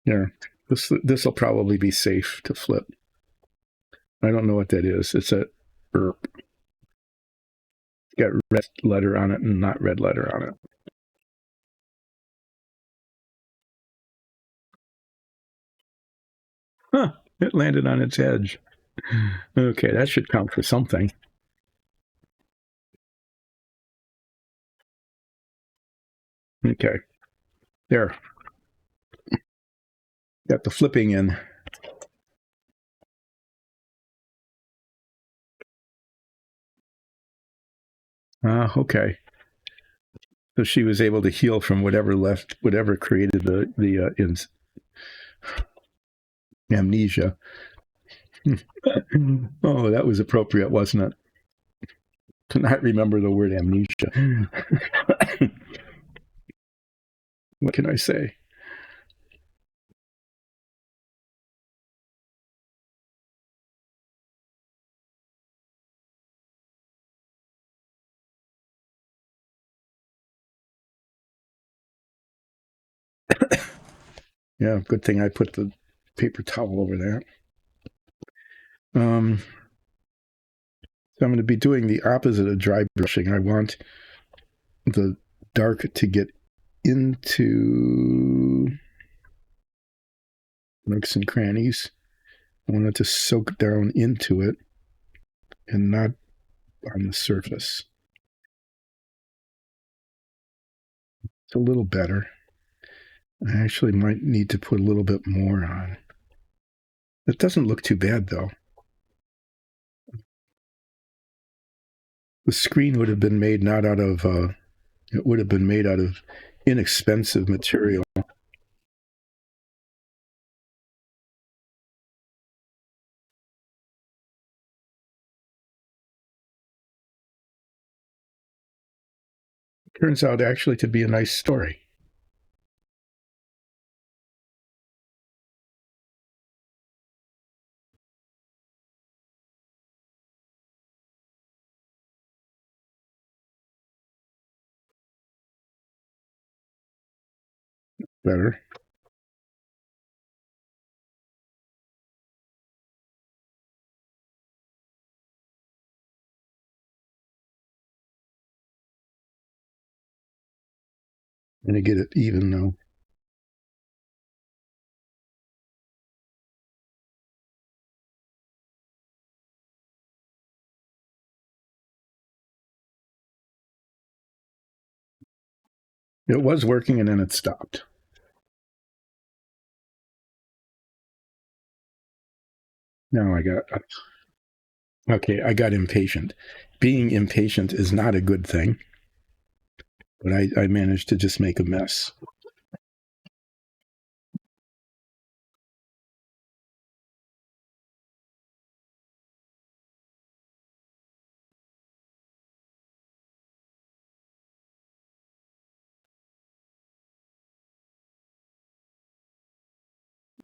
Yeah, this will probably be safe to flip. I don't know what that is. It's a burp. It's got red letter on it and not red letter on it. Huh, it landed on its edge. Okay, that should count for something. Okay. There. Got the flipping in. Okay. So she was able to heal from whatever created the amnesia. Oh, that was appropriate, wasn't it? To not remember the word amnesia. What can I say? Yeah, good thing I put the paper towel over there. So I'm going to be doing the opposite of dry brushing. I want the dark to get into nooks and crannies. I want it to soak down into it and not on the surface. It's a little better. I actually might need to put a little bit more on. It doesn't look too bad, though. The screen would have been made not out of, it would have been made out of inexpensive material. Turns out actually to be a nice story. Better. And to get it even, though. It was working and then it stopped. Now I got impatient. Being impatient is not a good thing, but I managed to just make a mess.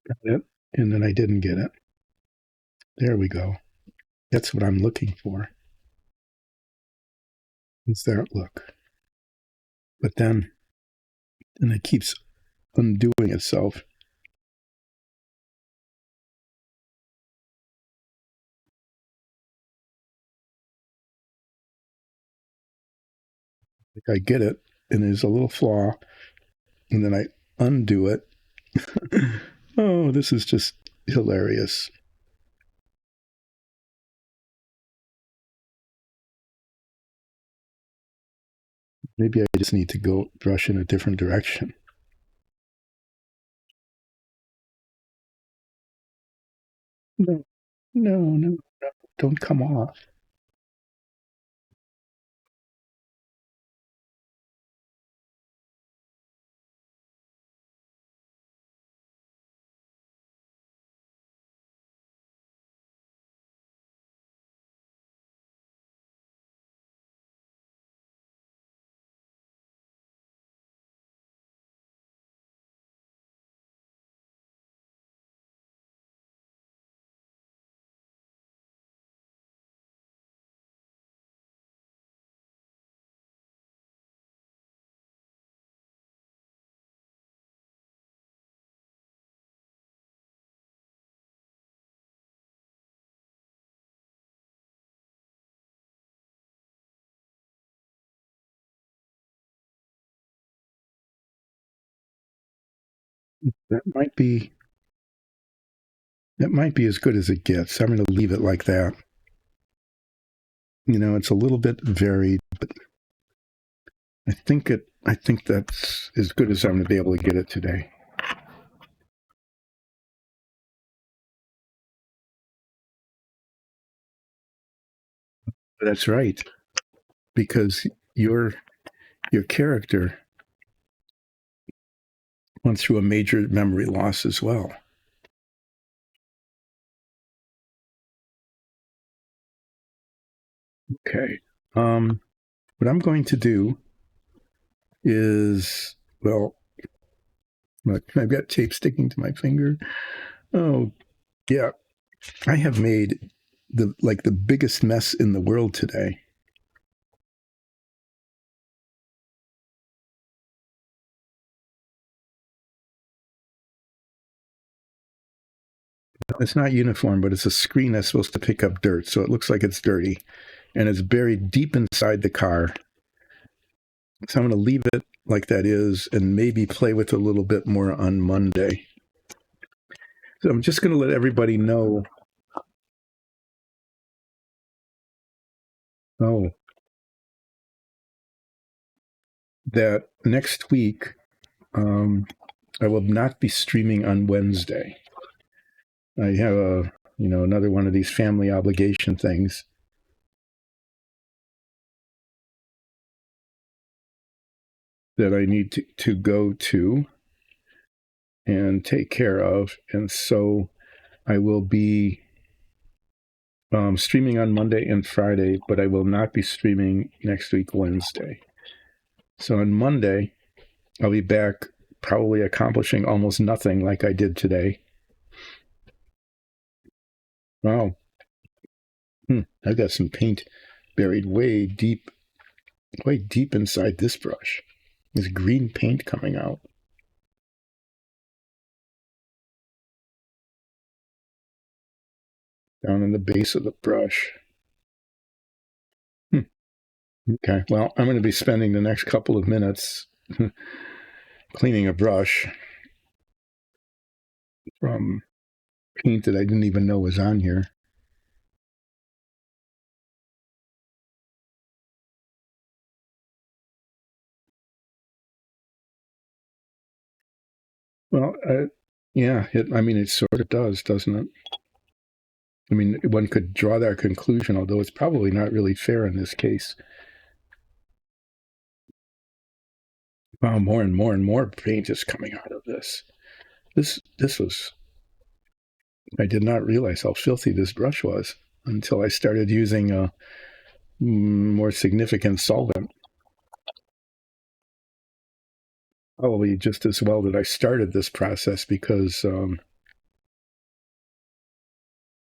Got it. And then I didn't get it. There we go. That's what I'm looking for. Is that look? But then it keeps undoing itself. Like I get it, and there's a little flaw, and then I undo it. Oh, this is just hilarious. Maybe I just need to go brush in a different direction. No, no, don't come off. That might be as good as it gets. I'm going to leave it like that. You know, it's a little bit varied, but I think I think that's as good as I'm going to be able to get it today. That's right, because your character went through a major memory loss as well. Okay. What I'm going to do is, well, look, I've got tape sticking to my finger. Oh, yeah. I have made the biggest mess in the world today. It's not uniform, but it's a screen that's supposed to pick up dirt, so it looks like it's dirty, and it's buried deep inside the car. So I'm going to leave it like that is, and maybe play with it a little bit more on Monday. So I'm just going to let everybody know. Oh, that next week I will not be streaming on Wednesday. I have another one of these family obligation things that I need to go to and take care of. And so I will be streaming on Monday and Friday, but I will not be streaming next week, Wednesday. So on Monday, I'll be back probably accomplishing almost nothing like I did today. Wow. I've got some paint buried way deep inside this brush. There's green paint coming out. Down in the base of the brush. Okay, well, I'm going to be spending the next couple of minutes cleaning a brush from paint that I didn't even know was on here. Well, yeah, it sort of does, doesn't it? I mean, one could draw that conclusion, although it's probably not really fair in this case. Wow, more and more and more paint is coming out of this. This was, I did not realize how filthy this brush was until I started using a more significant solvent. Probably just as well that I started this process because,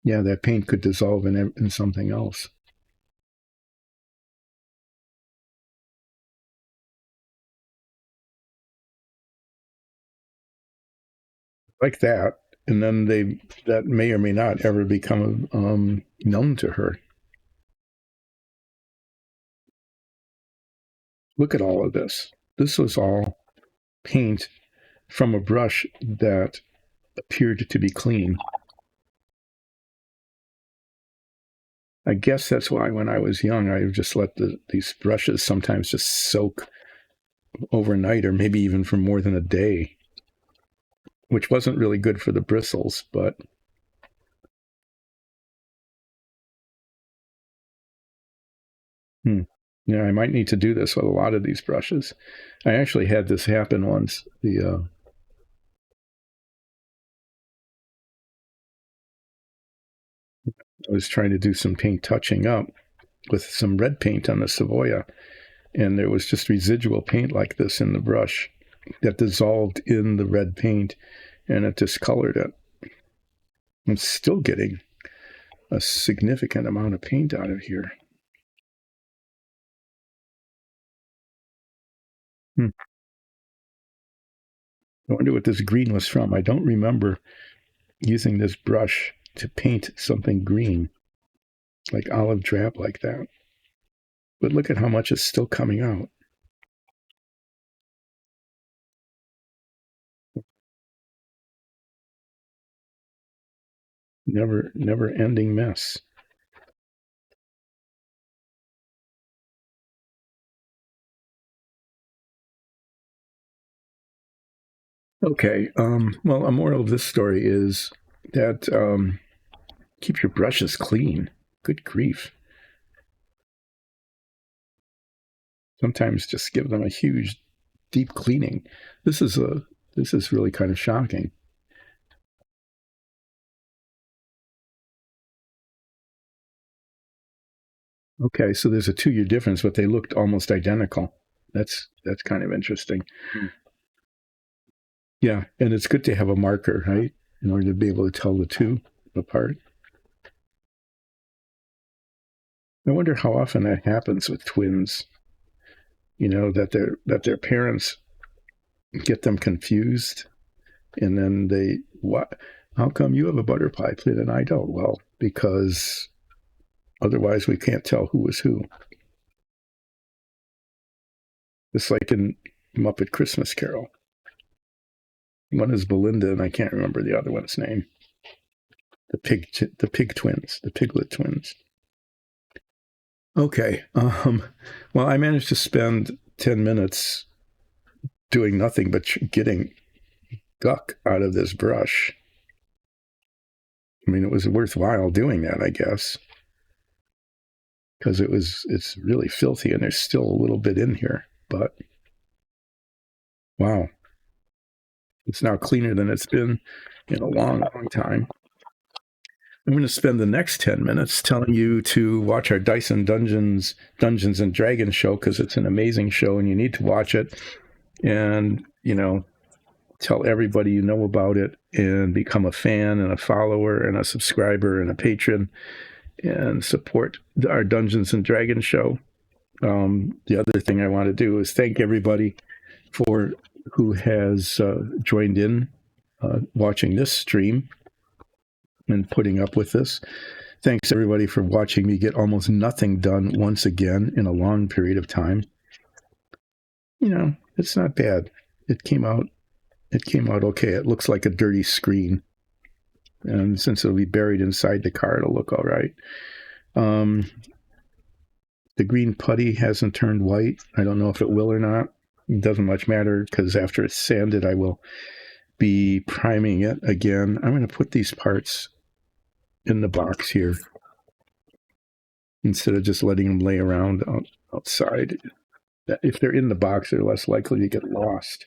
yeah, that paint could dissolve in something else. Like that. And then that may or may not ever become known to her. Look at all of this. This was all paint from a brush that appeared to be clean. I guess that's why when I was young, I just let these brushes sometimes just soak overnight or maybe even for more than a day, which wasn't really good for the bristles, but yeah, I might need to do this with a lot of these brushes. I actually had this happen once. I was trying to do some paint touching up with some red paint on the Savoia, and there was just residual paint like this in the brush that dissolved in the red paint, and it discolored it. I'm still getting a significant amount of paint out of here. I wonder what this green was from. I don't remember using this brush to paint something green, like olive drab like that. But look at how much is still coming out. Never ending mess. Okay. Well, a moral of this story is that keep your brushes clean. Good grief. Sometimes just give them a huge, deep cleaning. This is a this is really kind of shocking. Okay, so there's a 2-year difference, but they looked almost identical. That's kind of interesting. Yeah, and it's good to have a marker, right, in order to be able to tell the two apart. I wonder how often that happens with twins. That their parents get them confused, and then they what? How come you have a butterfly pin and I don't? Well, because otherwise we can't tell who is who. It's like in Muppet Christmas Carol. One is Belinda, and I can't remember the other one's name. The pig twins, the piglet twins. Okay. Well, I managed to spend 10 minutes doing nothing but getting guck out of this brush. I mean, it was worthwhile doing that, I guess, because it's really filthy and there's still a little bit in here. But wow, it's now cleaner than it's been in a long, long time. I'm going to spend the next 10 minutes telling you to watch our Dyson Dungeons and Dragons show, because it's an amazing show and you need to watch it. And, tell everybody you know about it and become a fan and a follower and a subscriber and a patron and support our Dungeons and Dragons show. The other thing I want to do is thank everybody for who has joined in watching this stream and putting up with this. Thanks everybody for watching me get almost nothing done once again in a long period of time. It's not bad. It came out okay. It looks like a dirty screen, and since it'll be buried inside the car, it'll look all right. The green putty hasn't turned white. I don't know if it will or not. It doesn't much matter, because after it's sanded, I will be priming it again. I'm going to put these parts in the box here instead of just letting them lay around outside. If they're in the box, they're less likely to get lost.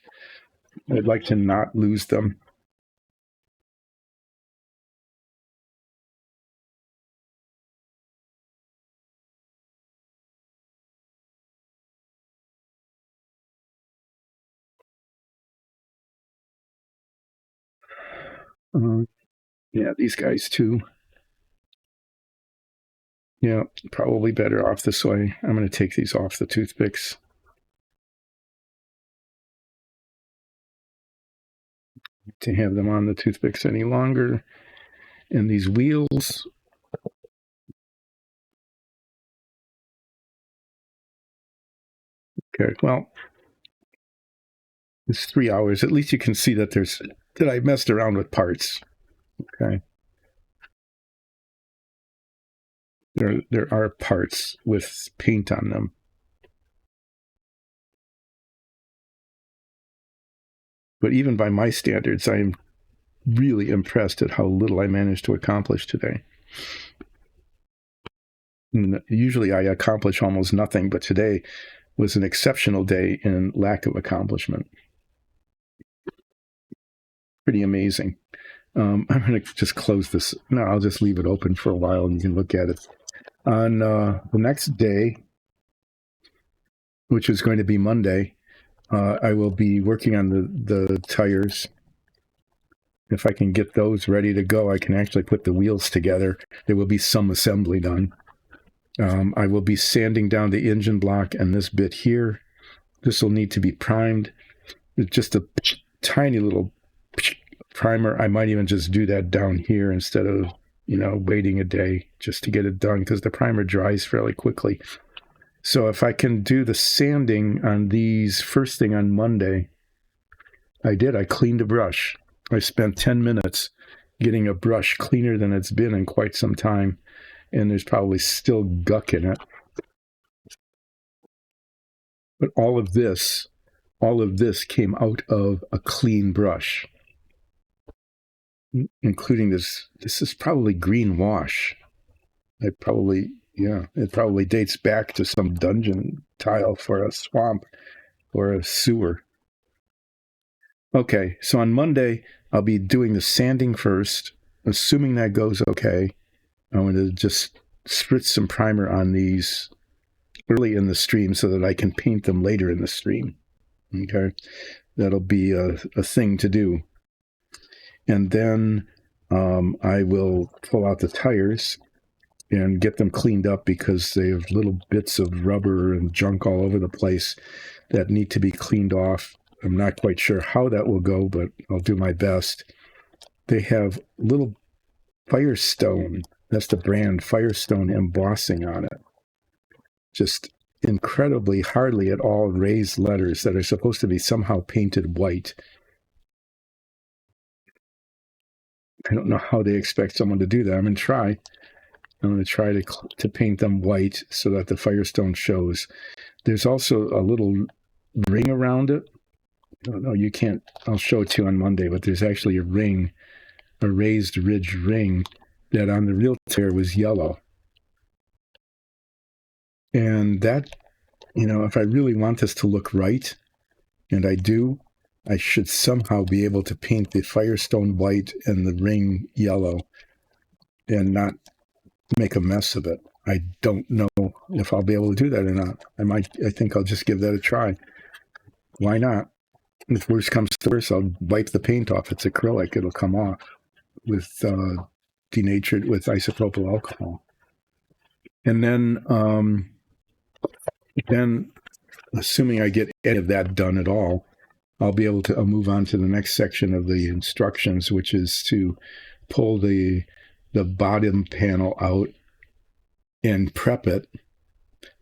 I'd like to not lose them. Yeah, these guys too. Yeah, probably better off this way. I'm going to take these off the toothpicks. To have them on the toothpicks any longer. And these wheels. Okay, well, it's 3 hours. At least you can see that I messed around with parts. Okay. There are parts with paint on them. But even by my standards, I am really impressed at how little I managed to accomplish today. And usually I accomplish almost nothing, but today was an exceptional day in lack of accomplishment. Pretty amazing. I'm going to just close this. No, I'll just leave it open for a while and you can look at it. On the next day, which is going to be Monday, I will be working on the tires. If I can get those ready to go, I can actually put the wheels together. There will be some assembly done. I will be sanding down the engine block and this bit here. This will need to be primed. It's just a tiny little primer. I might even just do that down here instead of, waiting a day just to get it done, because the primer dries fairly quickly. So if I can do the sanding on these first thing on Monday, I cleaned a brush. I spent 10 minutes getting a brush cleaner than it's been in quite some time, and there's probably still guck in it. But all of this all of this came out of a clean brush, including this. This is probably green wash. It probably dates back to some dungeon tile for a swamp or a sewer. Okay, so on Monday, I'll be doing the sanding first. Assuming that goes okay, I'm going to just spritz some primer on these early in the stream so that I can paint them later in the stream. Okay, that'll be a thing to do. And then I will pull out the tires and get them cleaned up because they have little bits of rubber and junk all over the place that need to be cleaned off. I'm not quite sure how that will go, but I'll do my best. They have little Firestone, that's the brand, Firestone embossing on it. Just incredibly, hardly at all raised letters that are supposed to be somehow painted white. I don't know how they expect someone to do that. I'm going to try. I'm going to try to paint them white so that the Firestone shows. There's also a little ring around it. No, you can't. I'll show it to you on Monday, but there's actually a ring, a raised ridge ring that on the real tire was yellow. And that, if I really want this to look right, and I do, I should somehow be able to paint the Firestone white and the ring yellow and not make a mess of it. I don't know if I'll be able to do that or not. I think I'll just give that a try. Why not? If worse comes to worse, I'll wipe the paint off. It's acrylic. It'll come off with denatured, with isopropyl alcohol. And then assuming I get any of that done at all, I'll be able to move on to the next section of the instructions, which is to pull the bottom panel out and prep it.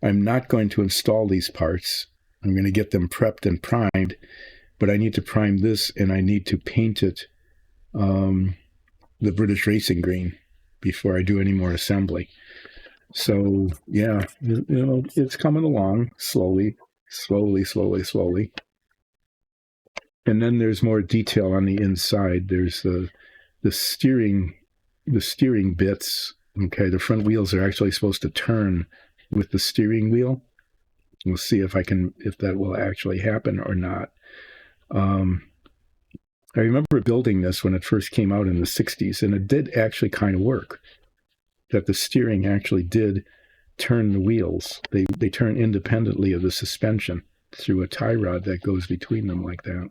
I'm not going to install these parts. I'm going to get them prepped and primed, but I need to prime this and I need to paint it the British Racing Green before I do any more assembly. So yeah, it's coming along slowly. And then there's more detail on the inside. There's the steering bits. Okay, the front wheels are actually supposed to turn with the steering wheel. We'll see if that will actually happen or not. I remember building this when it first came out in the 60s, and it did actually kind of work. That the steering actually did turn the wheels. They turn independently of the suspension through a tie rod that goes between them like that.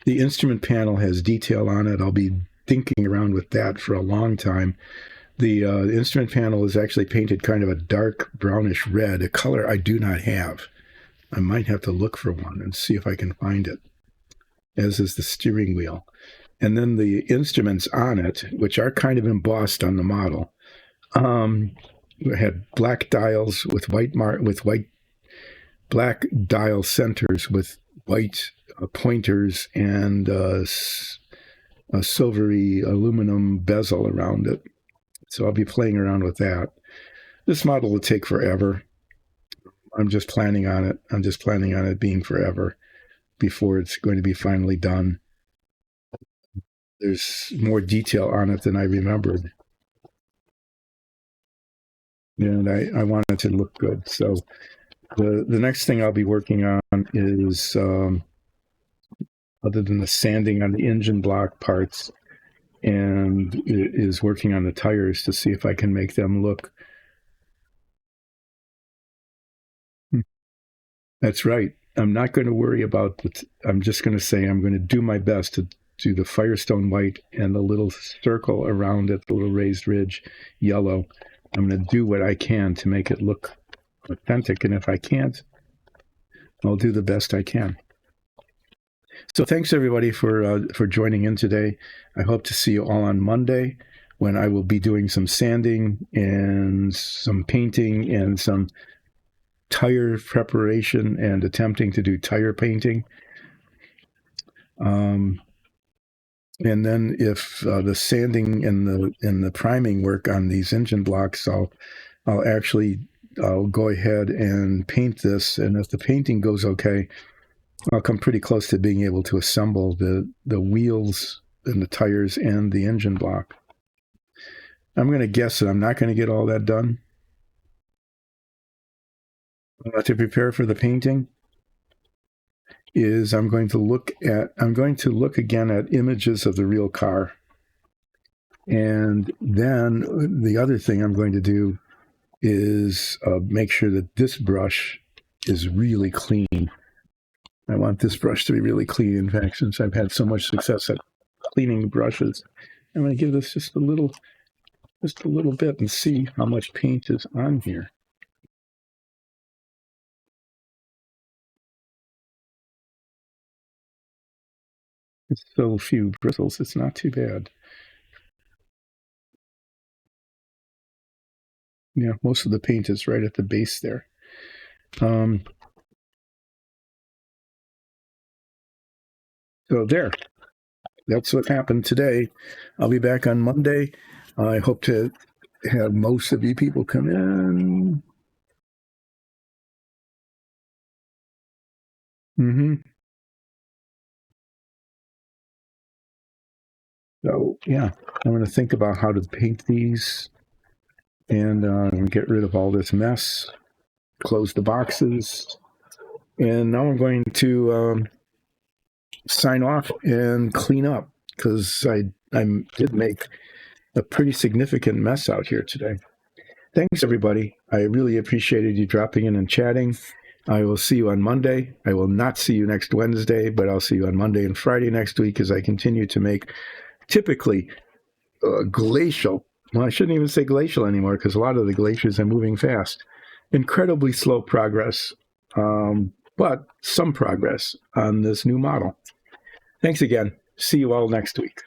The instrument panel has detail on it. I'll be thinking around with that for a long time. The instrument panel is actually painted kind of a dark brownish red, a color I do not have. I might have to look for one and see if I can find it, as is the steering wheel. And then the instruments on it, which are kind of embossed on the model, had black dials with black dial centers with white pointers and a silvery aluminum bezel around it. So I'll be playing around with that. This model will take forever. I'm just planning on it being forever before it's going to be finally done. There's more detail on it than I remembered. And I want it to look good. So the next thing I'll be working on is, other than the sanding on the engine block parts, and is working on the tires to see if I can make them look. That's right. I'm not going to worry about I'm just going to say I'm going to do my best to do the Firestone white and the little circle around it, the little raised ridge yellow. I'm going to do what I can to make it look authentic, and if I can't, I'll do the best I can. So thanks everybody for joining in today. I hope to see you all on Monday, when I will be doing some sanding and some painting and some tire preparation and attempting to do tire painting. And then if the sanding and the priming work on these engine blocks, I'll go ahead and paint this. And if the painting goes okay, I'll come pretty close to being able to assemble the wheels and the tires and the engine block. I'm going to guess that I'm not going to get all that done. To prepare for the painting is I'm going to look again at images of the real car. And then the other thing I'm going to do is make sure that this brush is really clean. I want this brush to be really clean. In fact, since I've had so much success at cleaning brushes, I'm going to give this just a little bit and see how much paint is on here. It's so few bristles, it's not too bad. Yeah, most of the paint is right at the base there. So there, that's what happened today. I'll be back on Monday. I hope to have most of you people come in. So yeah, I'm going to think about how to paint these and get rid of all this mess, close the boxes. And now I'm going to sign off and clean up because I did make a pretty significant mess out here today. Thanks, everybody. I really appreciated you dropping in and chatting. I will see you on Monday. I will not see you next Wednesday, but I'll see you on Monday and Friday next week as I continue to make typically glacial. Well, I shouldn't even say glacial anymore because a lot of the glaciers are moving fast. Incredibly slow progress, but some progress on this new model. Thanks again. See you all next week.